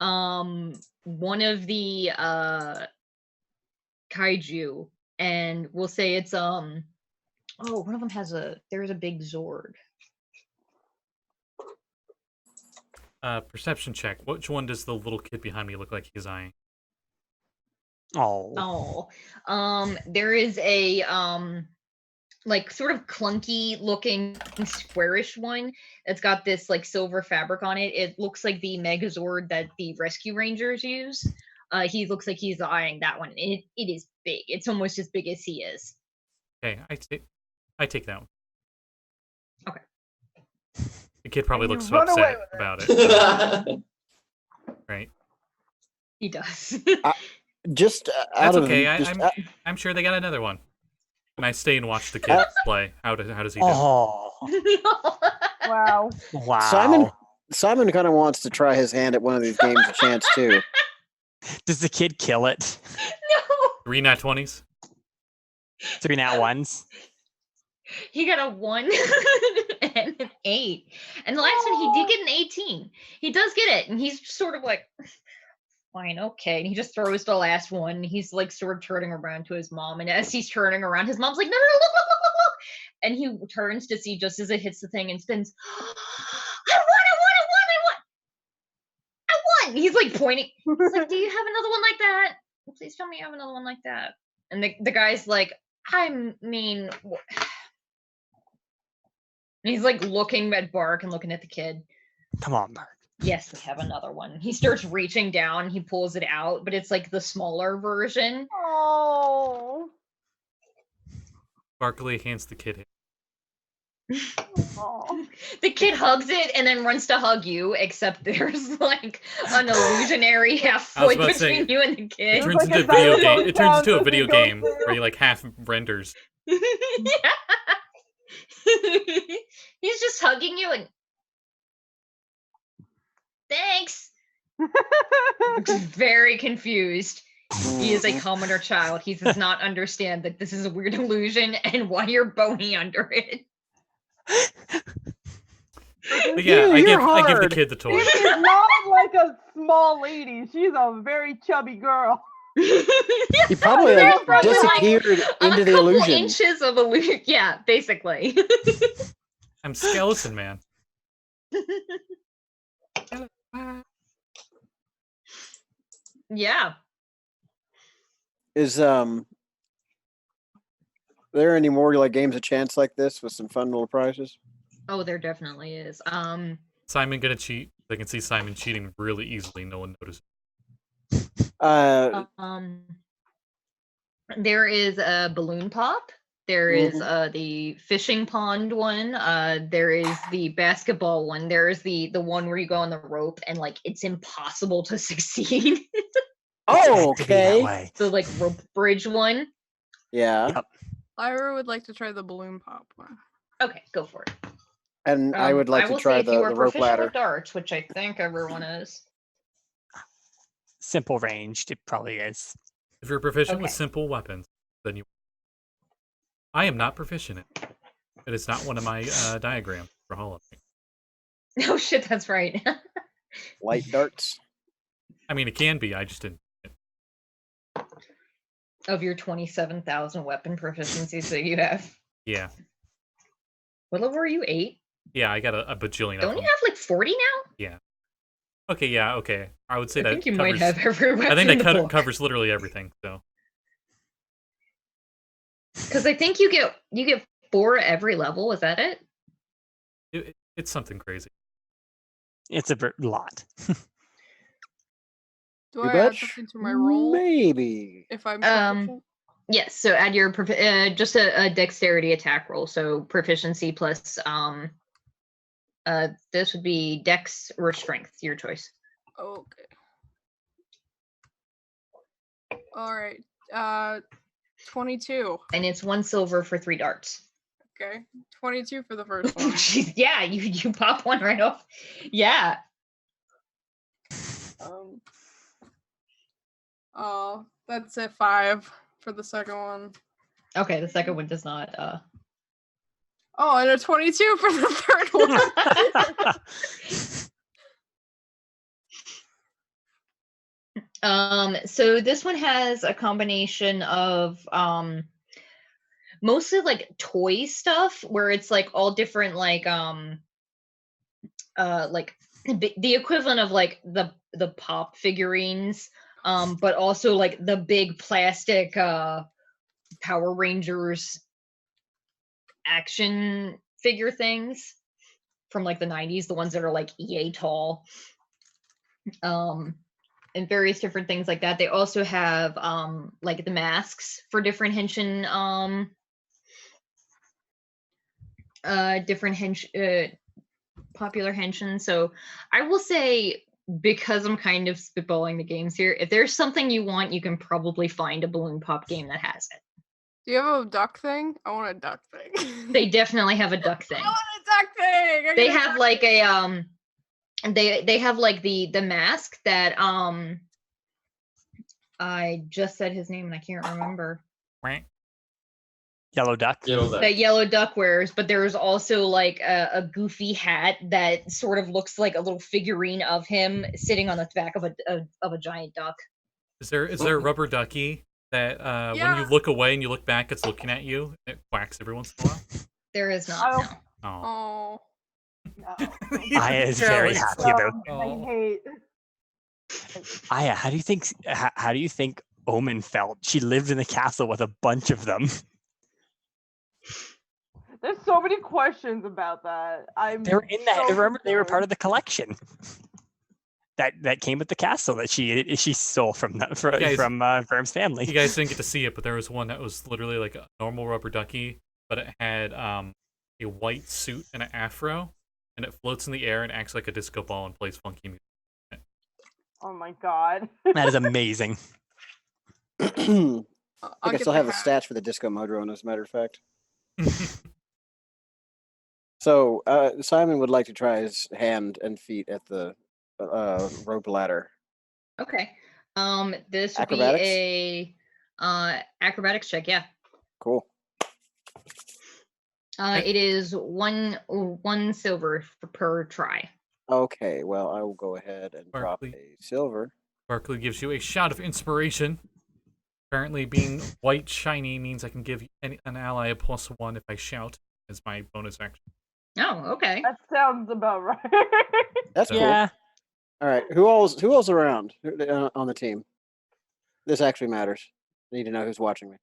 S2: one of the kaiju, and we'll say it's one of them has there's a big Zord.
S4: Perception check. Which one does the little kid behind me look like he's eyeing?
S1: Oh.
S2: There is a like sort of clunky looking squarish one that's got this like silver fabric on it. It looks like the Megazord that the Rescue Rangers use. He looks like he's eyeing that one. It is big. It's almost as big as he is.
S4: Okay, I take that one.
S2: Okay.
S4: The kid probably
S3: And you
S4: looks so
S3: run away
S4: upset
S3: with it.
S4: about it. Right?
S2: He does.
S5: Just
S4: That's okay. I'm sure they got another one. And I stay and watch the kid play. How does he do?
S1: Oh.
S3: Wow.
S1: Wow.
S5: Simon kind of wants to try his hand at one of these games a chance too.
S1: Does the kid kill it?
S2: No.
S4: 3 nat 20s?
S1: 3 nat 1s?
S2: He got a 1 and an 8. And the last one, he did get an 18. He does get it. And he's sort of like, fine, okay. And he just throws the last one. He's like sort of turning around to his mom. And as he's turning around, his mom's like, no, look. And he turns to see just as it hits the thing and spins, I won. He's like pointing. He's like, do you have another one like that? Please tell me you have another one like that. And the guy's like, I mean... And he's like looking at Bark and looking at the kid.
S1: Come on, Bark.
S2: Yes, we have another one. He starts reaching down, he pulls it out, but it's like the smaller version.
S3: Oh.
S4: Barkley hands the kid it.
S3: Oh.
S2: The kid hugs it and then runs to hug you, except there's like an illusionary halfway
S4: about to
S2: between
S4: say,
S2: you and the kid.
S4: It turns
S3: like
S4: into
S3: a
S4: a video
S3: dinosaur
S4: game. It turns
S3: sound
S4: into a
S3: as
S4: video
S3: it goes
S4: game
S3: through.
S4: where he like half renders.
S2: Yeah. He's just hugging you and thanks. Very confused. He is a commoner child. He does not understand that this is a weird illusion and why you're bony under it.
S4: But yeah, I give the
S5: hard.
S4: kid the toy.
S3: She is not like a small lady. She's a very chubby girl.
S5: He probably
S2: There's probably,
S5: disappeared into the
S2: couple
S5: illusion.
S2: inches of illusion. Yeah, basically.
S4: I'm Skeleton Man.
S2: Yeah.
S5: Is there any more like games of chance like this with some fun little prizes?
S2: Oh, there definitely is.
S4: Simon gonna cheat. They can see Simon cheating really easily. No one notices.
S2: There is a balloon pop. There is the fishing pond one. There is the basketball one. There is the one where you go on the rope and like it's impossible to succeed.
S5: Oh, okay.
S2: So like rope bridge one.
S5: Yeah.
S1: Yep.
S6: Lyra would like to try the balloon pop one.
S2: Okay, go for it.
S5: And I would like to
S2: will
S5: try
S2: say if you are
S5: the rope
S2: proficient
S5: ladder.
S2: with darts, which I think everyone is.
S1: Simple ranged, it probably is.
S4: If you're proficient with
S2: Okay.
S4: simple weapons, then you. I am not proficient in it. It is not one of my diagrams for Holoknight.
S2: Oh shit, that's right.
S5: Light darts.
S4: I mean, it can be. I just didn't.
S2: Of your 27,000 weapon proficiencies that you have.
S4: Yeah.
S2: What level are you? 8?
S4: Yeah, I got a bajillion
S2: Don't
S4: of
S2: you
S4: them.
S2: have like 40 now?
S4: Yeah. Okay, yeah, okay. I would say that
S2: I think you
S4: covers,
S2: might have every weapon
S4: I think
S2: in
S4: that
S2: the book.
S4: covers literally everything, so.
S2: Because I think you get 4 every level. Is that it?
S4: It's something crazy.
S1: It's a lot.
S6: Do
S5: You
S6: I add
S5: betch?
S6: something to my roll
S5: Maybe.
S6: if I'm proficient?
S2: Yes. So add your just a dexterity attack roll. So proficiency plus this would be dex or strength, your choice.
S6: Okay. All right. 22.
S2: And it's 1 silver for 3 darts.
S6: Okay. 22 for the first one.
S2: Jeez, yeah, you pop one right off. Yeah.
S6: Oh, that's a 5 for the second one.
S2: Okay, the second one does not.
S6: Oh, and a 22 for the third one.
S2: So this one has a combination of mostly like toy stuff where it's like all different like the equivalent of like the pop figurines, but also like the big plastic Power Rangers action figure things from like the 90s, the ones that are like EA tall. And various different things like that. They also have like the masks for different henshin popular henshin. So I will say, because I'm kind of spitballing the games here, if there's something you want, you can probably find a balloon pop game that has it.
S6: Do you have a duck thing? I want a duck thing.
S2: They definitely have a duck thing.
S6: I want a duck thing.
S2: They have like a they have like the mask that I just said his name and I can't remember.
S1: Yellow duck.
S2: That yellow duck wears, but there's also like a goofy hat that sort of looks like a little figurine of him sitting on the back of a giant duck.
S4: Is there a rubber ducky that when you look away and you look back, it's looking at you? It quacks every once in a while.
S2: There is not. No.
S6: Oh.
S3: No.
S1: Aya is very happy about.
S3: I hate.
S1: Aya, how do you think Omen felt? She lived in the castle with a bunch of them.
S3: There's so many questions about that.
S1: They were in that. Remember, they were part of the collection that came with the castle that she stole from Rhym's family.
S4: You guys didn't get to see it, but there was one that was literally like a normal rubber ducky, but it had a white suit and an afro, and it floats in the air and acts like a disco ball and plays funky music.
S3: Oh my god.
S1: That is amazing.
S5: I think I still have the stats for the disco modron, as a matter of fact. So Simon would like to try his hand and feet at the rope ladder.
S2: Okay. This would
S5: Acrobatics?
S2: be a acrobatics check. Yeah.
S5: Cool.
S2: It is one silver per try.
S5: Okay, well, I will go ahead and drop a silver.
S4: Barkley gives you a shot of inspiration. Apparently, being white shiny means I can give an ally a +1 if I shout as my bonus action.
S2: Oh, okay.
S3: That sounds about right.
S5: That's cool.
S1: Yeah.
S5: All right, who all's around on the team? This actually matters. I need to know who's watching me.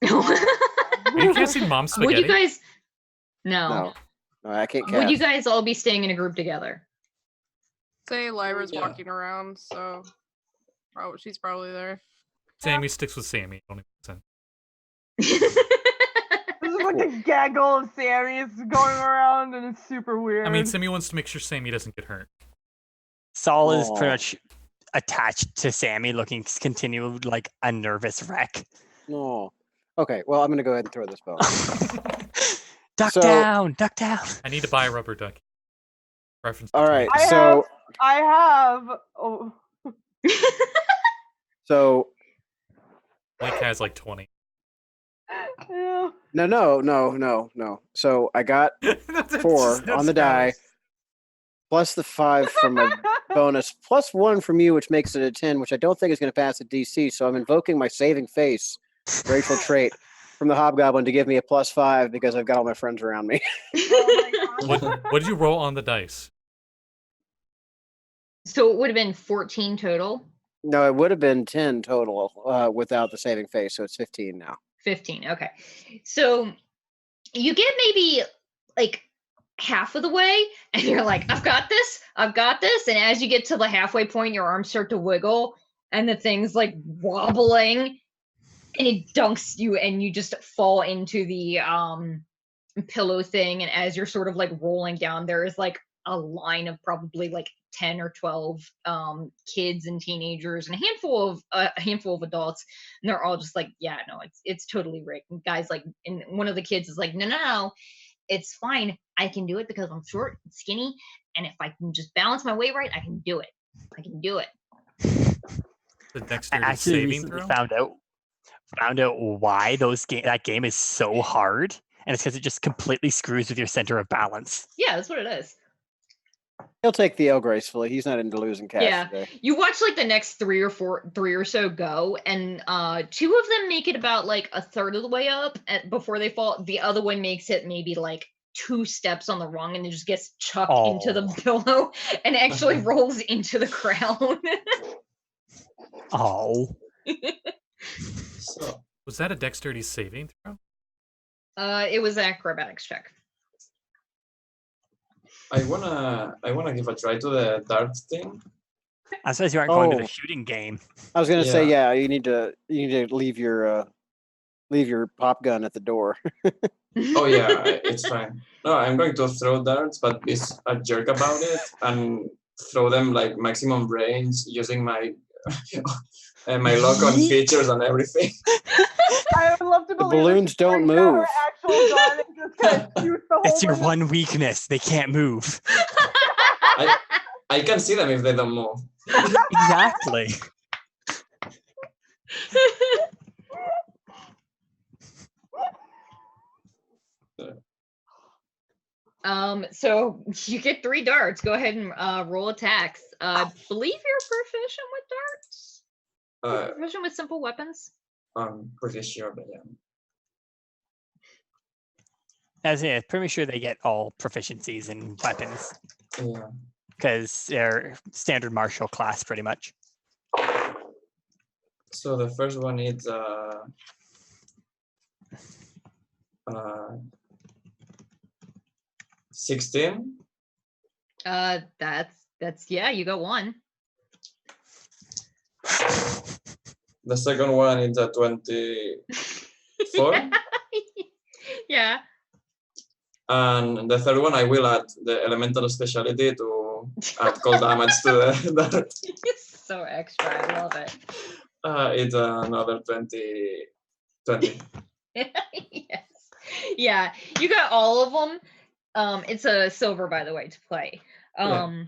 S4: You can't see Mom Spaghetti.
S2: Would you guys? No,
S5: I can't cast.
S2: Would you guys all be staying in a group together?
S6: Say Lyra's walking around, so she's probably there.
S4: Sammy sticks with Sammy. Don't even
S3: This is like a gaggle of Sammys going around, and it's super weird.
S4: I mean, Sammy wants to make sure Sammy doesn't get hurt.
S1: Saul is pretty much attached to Sammy, looking continually like a nervous wreck.
S5: No. Okay, well, I'm going to go ahead and throw this ball.
S1: Duck down.
S4: I need to buy a rubber ducky. Reference.
S5: All right,
S3: I have. Oh.
S5: So
S4: Mike has like 20.
S3: Yeah.
S5: No. So I got
S4: That's
S5: 4 on the die, plus the 5 from my bonus, plus 1 from you, which makes it a 10, which I don't think is going to pass at DC. So I'm invoking my saving face, racial trait, from the Hobgoblin to give me a plus 5 because I've got all my friends around me.
S3: Oh my god.
S4: What did you roll on the dice?
S2: So it would have been 14 total.
S5: No, it would have been 10 total without the saving face, so it's 15 now.
S2: 15. Okay. So you get maybe like half of the way and you're like, I've got this. And as you get to the halfway point, your arms start to wiggle and the thing's like wobbling and it dunks you and you just fall into the pillow thing. And as you're sort of like rolling down, there is like a line of probably like 10 or 12 kids and teenagers and a handful of adults, and they're all just like, yeah, no, it's totally rigged. And guys like, and one of the kids is like, no, it's fine, I can do it because I'm short and skinny, and if I can just balance my weight right, I can do it.
S4: The
S1: I
S4: dexterity
S1: actually
S4: saving
S1: recently
S4: throw?
S1: found out why that game is so hard, and it's because it just completely screws with your center of balance.
S2: Yeah, that's what it is.
S5: He'll take the L gracefully. He's not into losing cash today.
S2: You watch like the next three or so go, and 2 of them make it about like a third of the way up before they fall. The other one makes it maybe like 2 steps on the wrong and then just gets chucked into the pillow and actually rolls into the ground.
S1: Oh.
S8: So
S4: Was that a dexterity saving throw?
S2: It was an acrobatics check.
S8: I wanna give a try to the dart thing.
S1: I suppose you aren't going to the shooting game.
S5: I was gonna say, yeah, you need to leave your pop gun at the door.
S8: Oh yeah, it's fine. No, I'm going to throw darts, but be a jerk about it and throw them like maximum range using my my lock on features and everything.
S3: I would love to
S5: The
S3: believe
S5: balloons don't move.
S3: Actual gun and just kind of shoot the whole
S1: It's your
S3: thing.
S1: one weakness. They can't move.
S8: I can see them if they don't move.
S1: Exactly.
S2: So you get 3 darts. Go ahead and roll attacks. Believe you're proficient with darts? Proficient with simple weapons?
S8: I'm pretty sure, but yeah.
S1: As in, pretty sure they get all proficiencies in weapons.
S8: Yeah.
S1: Because they're standard martial class, pretty much.
S8: So the first one is 16.
S2: That's yeah, you got 1.
S8: The second one is a 24.
S2: Yeah.
S8: And the third one, I will add the elemental specialty to add cold damage to that.
S2: So extra, I love it.
S8: It's another 20.
S2: Yes. Yeah, you got all of them. It's a silver, by the way, to play. Yeah.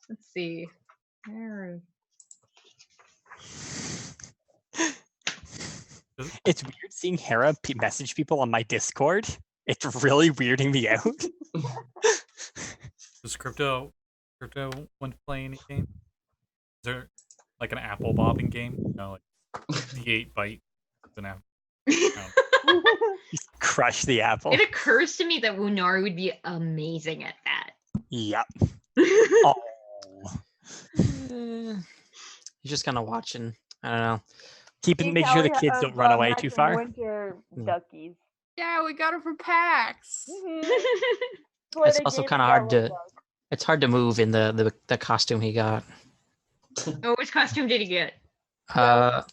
S2: Let's see.
S1: It's weird seeing Hera message people on my Discord. It's really weirding me out.
S4: Does crypto want to play any game? Is there like an apple bobbing game? No, like the 8 bite an apple. No.
S1: Crush the apple.
S2: It occurs to me that Wunari would be amazing at that.
S1: Yep.
S7: You're just kind of watching. I don't know.
S1: Make sure the kids don't run away too far.
S3: Winter duckies.
S6: Yeah, we got them from PAX.
S7: It's also kind of hard to. It's hard to move in the costume he got.
S2: Oh, which costume did he get?
S7: Yeah,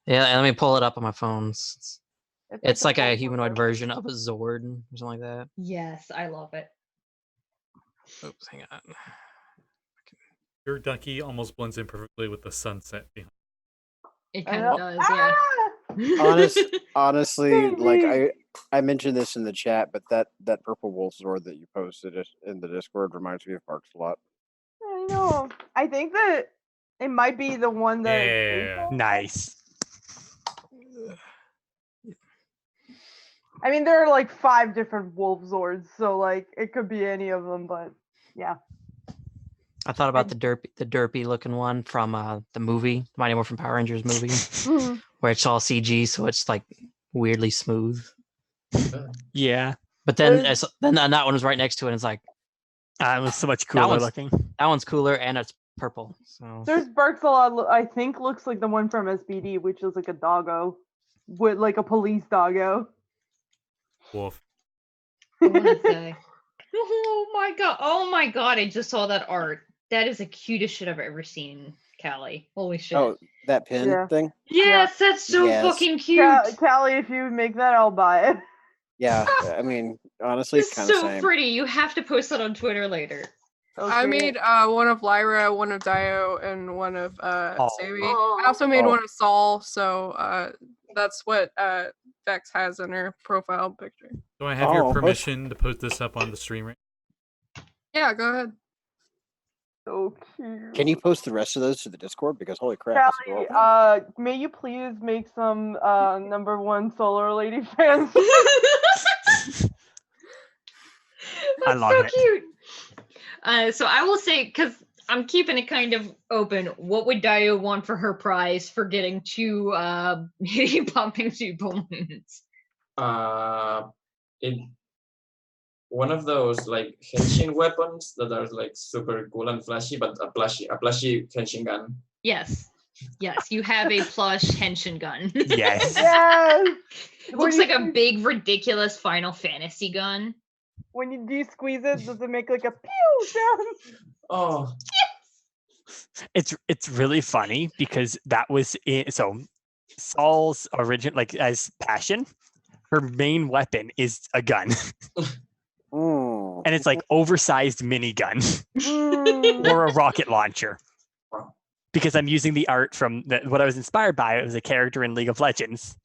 S7: let me pull it up on my phone. It's like a humanoid version of a Zord or something like that.
S2: Yes, I love it.
S7: Oops, hang on.
S4: Your ducky almost blends in perfectly with the sunset behind.
S2: It kind of does, yeah.
S5: Honestly, like I mentioned this in the chat, but that purple wolf Zord that you posted in the Discord reminds me of Parks a lot.
S3: I know. I think that It might be the one that.
S4: Yeah.
S1: Nice.
S3: I mean, there are like 5 different wolf zords, so like it could be any of them. But yeah.
S7: I thought about the derpy looking one from the movie, Mighty Morphin Power Rangers movie, where it's all CG, so it's like weirdly smooth.
S1: Yeah.
S7: But then that one was right next to it, and it's like
S1: it was so much cooler looking.
S7: That one's cooler, and it's purple. So
S3: There's Berksalot, I think looks like the one from SBD, which is like a doggo, with like a police doggo.
S4: Wolf.
S2: I wanna say. Oh my god! I just saw that art. That is the cutest shit I've ever seen, Callie. Holy shit!
S5: Oh, that pin thing?
S2: Yes, that's so fucking cute.
S3: Callie, if you make that, I'll buy it.
S5: Yeah, I mean, honestly,
S2: It's
S5: kind of
S2: so
S5: same.
S2: pretty. You have to post that on Twitter later.
S6: I made one of Lyra, one of Daiyo, and one of Sammi. I also made one of Saul, so that's what Vex has in her profile picture.
S4: Do I have your permission to put this up on the stream right?
S6: Yeah, go ahead.
S3: So cute.
S5: Can you post the rest of those to the Discord? Because holy crap.
S3: Callie, may you please make some #1 Solar Lady fans?
S1: I love
S2: so
S1: it.
S2: Cute. So I will say, because I'm keeping it kind of open, what would Daiyo want for her prize for getting 2 popping 2 balloons?
S8: One of those like Henshin weapons that are like super cool and flashy, but a plushy Henshin gun.
S2: Yes, you have a plush Henshin gun.
S1: Yes.
S2: It looks like a big, ridiculous Final Fantasy gun.
S3: When you de-squeeze it, does it make like a pew sound?
S8: Oh.
S1: It's really funny because that was so Saul's origin, like as Passion, her main weapon is a gun. And it's like oversized minigun or a rocket launcher. Because I'm using the art from what I was inspired by. It was a character in League of Legends,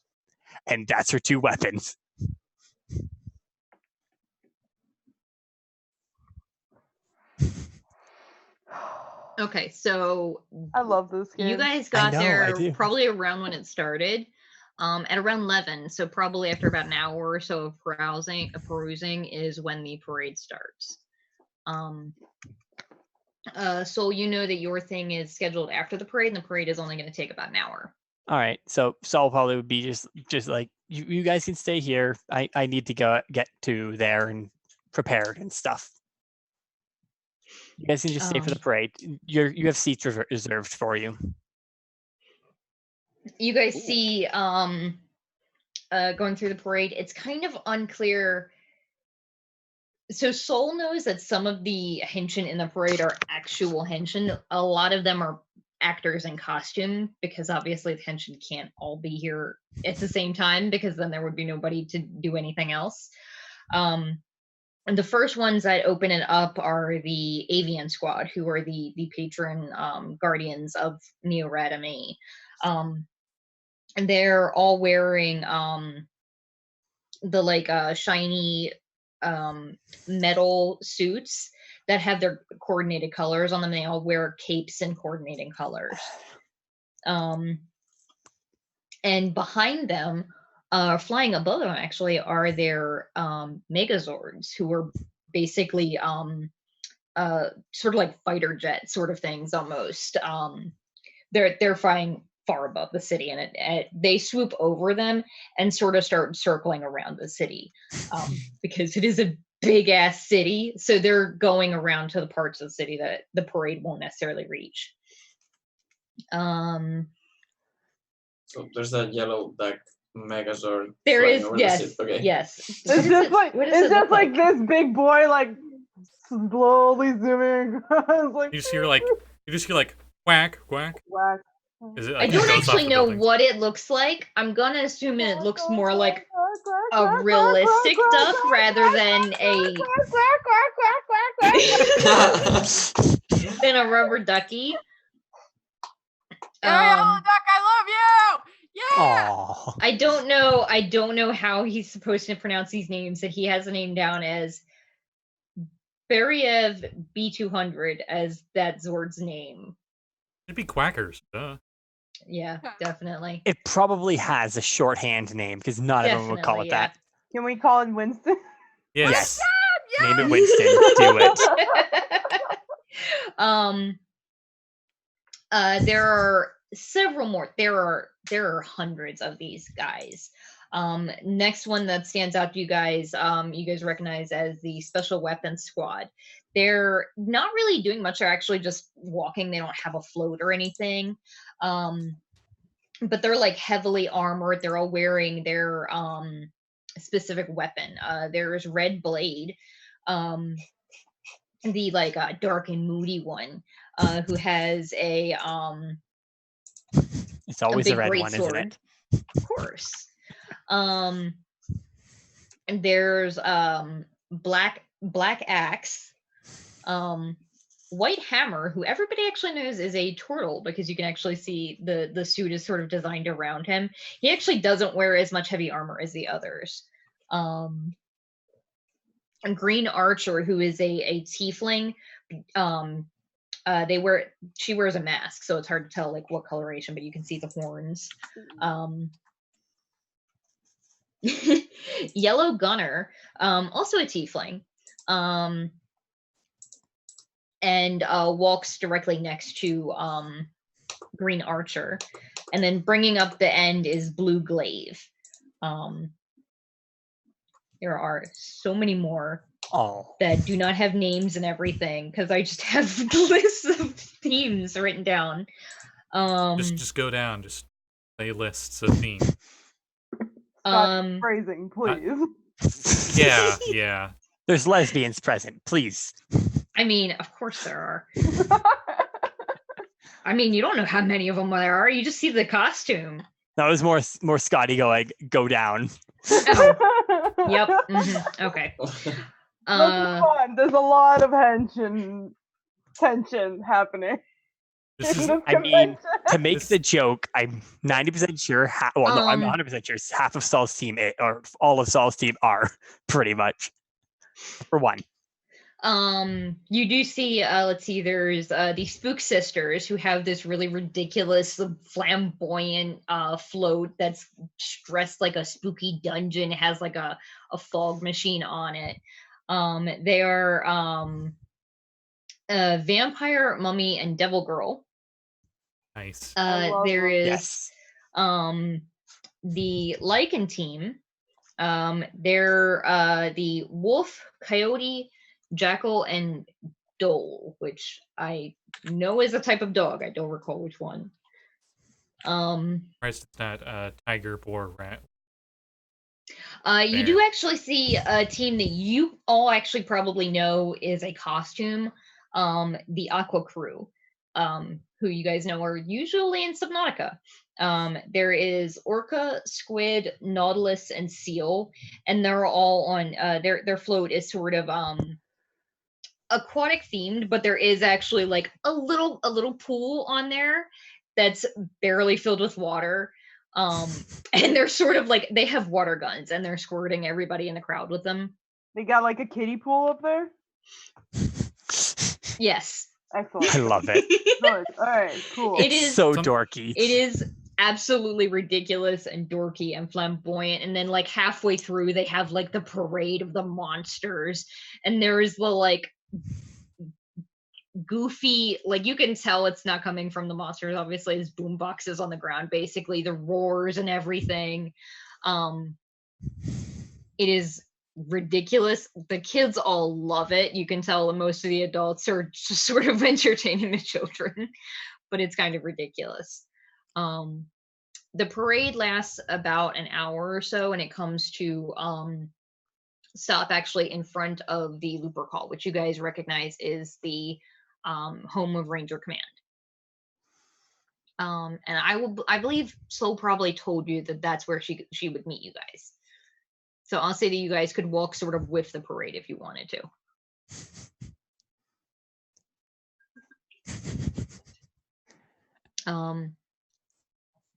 S1: and that's her 2 weapons.
S2: Okay, so
S3: I love this game.
S2: you guys got there probably around when it started. At around 11, so probably after about an hour or so of perusing is when the parade starts. So you know that your thing is scheduled after the parade, and the parade is only going to take about an hour.
S1: All right, so Saul probably would be just like you guys can stay here. I need to get to there and prepared and stuff. You guys can just stay for the parade. You have seats reserved for you.
S2: You guys see going through the parade, it's kind of unclear. So Sol knows that some of the Henshin in the parade are actual Henshin. A lot of them are actors in costume, because obviously the Henshin can't all be here at the same time, because then there would be nobody to do anything else. And the first ones that open it up are the Avian Squad, who are the patron guardians of Neo Radame. And they're all wearing the like shiny metal suits that have their coordinated colors on them. They all wear capes in coordinating colors. And behind them, flying above them actually, are their Megazords, who are basically sort of like fighter jet sort of things almost. They're flying far above the city, and they swoop over them and sort of start circling around the city, because it is a big ass city. So they're going around to the parts of the city that the parade won't necessarily reach.
S8: So there's that yellow Megazord.
S2: There is,
S8: yes, okay.
S2: Yes.
S3: It's just like this big boy like slowly zooming. Like,
S4: you just hear like quack quack.
S3: Whack.
S4: Is it,
S2: I don't actually know what it looks like. I'm gonna assume it looks more like a realistic duck rather than a than a rubber ducky.
S6: Yellow duck, I love you. Yeah.
S1: Aww.
S2: I don't know how he's supposed to pronounce these names. That he has a name down as Beriev B200 as that Zord's name.
S4: It'd be Quackers. Duh.
S2: Yeah, definitely.
S1: It probably has a shorthand name because not everyone would call
S2: Definitely,
S1: it that.
S3: Can we call it Winston?
S4: Yes.
S1: Name it Winston. Do it.
S2: There are several more. There are hundreds of these guys. Next one that stands out to you guys recognize as the Special Weapons Squad. They're not really doing much. They're actually just walking. They don't have a float or anything. But they're like heavily armored. They're all wearing their specific weapon. There's Red Blade, the like dark and moody one, who has a
S1: It's always a
S2: big
S1: red
S2: great
S1: one,
S2: sword.
S1: isn't it?
S2: Of course. And there's Black Axe, White Hammer, who everybody actually knows is a turtle because you can actually see the suit is sort of designed around him. He actually doesn't wear as much heavy armor as the others. And Green Archer, who is a tiefling. She wears a mask, so it's hard to tell like what coloration, but you can see the horns. Yellow Gunner, also a tiefling, and walks directly next to Green Archer. And then bringing up the end is Blue Glaive. There are so many more that do not have names and everything because I just have lists of themes written down.
S4: Just go down. Just play lists of themes.
S3: Stop phrasing, please.
S4: Yeah.
S1: There's lesbians present, please.
S2: I mean, of course there are. I mean, you don't know how many of them there are. You just see the costume.
S1: That was more Scotty going, go down.
S2: Oh. Yep. Mm-hmm. Okay.
S3: Let's move on. There's a lot of tension happening.
S1: I mean, to make the joke, I'm 90% sure. I'm 100% sure half of Saul's team, or all of Saul's team, are pretty much for one.
S2: You do see. Let's see. There's the Spook Sisters who have this really ridiculous, flamboyant float that's dressed like a spooky dungeon. It has like a fog machine on it. They are Vampire, Mummy, and Devil Girl.
S4: Nice.
S2: There is the Lycan team. They're the Wolf, Coyote, Jackal, and Dole, which I know is a type of dog. I don't recall which one.
S4: It's not tiger, boar, rat.
S2: You do actually see a team that you all actually probably know is a costume. The Aqua crew, who you guys know are usually in Subnautica. There is Orca, Squid, Nautilus, and Seal, and they're all on their float is sort of aquatic themed, but there is actually like a little pool on there that's barely filled with water. And they're sort of like they have water guns and they're squirting everybody in the crowd with them.
S3: They got like a kiddie pool up there?
S2: Yes.
S3: Excellent.
S1: I love it.
S3: Good. All right, cool.
S2: It is
S1: so dorky.
S2: It is absolutely ridiculous and dorky and flamboyant. And then like halfway through they have like the parade of the monsters, and there is the like goofy, like you can tell it's not coming from the monsters, obviously. There's boom boxes on the ground, basically the roars and everything. It is ridiculous. The kids all love it. You can tell most of the adults are just sort of entertaining the children, but it's kind of ridiculous. The parade lasts about an hour or so, and it comes to stop actually in front of the Looper Hall, which you guys recognize is the home of Ranger Command. And I believe Soul probably told you that that's where she would meet you guys. So I'll say that you guys could walk sort of with the parade if you wanted to.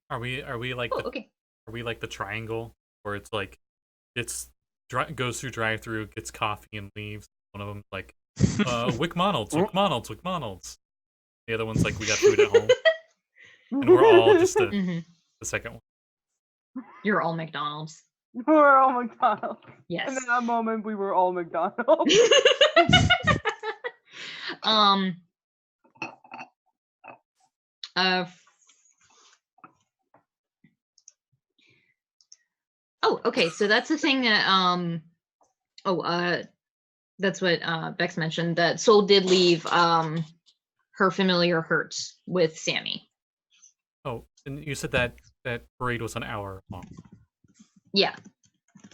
S4: Are we like
S2: okay.
S4: Are we like the triangle where it's like goes through drive-through, gets coffee and leaves? One of them like Wick Monald's. The other one's like, we got food at home. And we're all just the second one.
S2: You're all McDonald's.
S3: We're all McDonald's.
S2: Yes.
S3: And in that moment, we were all McDonald's.
S2: Oh, okay. So that's the thing that that's what Bex mentioned, that Soul did leave her familiar hurts with Sammi.
S4: Oh, and you said that parade was an hour long.
S2: Yeah.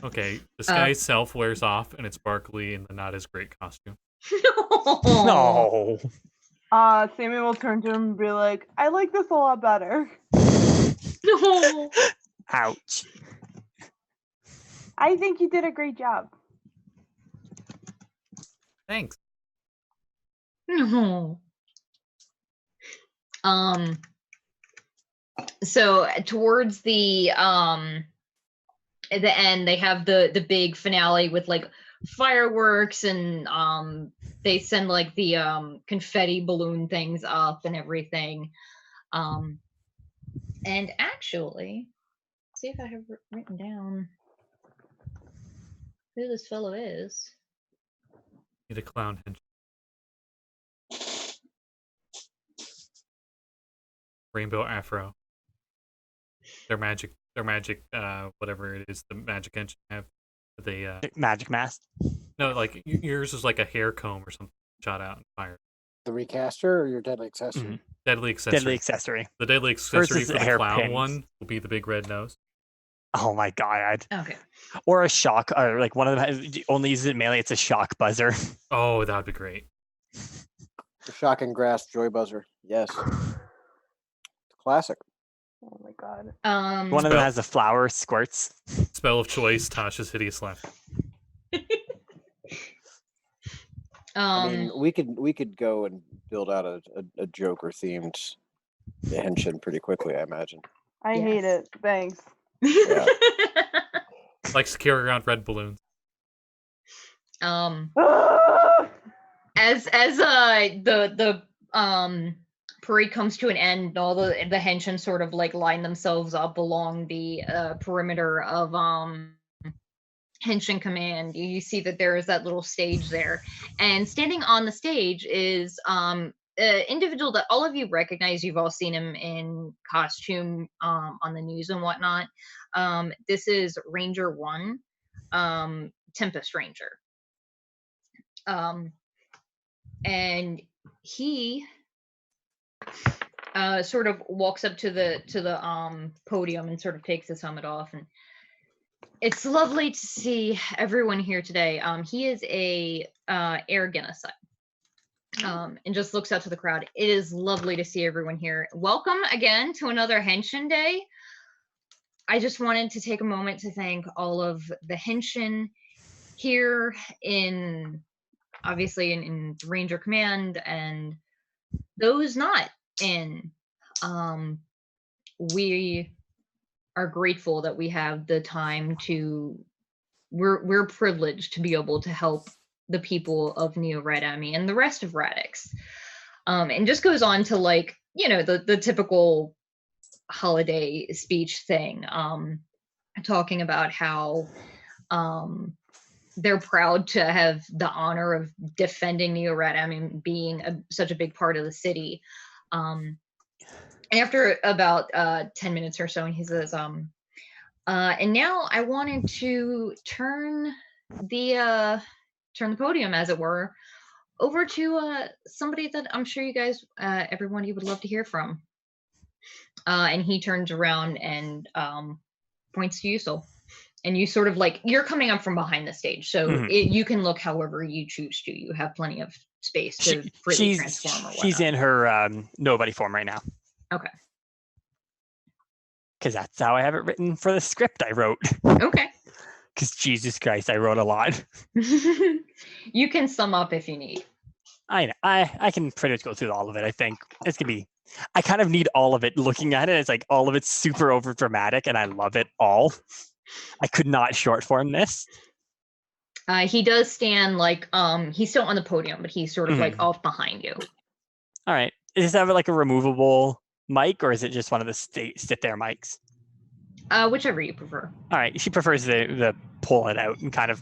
S4: Okay, the sky self wears off and it's sparkly in the not as great costume.
S1: No.
S3: Sammi will turn to him and be like, I like this a lot better.
S2: No.
S1: Ouch.
S3: I think you did a great job.
S4: Thanks.
S2: No. So towards the end, they have the big finale with like fireworks, and they send like the confetti balloon things up and everything. And actually, see if I have written down who this fellow is.
S4: Need a clown hench. Rainbow Afro. Their magic, whatever it is, the magic engine have. They
S1: Magic mask.
S4: No, like yours is like a hair comb or something shot out and fired.
S5: The recaster or your deadly accessory?
S4: Deadly accessory.
S1: Deadly accessory.
S4: The deadly accessory
S1: is
S4: for the
S1: hair
S4: clown
S1: pins.
S4: one will be the big red nose.
S1: Oh my god.
S2: Okay.
S1: Or a shock, or like one of them only uses it melee. It's a shock buzzer.
S4: Oh, that would be great.
S5: The shocking grass joy buzzer. Yes. Classic.
S3: Oh my god.
S1: One of them has the flower squirts.
S4: Spell of choice, Tasha's hideous laugh.
S5: I mean, we could go and build out a Joker themed Henshin pretty quickly, I imagine.
S3: I hate it. Thanks.
S5: Yeah.
S4: Likes to carry around red balloons.
S2: As the parade comes to an end, all the Henshin sort of like line themselves up along the perimeter of Henshin Command. You see that there is that little stage there, and standing on the stage is an individual that all of you recognize. You've all seen him in costume on the news and whatnot. This is Ranger 1, Tempest Ranger. And he sort of walks up to the podium and sort of takes his helmet off, and it's lovely to see everyone here today. He is a air genocide. And just looks out to the crowd. It is lovely to see everyone here. Welcome again to another Henshin Day. I just wanted to take a moment to thank all of the Henshin here obviously in Ranger Command, and those not in. We are grateful that we have the time we're privileged to be able to help the people of Neo-Red-Ami and the rest of Radix. And just goes on to, like, you know, the typical holiday speech thing, talking about how they're proud to have the honor of defending Neo-Red-Ami, being such a big part of the city. And after about 10 minutes or so, he says, and now I wanted to turn the podium, as it were, over to somebody that I'm sure you guys, everyone, you would love to hear from. And he turns around and points to you, Sol. And you sort of, like, you're coming up from behind the stage, so you can look however you choose to. You have plenty of space to freely transform or whatnot.
S1: She's in her nobody form right now. Okay. Because that's how I have it written for the script I wrote.
S2: Okay.
S1: Because Jesus Christ, I wrote a lot.
S2: You can sum up if you need.
S1: I know. I can pretty much go through all of it. I think it's gonna be. I kind of need all of it. Looking at it, it's like all of it's super over dramatic, and I love it all. I could not short form this.
S2: He does stand like he's still on the podium, but he's sort of like off behind you.
S1: All right. does it have like a removable mic, or is it just one of the sit there mics?
S2: Whichever you prefer.
S1: All right, she prefers the pull it out and kind of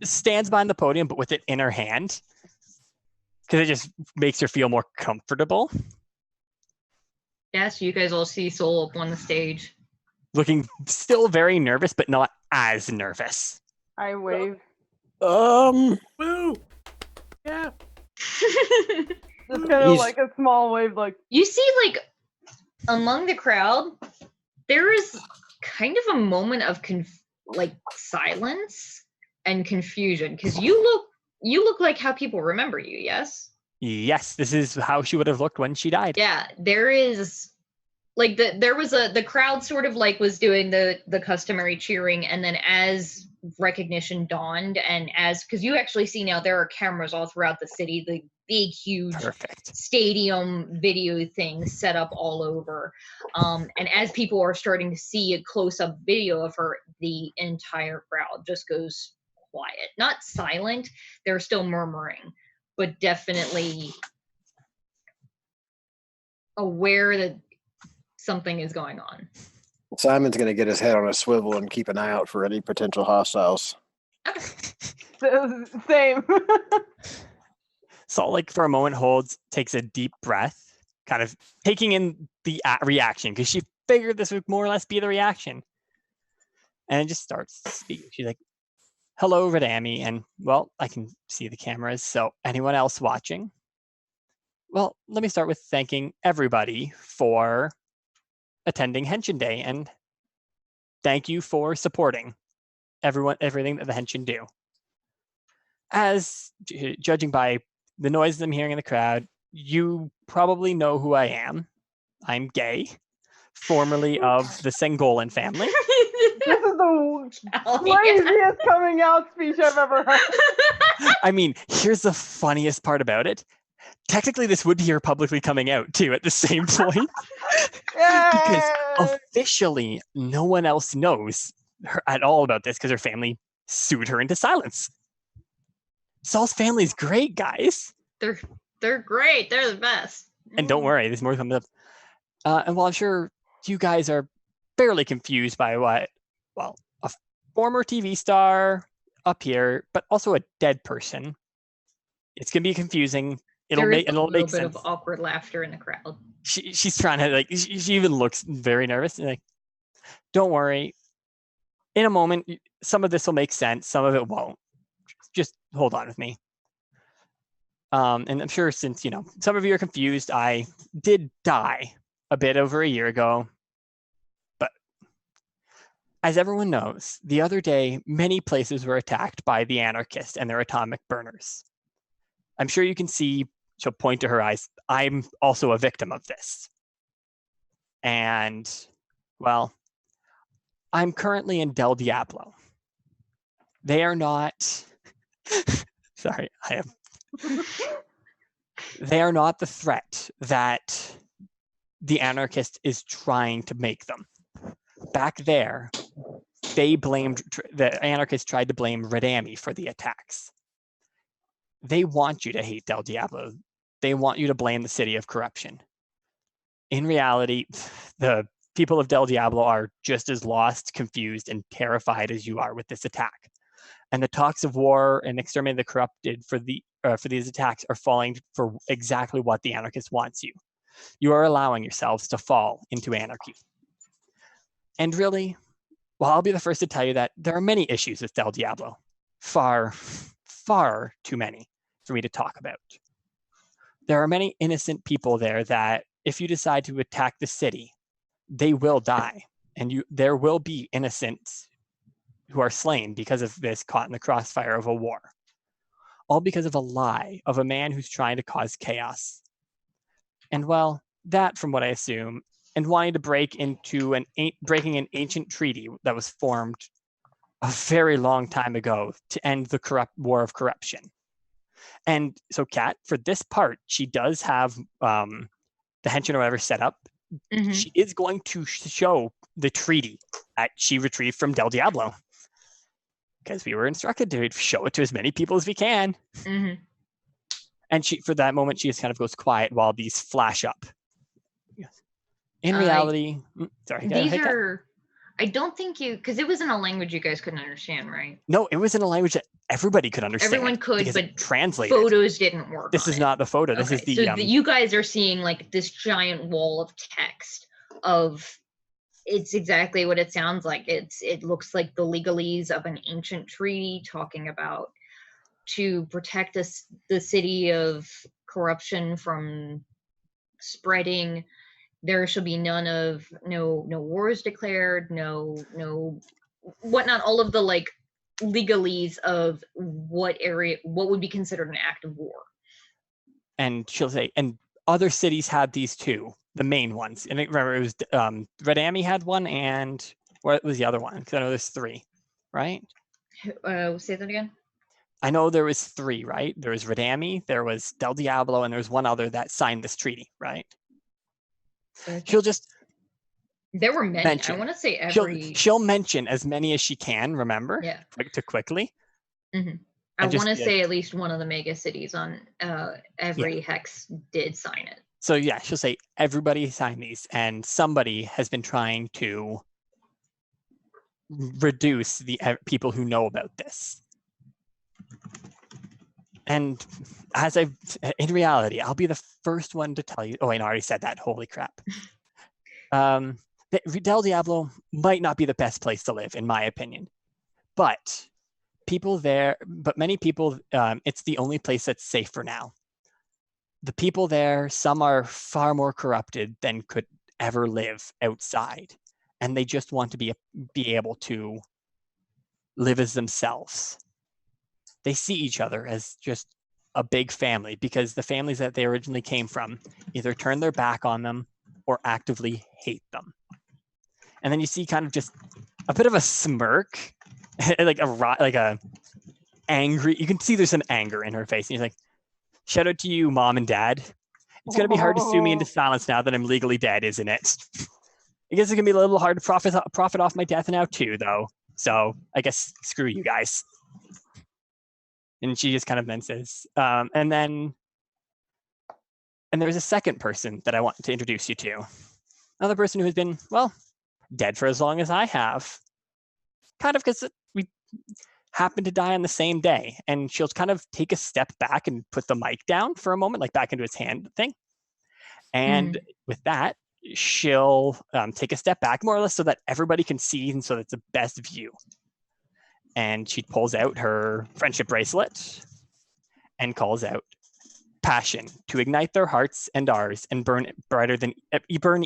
S1: stands behind the podium, but with it in her hand, because it just makes her feel more comfortable.
S2: Yes, you guys all see Soul up on the stage.
S1: Looking still very nervous, but not as nervous.
S3: I wave.
S4: Woo! Yeah.
S3: Just kind of like a small wave, like.
S2: You see, like, among the crowd, there is kind of a moment of silence and confusion, because you look like how people remember you. Yes.
S1: Yes, this is how she would have looked when she died.
S2: Yeah, there is like the crowd sort of like was doing the customary cheering, and then as recognition dawned, and because you actually see now there are cameras all throughout the city, the big huge stadium video things set up all over, and as people are starting to see a close-up video of her, the entire crowd just goes quiet. Not silent, they're still murmuring, but definitely aware that something is going on.
S5: Simon's going to get his head on a swivel and keep an eye out for any potential hostiles.
S3: Same.
S1: Salt, like, for a moment, takes a deep breath, kind of taking in the reaction, because she figured this would more or less be the reaction. And just starts speaking. She's like, hello, Redami, and, well, I can see the cameras, so anyone else watching? Well, let me start with thanking everybody for attending Henshin Day, and thank you for supporting everything that the Henshin do. As judging by the noises I'm hearing in the crowd, you probably know who I am. I'm gay, formerly of the Sengolan family.
S3: This is the craziest coming out speech I've ever heard.
S1: I mean, here's the funniest part about it. Technically, this would be her publicly coming out, too, at the same point. Because officially, no one else knows her at all about this, because her family sued her into silence. Saul's family's great, guys.
S2: They're great. They're the best.
S1: And don't worry, there's more coming up. And while I'm sure you guys are fairly confused by a former TV star up here, but also a dead person, it's going to be confusing. It'll make sense.
S2: There's a little bit of awkward laughter in the crowd.
S1: She's trying to, like, she even looks very nervous. And, like, don't worry. In a moment, some of this will make sense. Some of it won't. Just hold on with me. And I'm sure since, some of you are confused, I did die a bit over a year ago. But as everyone knows, the other day, many places were attacked by the anarchists and their atomic burners. I'm sure you can see, she'll point to her eyes, I'm also a victim of this. And, well, I'm currently in Del Diablo. They are not... Sorry, I am. They are not the threat that the anarchist is trying to make them. Back there, the anarchists tried to blame Redami for the attacks. They want you to hate Del Diablo. They want you to blame the city of corruption. In reality, the people of Del Diablo are just as lost, confused, and terrified as you are with this attack. And the talks of war and exterminating the corrupted for these attacks are falling for exactly what the anarchist wants you. You are allowing yourselves to fall into anarchy. And really, well, I'll be the first to tell you that there are many issues with Del Diablo. Far, far too many for me to talk about. There are many innocent people there that if you decide to attack the city, they will die. And there will be innocents who are slain because of this, caught in the crossfire of a war. All because of a lie of a man who's trying to cause chaos. And well, that, from what I assume, and wanting to breaking an ancient treaty that was formed a very long time ago to end the war of corruption. And so Kat, for this part, she does have the Henshin or whatever set up. Mm-hmm. She is going to show the treaty that she retrieved from Del Diablo. Because we were instructed to show it to as many people as we can.
S2: Mm-hmm.
S1: And for that moment, she just kind of goes quiet while these flash up. Yes. In reality, sorry.
S2: These are. I don't think because it was in a language you guys couldn't understand, right?
S1: No, it was in a language that everybody could understand.
S2: Everyone could, but
S1: translated.
S2: Photos didn't work.
S1: This is not the photo. This is the.
S2: So you guys are seeing like this giant wall of text of. It's exactly what it sounds like. It looks like the legalese of an ancient treaty talking about to protect us, the city of corruption from spreading. There shall be no wars declared, no whatnot, all of the like legalese of what would be considered an act of war. And
S1: she'll say, and other cities had these too, the main ones. And remember, it was Redami had one, and what was the other one? Because I know there's 3, right?
S2: Say that again.
S1: I know there was 3, right? There was Redami, there was Del Diablo, and there was one other that signed this treaty, right? She'll just.
S2: There were many. I want to say every.
S1: She'll mention as many as she can. Remember?
S2: Yeah.
S1: To quickly.
S2: Mm-hmm. I want to say at least one of the mega cities on every hex did sign it.
S1: So yeah, she'll say everybody signed these, and somebody has been trying to reduce the people who know about this. And in reality, I'll be the first one to tell you. Oh, wait, I already said that. Holy crap. Del Diablo might not be the best place to live, in my opinion. But many people, it's the only place that's safe for now. The people there, some are far more corrupted than could ever live outside. And they just want to be able to live as themselves. They see each other as just a big family because the families that they originally came from either turn their back on them or actively hate them. And then you see kind of just a bit of a smirk, like a angry. You can see there's some anger in her face. And he's like, "Shout out to you, Mom and Dad. It's gonna be hard to sue me into silence now that I'm legally dead, isn't it? I guess it's gonna be a little hard to profit off my death now too, though. So I guess screw you guys." And she just kind of then says, and there's a second person that I want to introduce you to. Another person who has been, well, dead for as long as I have. Kind of because we happened to die on the same day. And she'll kind of take a step back and put the mic down for a moment, like back into his hand thing. And with that, she'll take a step back more or less so that everybody can see and so that's the best view. And she pulls out her friendship bracelet and calls out passion to ignite their hearts and ours and burn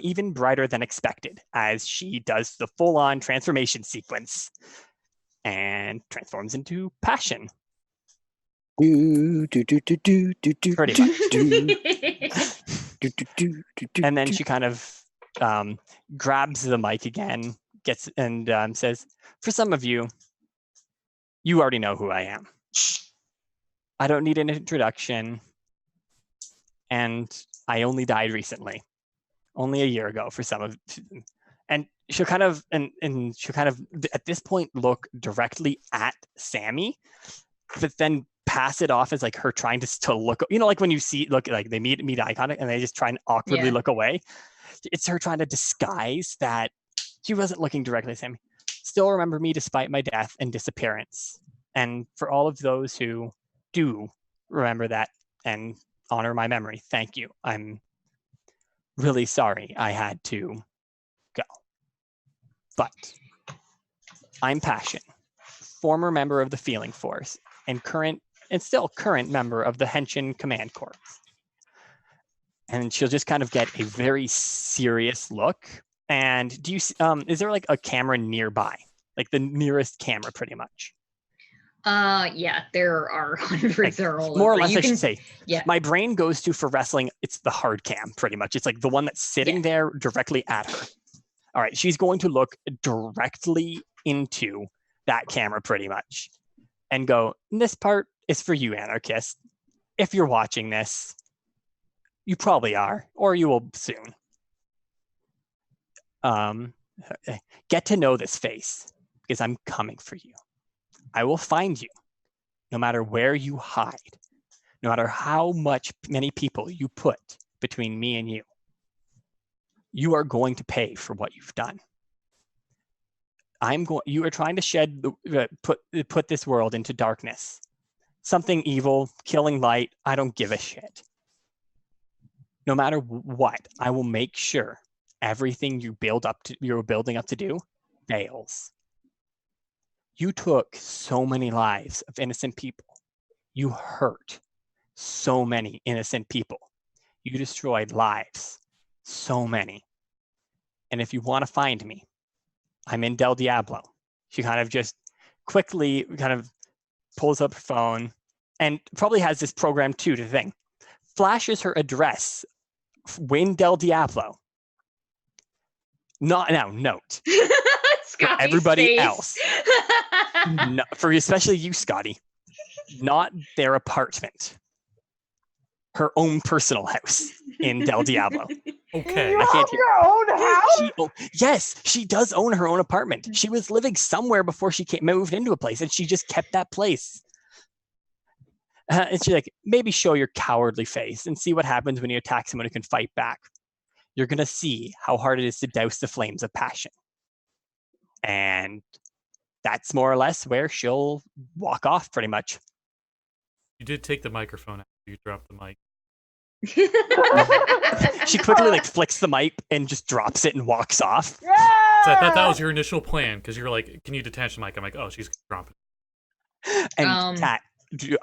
S1: even brighter than expected as she does the full-on transformation sequence and transforms into passion. Pretty much. And then she kind of grabs the mic again, gets and says, "For some of you, you already know who I am. I don't need an introduction. And I only died recently, only a year ago for some of." And she'll kind of and she'll kind of at this point look directly at Sammi, but then pass it off as like her trying to look, like when you look like they meet eye contact and they just try and awkwardly look away. It's her trying to disguise that she wasn't looking directly at Sammi. "Still remember me despite my death and disappearance. And for all of those who do remember that and honor my memory, thank you. I'm really sorry I had to go. But I'm Passion, former member of the Feeling Force and still current member of the Henshin Command Corps." And she'll just kind of get a very serious look. And is there like a camera nearby? Like the nearest camera pretty much?
S2: Yeah, there are hundreds or all
S1: more or less, I should say.
S2: Yeah.
S1: My brain goes to, for wrestling, it's the hard cam pretty much. It's like the one that's sitting there directly at her. All right, she's going to look directly into that camera pretty much and go, "This part is for you, anarchist. If you're watching this, you probably are, or you will soon. Get to know this face because I'm coming for you. I will find you, no matter where you hide, no matter how many people you put between me and you, you are going to pay for what you've done. You are trying to put this world into darkness. Something evil, killing light, I don't give a shit. No matter what, I will make sure everything you're building up to do fails. You took so many lives of innocent people. You hurt so many innocent people. You destroyed lives, so many. And if you want to find me, I'm in Del Diablo. She kind of just quickly kind of pulls up her phone and probably has this program too to think. Flashes her address in Del Diablo. Note. For everybody else. No, for especially you, Scotty. Not their apartment. Her own personal house in Del Diablo.
S4: Okay.
S3: You have your own house?
S1: Yes, she does own her own apartment. She was living somewhere before she moved into a place, and she just kept that place. And she's like, maybe show your cowardly face and see what happens when you attack someone who can fight back. You're going to see how hard it is to douse the flames of passion. And that's more or less where she'll walk off, pretty much.
S4: You did take the microphone after you dropped the mic.
S1: She quickly flicks the mic and just drops it and walks off.
S3: Yeah!
S4: So I thought that was your initial plan, because you're like, can you detach the mic? I'm like, oh, she's dropping it.
S1: And Kat,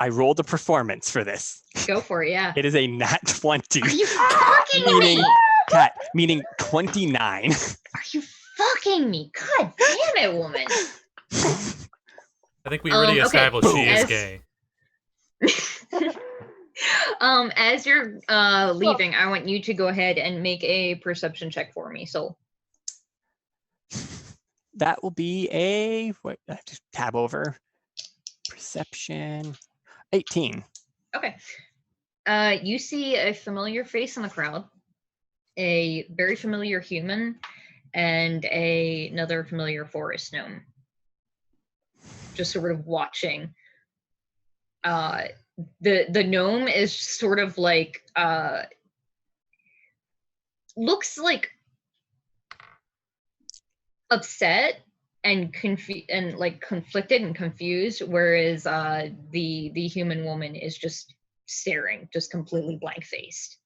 S1: I rolled a performance for this.
S2: Go for it, yeah.
S1: It is a nat 20.
S2: Are you fucking me?
S1: Kat, meaning 29.
S2: Are you fucking me? God damn it, woman.
S4: I think we already established she is gay.
S2: As you're leaving, I want you to go ahead and make a perception check for me. So
S1: that will be I just tab over. Perception 18.
S2: Okay. You see a familiar face in the crowd, a very familiar human, and another familiar forest gnome. Just sort of watching. The gnome is sort of like looks like upset and conflicted and confused, whereas the human woman is just staring, just completely blank faced.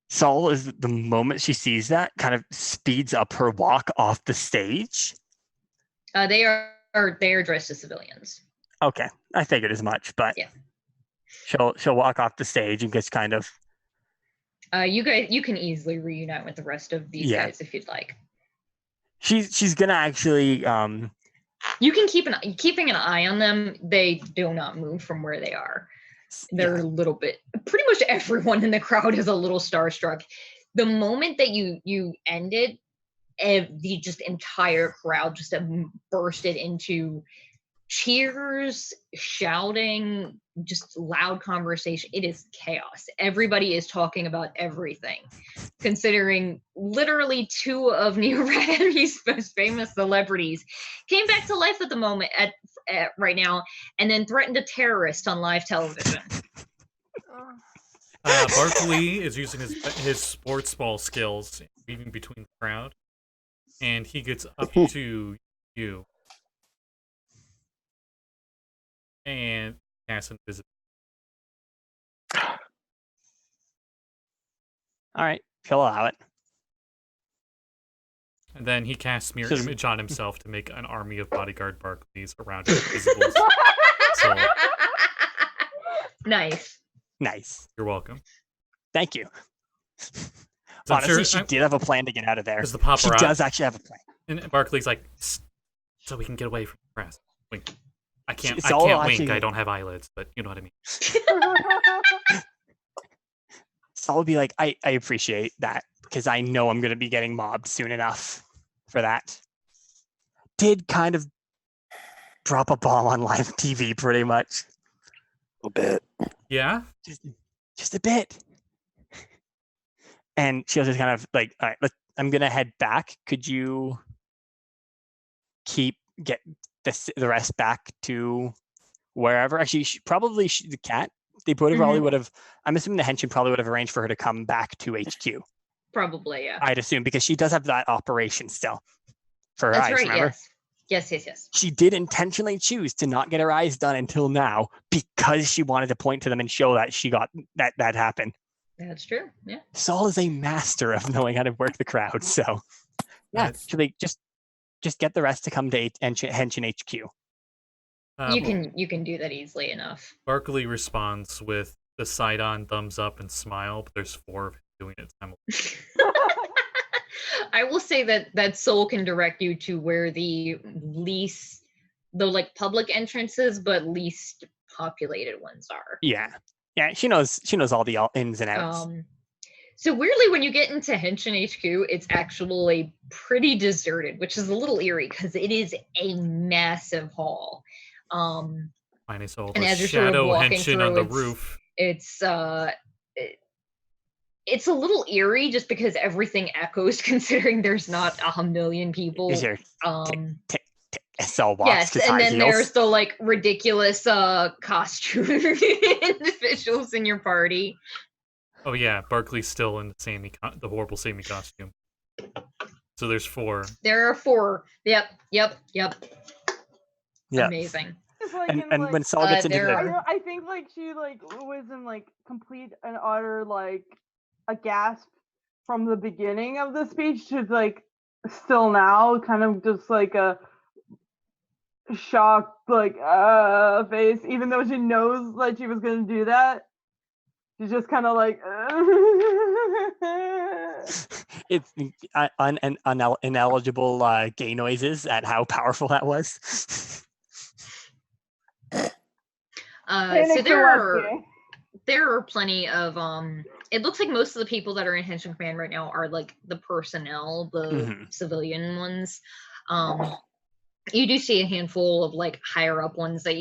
S1: Saul is the moment she sees that kind of speeds up her walk off the stage.
S2: They are dressed as civilians.
S1: Okay, I figured as much, but
S2: yeah,
S1: she'll walk off the stage and just kind of.
S2: You can easily reunite with the rest of these guys if you'd like.
S1: She's gonna actually.
S2: You can keeping an eye on them. They do not move from where they are. They're a little bit. Pretty much everyone in the crowd is a little starstruck. The moment that you ended, the just entire crowd just bursted into cheers, shouting, just loud conversation. It is chaos. Everybody is talking about everything, considering literally two of Neo Academy's most famous celebrities came back to life at the moment at right now, and then threatened a terrorist on live television.
S4: Barkley is using his sports ball skills, weaving between the crowd, and he gets up to you and casts invisibility.
S1: All right, he'll allow it.
S4: And then he casts mirror image on himself to make an army of bodyguard Barclays around his visible soul.
S2: Nice.
S4: You're welcome.
S1: Thank you. Honestly, she did have a plan to get out of there.
S4: The paparazzi.
S1: She does actually have a plan.
S4: And Barclay's like, so we can get away from the press. Wink. I can't wink. I don't have eyelids, but you know what I mean.
S1: So I'll be like, I appreciate that, because I know I'm going to be getting mobbed soon enough for that. Did kind of drop a bomb on live TV, pretty much.
S5: A bit.
S4: Yeah?
S1: Just a bit. And she'll just kind of like, all right, I'm going to head back. Could you get the rest back to wherever? Actually, the cat, They probably would have. I'm assuming the Henshin probably would have arranged for her to come back to HQ.
S2: Probably, yeah.
S1: I'd assume because she does have that operation still for her
S2: That's
S1: eyes.
S2: right.
S1: Remember?
S2: Yes.
S1: She did intentionally choose to not get her eyes done until now because she wanted to point to them and show that she got that happened.
S2: That's true. Yeah.
S1: Saul is a master of knowing how to work the crowd. So yeah,
S4: Nice.
S1: so they just get the rest to come to Henshin HQ.
S2: You can do that easily enough.
S4: Barkley responds with the side-on thumbs up and smile, but there's 4 of him doing it simultaneously.
S2: I will say that Soul can direct you to where the like public entrances, but least populated ones are.
S1: Yeah, she knows all the ins and outs.
S2: So weirdly, when you get into Henshin HQ, it's actually pretty deserted, which is a little eerie because it is a massive hall.
S4: Minus all
S2: and
S4: the
S2: as you're sort of
S4: shadow
S2: walking
S4: Henshin
S2: through,
S4: on the roof.
S2: It's a little eerie just because everything echoes, considering there's not 1,000,000 people.
S1: Is there SL walks
S2: Yes,
S1: to
S2: and
S1: high
S2: then
S1: heels?
S2: there's the like ridiculous costume individuals in your party.
S4: Oh yeah, Barkley's still in the horrible Sammi costume. So there's 4.
S2: There are 4. Yep.
S1: Yeah.
S2: Amazing.
S3: It's like
S1: And when Saul gets into
S2: there
S1: the
S2: are-
S3: I think like she like was in like complete and utter like a gasp from the beginning of the speech to like still now, kind of just like a shocked like face, even though she knows that she was gonna do that. She's just kind of like
S1: it's ineligible gay noises at how powerful that was.
S2: So there are plenty of it looks like most of the people that are in Henshin Command right now are like the personnel, the civilian ones. You do see a handful of like higher up ones that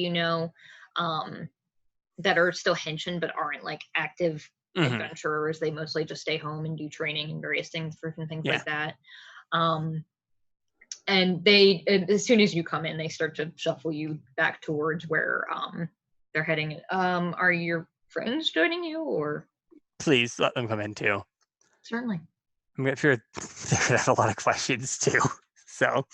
S2: that are still Henshin but aren't like active adventurers. They mostly just stay home and do training and various things and things like that. And they, as soon as you come in, they start to shuffle you back towards where they're heading. Are your friends joining you, or?
S1: Please let them come in too.
S2: Certainly.
S1: I'm sure they have a lot of questions too. So,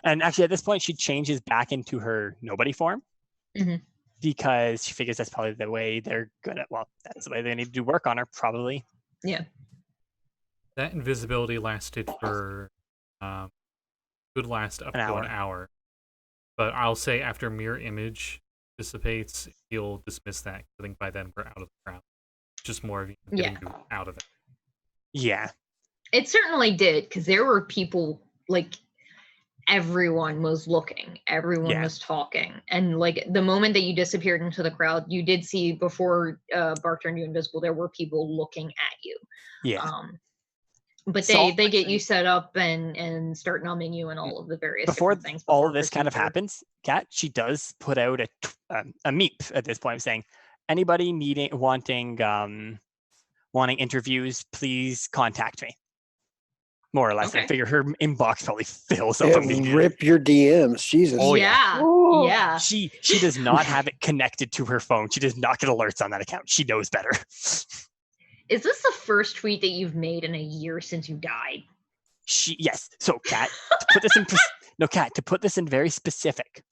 S1: and actually, at this point, she changes back into her nobody form because she figures that's probably the way they're gonna. Well, that's the way they need to do work on her, probably.
S2: Yeah.
S4: That invisibility lasted for could last up to an hour. But I'll say after mirror image dissipates, you'll dismiss that. I think by then we're out of the crowd. Just more of you getting you out of it.
S1: Yeah.
S2: It certainly did, because there were people, like, everyone was looking. Everyone was talking. And, like, the moment that you disappeared into the crowd, you did see, before Bark turned you invisible, there were people looking at you.
S1: Yeah.
S2: But they get you set up and start numbing you and all of the various
S1: before
S2: things.
S1: All of this kind of happens, Kat, she does put out a meep at this point saying, anybody wanting interviews, please contact me. More or less.
S2: Okay.
S1: I figure her inbox probably fills up immediately.
S5: Rip your DMs, Jesus.
S1: Oh
S2: yeah.
S3: Ooh.
S2: Yeah.
S1: She does not have it connected to her phone. She does not get alerts on that account. She knows better.
S2: Is this the first tweet that you've made in a year since you died?
S1: Yes. So, Kat, to put this in very specific,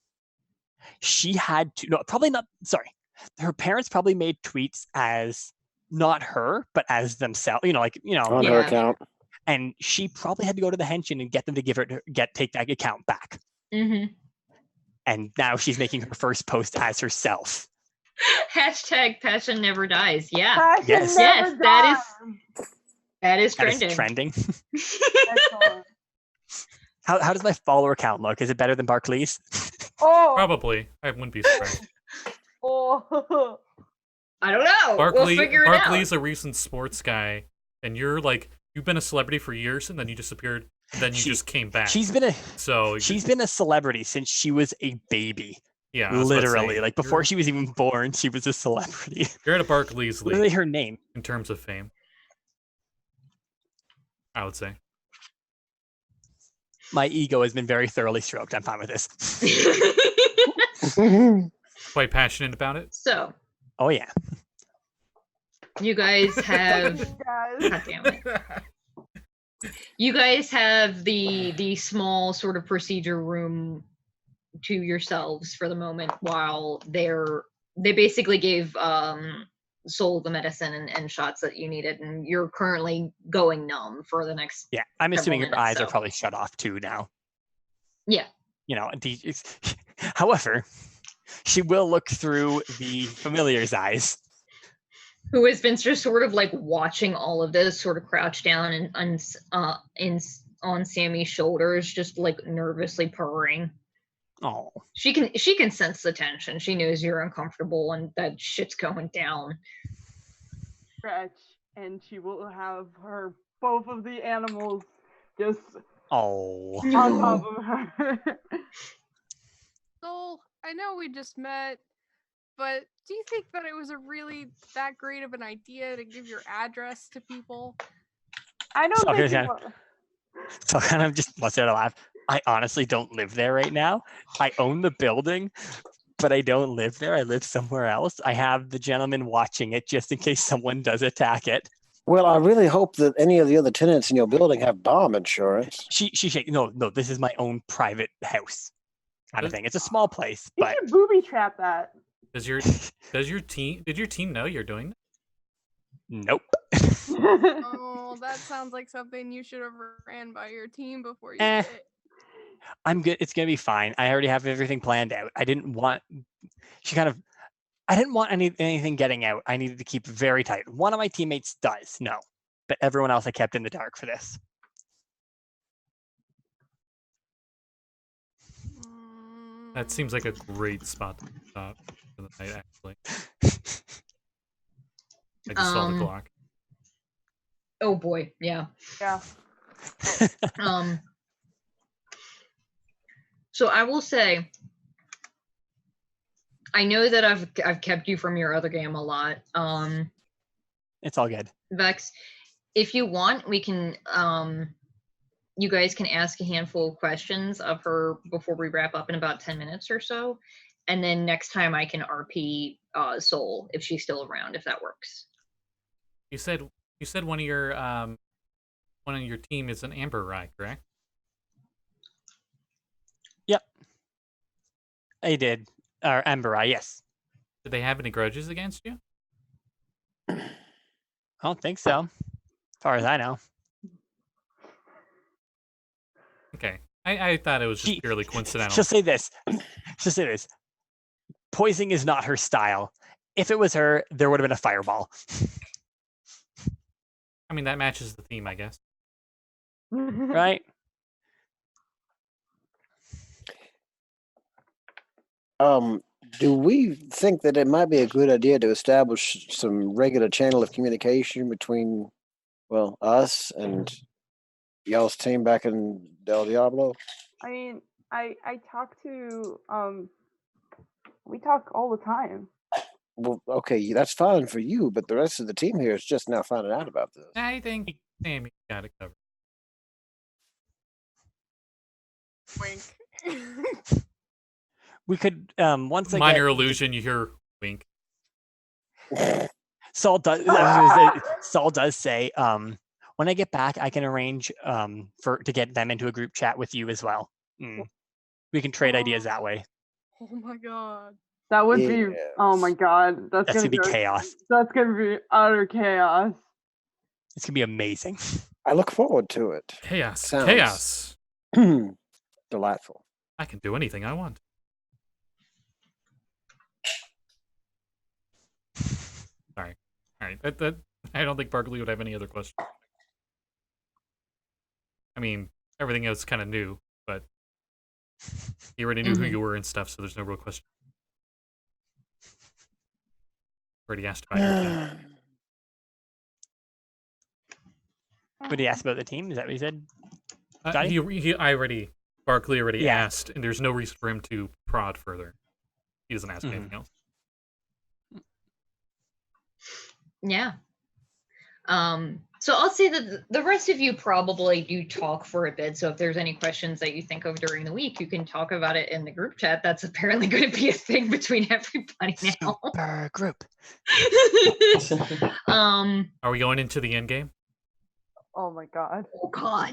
S1: she had to. No, probably not. Sorry, her parents probably made tweets as not her, but as themselves.
S5: On her account.
S1: And she probably had to go to the Henshin and get them to take that account back.
S2: Mm-hmm.
S1: And now she's making her first post as herself.
S2: Hashtag passion never dies. Yeah.
S3: Passion
S1: Yes.
S3: never
S2: Yes,
S3: dies.
S2: that is
S1: That
S2: trending.
S1: is trending.
S3: Excellent.
S1: How does my follower count look? Is it better than Barclays?
S3: Oh.
S4: Probably. I wouldn't be surprised.
S3: Oh.
S2: I don't know. We'll figure it out.
S4: Barkley's a recent sports guy, and you've been a celebrity for years, and then you disappeared, and then you just came back.
S1: She's been a celebrity since she was a baby.
S4: Yeah, I was about to
S1: literally,
S4: say,
S1: like before she was even born, she was a celebrity.
S4: You're at a Barkley's league.
S1: Literally, her name
S4: in terms of fame, I would say.
S1: My ego has been very thoroughly stroked. I'm fine with this.
S4: Quite passionate about it.
S2: So,
S1: Oh yeah.
S2: You guys have.
S3: Guys.
S2: God damn it. You guys have the small sort of procedure room to yourselves for the moment while they basically gave Soul the medicine and shots that you needed, and you're currently going numb for the next.
S1: Yeah, I'm assuming your
S2: minutes,
S1: eyes are
S2: so.
S1: probably shut off too now.
S2: Yeah.
S1: However, she will look through the familiar's eyes.
S2: Who has been just sort of like watching all of this, sort of crouched down and on Sammy's shoulders, just like nervously purring.
S1: Oh.
S2: She can sense the tension. She knows you're uncomfortable and that shit's going down.
S3: Stretch, and she will have both of the animals just
S1: Oh.
S3: on top of her.
S6: Soul, I know we just met, but do you think that it was that great of an idea to give your address to people?
S3: I don't
S1: So
S3: think
S1: here's
S3: you
S1: that.
S3: will.
S1: So kind of just let's start a laugh. I honestly don't live there right now. I own the building, but I don't live there. I live somewhere else. I have the gentleman watching it just in case someone does attack it.
S5: Well, I really hope that any of the other tenants in your building have bomb insurance.
S1: She no, this is my own private house kind of thing. It's a small place,
S3: You
S1: but
S3: should booby trap that.
S4: Did your team know you're doing that?
S1: nope.
S6: Oh, that sounds like something you should have ran by your team before you did it.
S1: I'm good. It's gonna be fine. I already have everything planned out. I didn't want anything getting out. I needed to keep very tight. One of my teammates does, no. But everyone else I kept in the dark for this.
S4: That seems like a great spot to stop for the night, actually. I just saw the clock.
S2: Oh boy, yeah.
S3: Yeah.
S2: So I will say, I know that I've kept you from your other game a lot.
S1: It's all good.
S2: Vex, if you want, we can you guys can ask a handful of questions of her before we wrap up in about 10 minutes or so. And then next time I can RP Soul if she's still around, if that works.
S4: You said one of your team is an Amber Rye, correct?
S1: Yep. I did. Or Amberai, yes.
S4: Did they have any grudges against you?
S1: I don't think so. As far as I know.
S4: Okay. I thought it was just purely coincidental.
S1: She'll say this. Poisoning is not her style. If it was her, there would have been a fireball.
S4: I mean, that matches the theme, I guess.
S1: Right?
S5: Do we think that it might be a good idea to establish some regular channel of communication between, well, us and y'all's team back in Del Diablo?
S3: I mean, I talk to we talk all the time.
S5: Well, okay, that's fine for you, but the rest of the team here is just now finding out about this.
S4: I think Sammy got it covered.
S6: Wink.
S1: We could once again.
S4: Minor illusion, you hear wink.
S1: Saul does say, when I get back, I can arrange to get them into a group chat with you as well. We can trade ideas that way.
S6: Oh my god.
S3: That would be. Oh my god. That's
S1: gonna be
S3: go,
S1: chaos.
S3: That's gonna be utter chaos.
S1: It's gonna be amazing.
S5: I look forward to it.
S4: Chaos.
S5: Sounds
S4: Chaos.
S5: Delightful.
S4: I can do anything I want. Sorry. All right. That I don't think Barkley would have any other questions. I mean, everything else kind of new, but he already knew who you were and stuff, so there's no real question. Already asked about your team.
S1: What did he ask about the team? Is that what he said?
S4: Barkley already asked, and there's no reason for him to prod further. He doesn't ask anything else.
S2: Yeah. So I'll say that the rest of you probably do talk for a bit. So if there's any questions that you think of during the week, you can talk about it in the group chat. That's apparently going to be a thing between everybody now.
S1: Super group.
S4: Are we going into the end game?
S3: Oh my god.
S2: Oh god.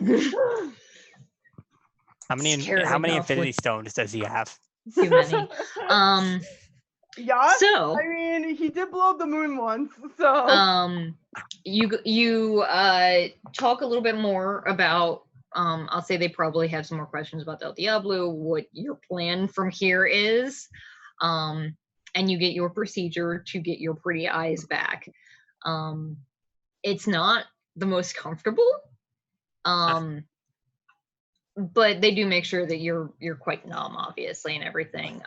S1: How many Infinity Stones does he have?
S2: Too many.
S3: Yeah.
S2: So
S3: I mean, he did blow up the moon once, so.
S2: You talk a little bit more about. I'll say they probably have some more questions about Del Diablo, what your plan from here is, and you get your procedure to get your pretty eyes back. It's not the most comfortable, but they do make sure that you're quite numb, obviously, and everything.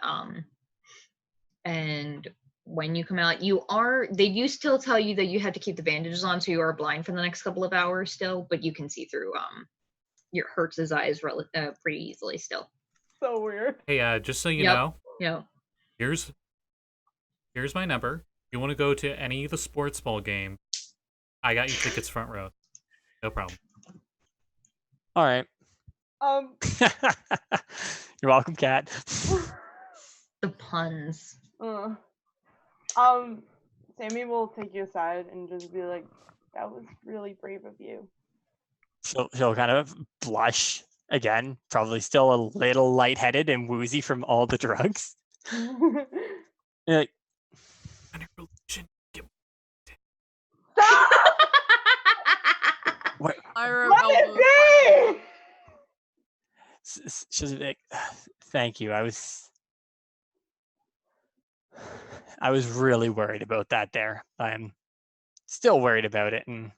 S2: And when you come out, they do still tell you that you have to keep the bandages on, so you are blind for the next couple of hours still, but you can see through your Hertz's eyes pretty easily still.
S3: So weird.
S4: Hey, just so you know,
S2: yeah.
S4: Here's my number. If you want to go to any of the sports ball game, I got you tickets front row. No problem.
S1: All right. You're welcome, Kat.
S2: The puns.
S3: Sammi will take you aside and just be like, "That was really brave of you."
S1: She'll kind of blush again, probably still a little lightheaded and woozy from all the drugs. You're like, what?
S3: Let it be!
S1: She's like, thank you. I was really worried about that there. I'm still worried about it. And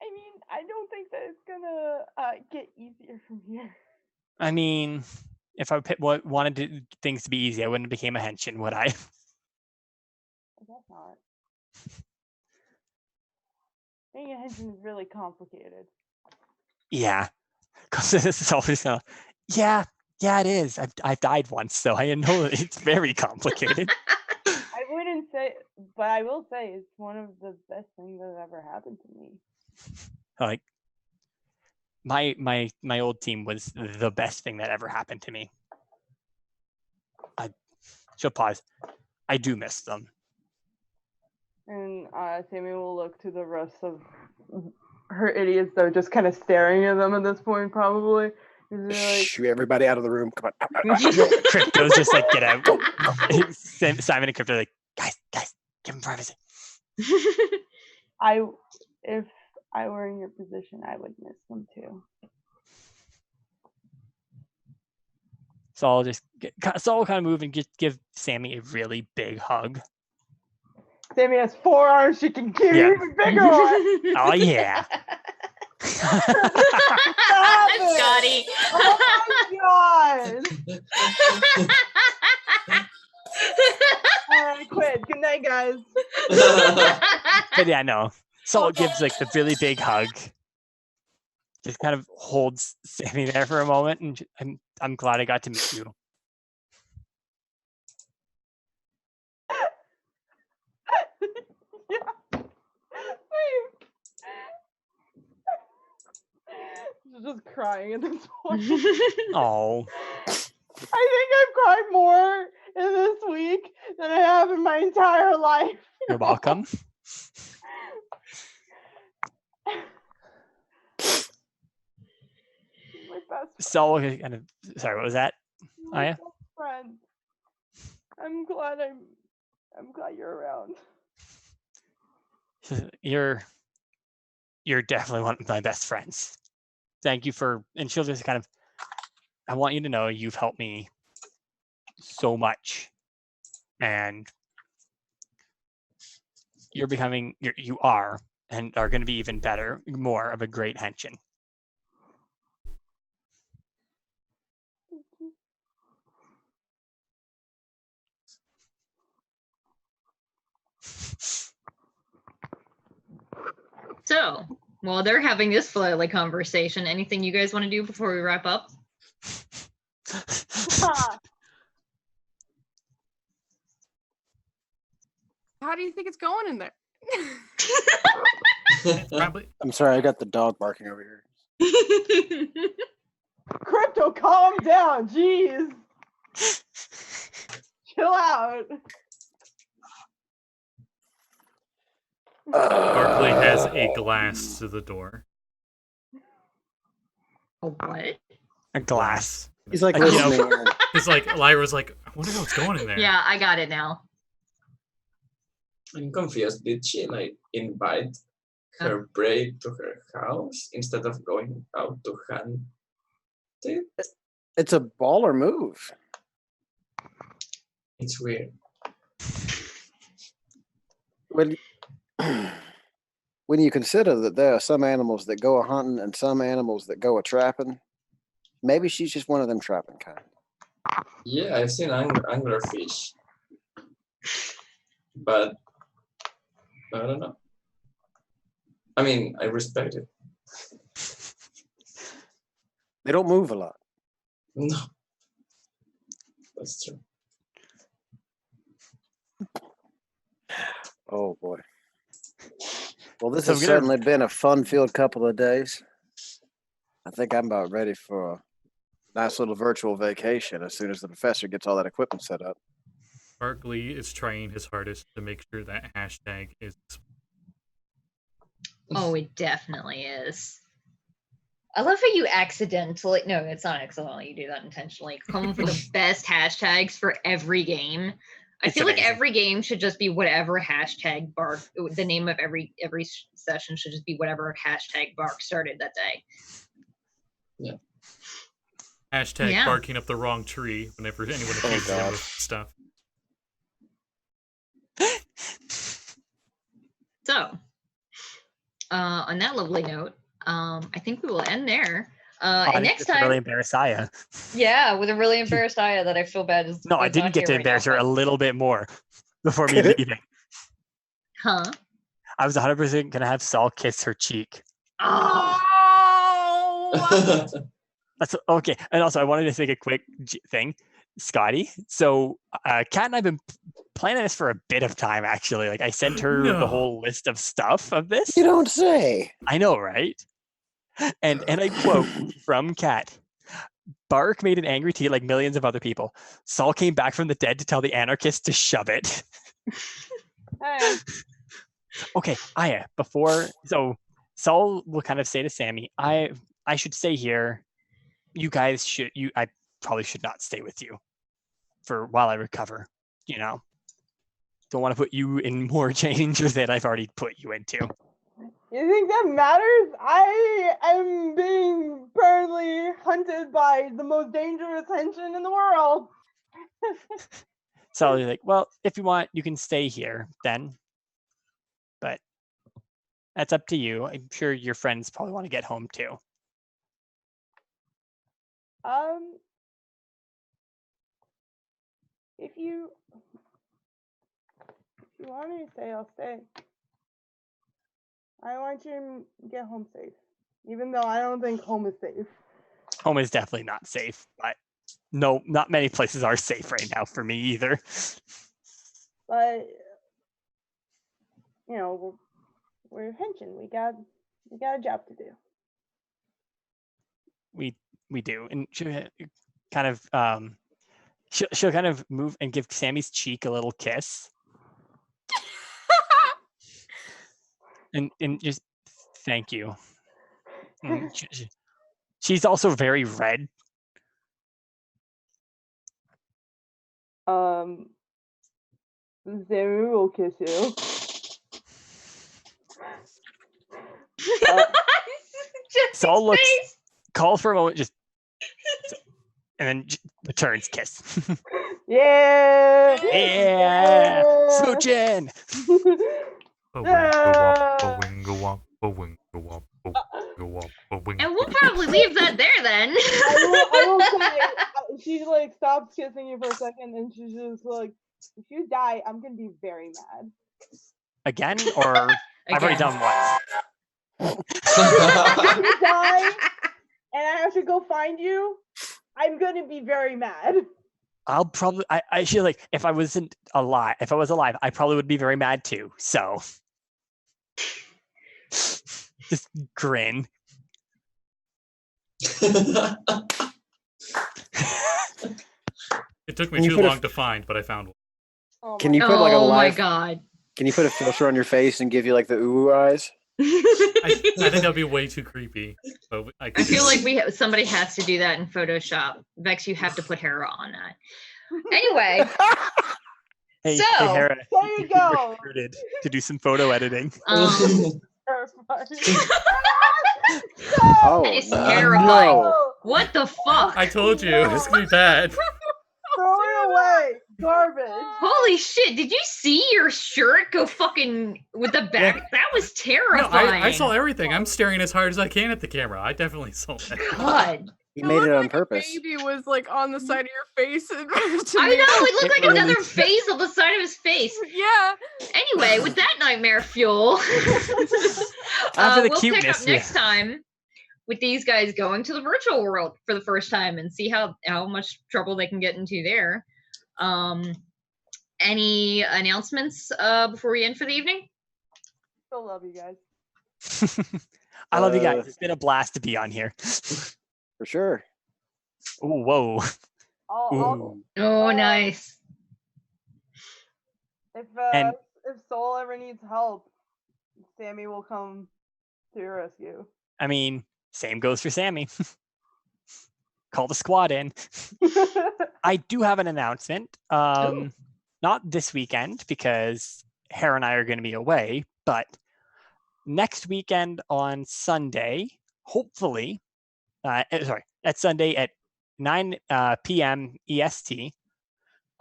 S3: I mean, I don't think that it's gonna get easier from here.
S1: I mean, if I wanted things to be easy, I wouldn't have became a Henshin, would I?
S3: I guess not. Being a Henshin is really complicated.
S1: Yeah. Because this is always yeah, it is. I've died once, so I know it's very complicated.
S3: I wouldn't say, but I will say it's one of the best things that ever happened to me.
S1: Like my old team was the best thing that ever happened to me. She'll pause. I do miss them.
S3: And Sammi will look to the rest of her idiots that are just kind of staring at them at this point, probably. Like,
S5: shoot everybody out of the room. Come on.
S1: Crypto's just like, get out. Simon and Crypto are like, guys, give him privacy.
S3: If I were in your position, I would miss them too.
S1: So I'll kind of move and give Sammi a really big hug.
S3: Sammi has 4 arms. She can give you even bigger ones.
S1: Oh yeah.
S2: Scotty.
S3: Oh my god. I quit. Good night, guys.
S1: But yeah, no. Sol gives like the really big hug. Just kind of holds Sammi there for a moment, and I'm glad I got to meet you.
S3: Yeah. She's just crying at this point.
S1: Oh.
S3: I think I've cried more in this week than I have in my entire life.
S1: You're welcome.
S3: My best
S1: Sol kind of, sorry, what was that?
S3: my best friend. I'm glad you're around.
S1: You're definitely one of my best friends. Thank you and she'll just kind of, I want you to know you've helped me so much, and you are and are going to be even better, more of a great Henshin.
S2: So, while they're having this lively conversation, anything you guys want to do before we wrap up?
S6: How do you think it's going in there?
S4: Probably.
S5: I'm sorry, I got the dog barking over here.
S3: Crypto, calm down. Jeez. Chill out.
S4: Barkley has a glass to the door.
S2: A what?
S1: A glass.
S5: He's like
S1: You know,
S5: listening.
S4: It's like Lyra's like, I wonder what's going in there.
S2: Yeah, I got it now.
S8: I'm confused. Did she like invite her prey to her house instead of going out to hunt it?
S5: It's a baller move.
S8: It's weird.
S5: When when you consider that there are some animals that go a hunting and some animals that go a trapping, maybe she's just one of them trapping kind.
S8: Yeah, I've seen anglerfish, but I don't know. I mean, I respect it.
S5: They don't move a lot.
S8: No, that's true.
S5: Oh boy. Well, this
S1: So
S5: has
S1: we're gonna-
S5: certainly been a fun-filled couple of days. I think I'm about ready for a nice little virtual vacation as soon as the professor gets all that equipment set up.
S4: Barkley is trying his hardest to make sure that hashtag is.
S2: Oh, it definitely is. I love how you accidentally, no, it's not accidentally, you do that intentionally. Come for the best hashtags for every game. I
S1: It's
S2: feel like
S1: amazing.
S2: every game should just be whatever hashtag Bark, the name of every session should just be whatever hashtag Bark started that day.
S4: Hashtag
S2: Yeah.
S4: barking up the wrong tree whenever anyone accuses him
S5: God.
S4: of stuff.
S2: So, on that lovely note, I think we will end there. And next time,
S1: really embarrass Aya.
S2: yeah, with a really embarrassed Aya that I feel bad is.
S1: No, I
S2: is
S1: didn't
S2: not
S1: get to
S2: here right now,
S1: embarrass her a
S2: but-
S1: little bit more before me leaving.
S2: Huh?
S1: I was 100% gonna have Saul kiss her cheek.
S2: Oh,
S6: Oh,
S1: That's okay. And also, I wanted to make a quick thing, Scotty. So, Kat and I've been planning this for a bit of time, actually. Like, I sent her
S4: No.
S1: the whole list of stuff of this.
S5: You don't say.
S1: I know, right? And I quote from Kat: "Bark made an angry tea like millions of other people. Saul came back from the dead to tell the anarchists to shove it."
S3: Hey,
S1: Okay, Aya. So Saul will kind of say to Sammi, "I should stay here. You guys should. I probably should not stay with you for while I recover. You know, don't want to put you in more danger than I've already put you into."
S3: you think that matters? I am being currently hunted by the most dangerous Henshin in the world.
S1: So you're like, "Well, if you want, you can stay here then, but that's up to you. I'm sure your friends probably want to get home too."
S3: If you want me to stay, I'll stay. I want you to get home safe, even though I don't think home is safe.
S1: Home is definitely not safe, but no, not many places are safe right now for me either.
S3: But you know, we're Henshin. We got a job to do.
S1: We do, and she'll kind of she'll kind of move and give Sammy's cheek a little kiss, and just thank you. And she's also very red.
S3: Sammy will kiss you.
S2: Just
S1: Saul looks,
S2: face.
S1: calls for a moment, just and then returns kiss.
S3: Yeah.
S1: Yeah, smooching.
S2: And we'll probably leave that there then.
S3: I will say, she like stops kissing you for a second, and she's just like, "If you die, I'm gonna be very mad."
S1: Again, or I've already done once.
S3: If you die, and I have to go find you, I'm gonna be very mad.
S1: I'll probably I feel like if I was alive, I probably would be very mad too. So Just grin.
S4: It took me
S5: Can you
S4: too
S5: put a
S4: long to find, but I found one.
S3: Oh
S5: Can
S3: my
S5: you put like a
S2: Oh my
S5: live?
S2: god.
S5: Can you put a filter on your face and give you like the ooh eyes?
S4: I think that'd be way too creepy. But
S2: I feel like somebody has to do that in Photoshop. Vex, you have to put Hera on that. Anyway,
S1: Hey,
S2: So,
S1: hey Hera,
S3: there you
S1: you've been
S3: go.
S1: recruited to do some photo editing.
S3: Terrifying.
S5: Oh
S2: It's terrifying.
S5: no!
S2: what the fuck?
S4: I told you it's gonna be bad.
S3: Throw it away. Garbage.
S2: Holy shit, did you see your shirt go fucking with the back?
S4: Yeah.
S2: That was
S4: No,
S2: terrifying.
S4: I saw everything. I'm staring as hard as I can at the camera. I definitely saw that.
S2: God.
S5: He made it
S6: looked
S5: on
S6: like
S5: purpose.
S6: A baby was like on the side of your face.
S2: I know, it looked
S1: It
S2: like
S1: really-
S2: another face on the side of his face.
S6: Yeah.
S2: Anyway, with that nightmare fuel,
S1: After the
S2: we'll pick up
S1: cuteness, yeah.
S2: next time with these guys going to the virtual world for the first time and see how much trouble they can get into there. Any announcements before we end for the evening?
S3: Still love you guys.
S1: I love you guys. It's been a blast to be on here.
S5: For sure.
S1: Ooh, whoa.
S3: I'll,
S2: Oh, nice.
S1: And-
S3: if Soul ever needs help, Sammy will come to your rescue.
S1: I mean, same goes for Sammy. Call the squad in. I do have an announcement. Not this weekend because Hera and I are going to be away, but next weekend on Sunday, hopefully, at Sunday at 9 p.m. EST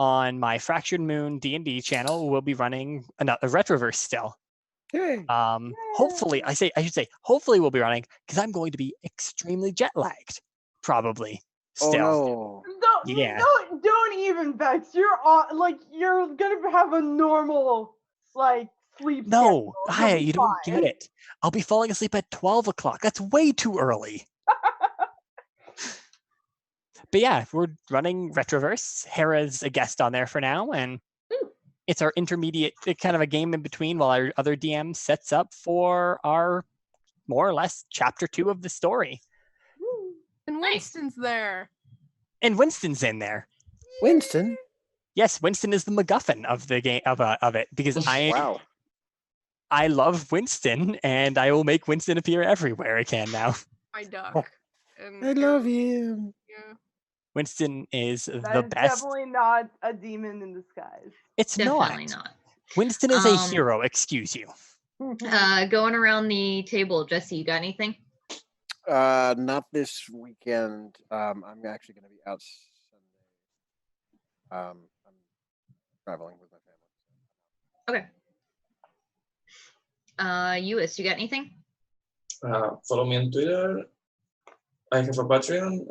S1: on my Fractured Moon D&D channel, we'll be running a Retroverse still.
S5: Yay.
S1: Hopefully, I should say, hopefully we'll be running because I'm going to be extremely jet lagged, probably. Still.
S5: Oh
S1: Yeah.
S3: Don't even Vex. You're on you're gonna have a normal sleep.
S1: No,
S3: schedule. You'll be
S1: you don't
S3: fine.
S1: get it. I'll be falling asleep at 12 o'clock. That's way too early. But yeah, we're running Retroverse. Hera's a guest on there for now, and it's our intermediate, kind of a game in between while our other DM sets up for our more or less chapter 2 of the story.
S6: And Winston's there.
S1: And Winston's in there.
S5: Winston.
S1: Yes, Winston is the MacGuffin of the game of it because
S5: Wow.
S1: I love Winston, and I will make Winston appear everywhere I can now.
S6: My duck. And
S5: I love you.
S6: Yeah.
S1: Winston is
S3: That
S1: the
S3: is
S1: best.
S3: definitely not a demon in disguise.
S1: It's
S2: Definitely
S1: not.
S2: not.
S1: Winston is a
S2: Um,
S1: hero. Excuse you.
S2: Going around the table, Jesse, you got anything?
S5: Not this weekend. I'm actually going to be out Sunday. I'm traveling with my family.
S2: Okay. Lluis, you got anything?
S8: Follow me on Twitter. I have a Patreon,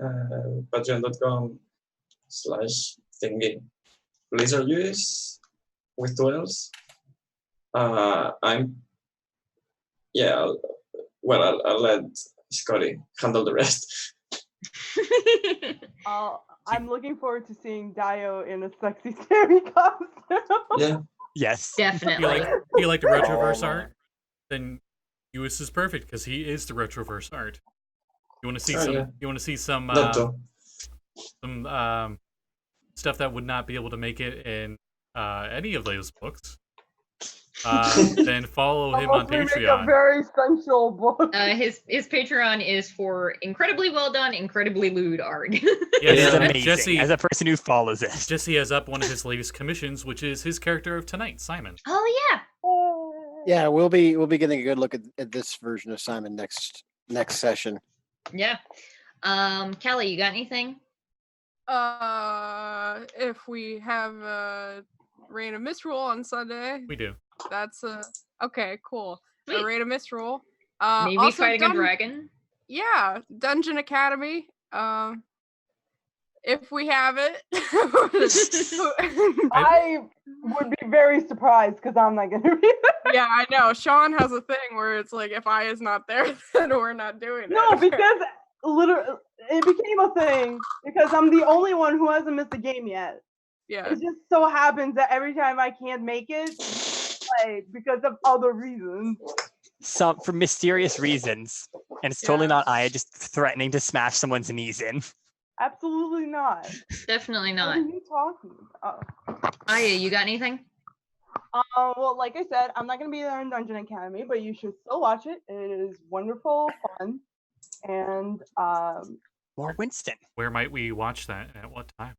S8: patreon.com/thingy. Blizzard Lluis with 2 L's. I'll let Scotty handle the rest.
S3: I'm looking forward to seeing Daiyo in a sexy Sammy costume.
S8: Yeah.
S1: Yes.
S2: Definitely.
S4: Do you like the Retroverse
S5: my.
S4: art? Then Lluis is perfect because he is the Retroverse art. You want to see
S8: Oh,
S4: some?
S8: yeah.
S4: You want to see some?
S8: That too.
S4: Some stuff that would not be able to make it in any of those books. Then follow him on
S3: Unless we make a
S4: Patreon.
S3: very sensual book.
S2: His Patreon is for incredibly well done, incredibly lewd art.
S1: It is
S8: Yeah.
S1: amazing.
S4: Jesse,
S1: As a person who follows it.
S4: Jesse has up one of his latest commissions, which is his character of tonight, Simon.
S2: Oh yeah.
S5: Yeah, we'll be getting a good look at this version of Simon next session.
S2: Yeah. Callie, you got anything?
S6: If we have Reign of Misrule on Sunday,
S4: We do.
S6: that's okay, cool.
S2: Sweet.
S6: A Reign of Misrule.
S2: Maybe
S6: also
S2: fighting a dragon.
S6: Yeah, Dungeon Academy. If we have it.
S3: I would be very surprised because I'm not gonna be there.
S6: Yeah, I know. Sean has a thing where it's like, if I is not there, then we're not doing it.
S3: No, because literally it became a thing because I'm the only one who hasn't missed a game yet.
S6: Yeah.
S3: It just so happens that every time I can't make it, because of other reasons,
S1: for mysterious reasons, and it's totally not Aya just threatening to smash someone's knees in.
S3: Absolutely not.
S2: Definitely
S3: What
S2: not.
S3: are you talking about?
S2: Aya, you got anything?
S3: Well, like I said, I'm not gonna be there in Dungeon Academy, but you should still watch it. It is wonderful fun, and
S1: More Winston.
S4: Where might we watch that? At what time?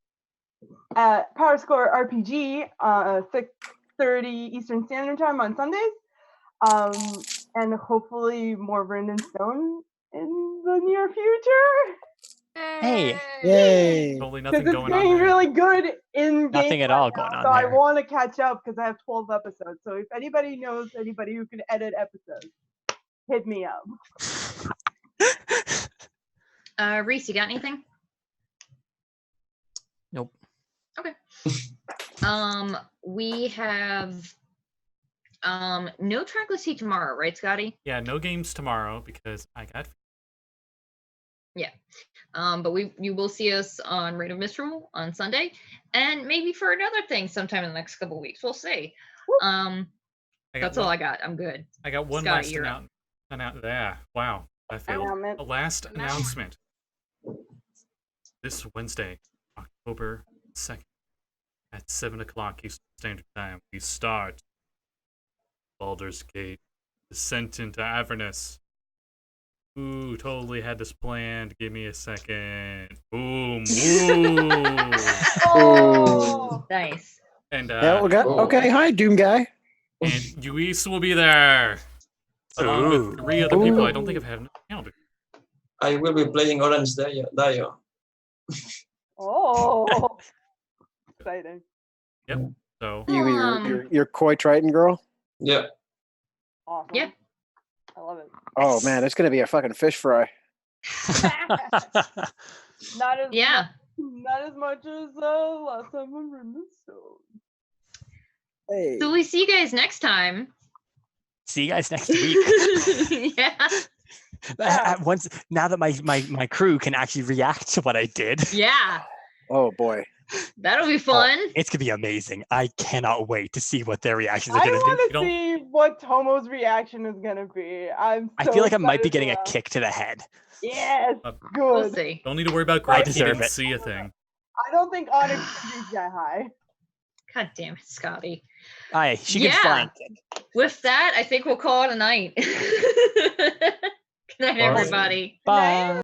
S3: at Power Score RPG, 6:30 Eastern Standard Time on Sundays, and hopefully more Brandon Stone in the near future.
S1: Hey.
S5: Yay.
S4: Totally
S3: Because
S4: nothing
S3: it's
S4: going on
S3: getting
S4: there.
S3: really good in
S1: Nothing
S3: game
S1: at
S3: right
S1: all
S3: now,
S1: going on
S3: so I
S1: there.
S3: want to catch up because I have 12 episodes. So if anybody knows anybody who can edit episodes, hit me up.
S2: Reese, you got anything?
S7: Nope.
S2: Okay. We have no trackless tea tomorrow, right, Scotty?
S4: Yeah, no games tomorrow because I got.
S2: Yeah. But you will see us on Reign of Mistral on Sunday, and maybe for another thing sometime in the next couple of weeks. We'll see. That's all I got. I'm good.
S4: I got one
S2: Scotty,
S4: last
S2: you're up.
S4: announcement. Yeah, wow, I failed.
S3: Announcement.
S4: A last announcement. This Wednesday, October 2nd, at 7 o'clock Eastern Standard Time, we start Baldur's Gate, Descent into Avernus. Ooh, totally had this planned. Give me a second. Boom. Ooh.
S3: Oh,
S2: Nice.
S4: And
S5: Yeah, we got, okay, hi, Doom Guy.
S4: and Lluis will be there. Along
S1: Ooh.
S4: with 3 other people I don't think I've had an encounter.
S8: I will be playing Orange Daiyo.
S3: oh, exciting.
S4: Yep. So
S5: You mean your Koi Triton girl?
S8: Yeah.
S3: Awesome.
S2: Yeah.
S3: I love it.
S5: Oh man, it's gonna be a fucking fish fry.
S3: Not as
S2: Yeah.
S3: not as much as last time we were in the stone.
S5: Hey.
S2: So we see you guys next time.
S1: See you guys next week.
S2: Yeah.
S1: At once, now that my crew can actually react to what I did,
S2: Yeah.
S5: Oh boy.
S2: That'll be fun.
S1: it's gonna be amazing. I cannot wait to see what their reactions are
S3: I
S1: gonna do.
S3: want
S4: You
S3: to
S4: don't-
S3: see what Tomo's reaction is gonna be.
S1: I feel like I might be getting a
S3: kick.
S1: kick to the head.
S3: Yes,
S2: We'll
S3: good.
S2: see.
S4: don't need to worry about
S1: I
S4: Greg. He
S1: deserve
S4: didn't
S1: it.
S4: see a thing.
S3: I don't think Onyx can be that high.
S2: God damn it, Scotty.
S1: Aye, she
S2: Yeah.
S1: can flank it.
S2: With that, I think we'll call it a night. Good night,
S8: Bye.
S2: everybody.
S1: Bye.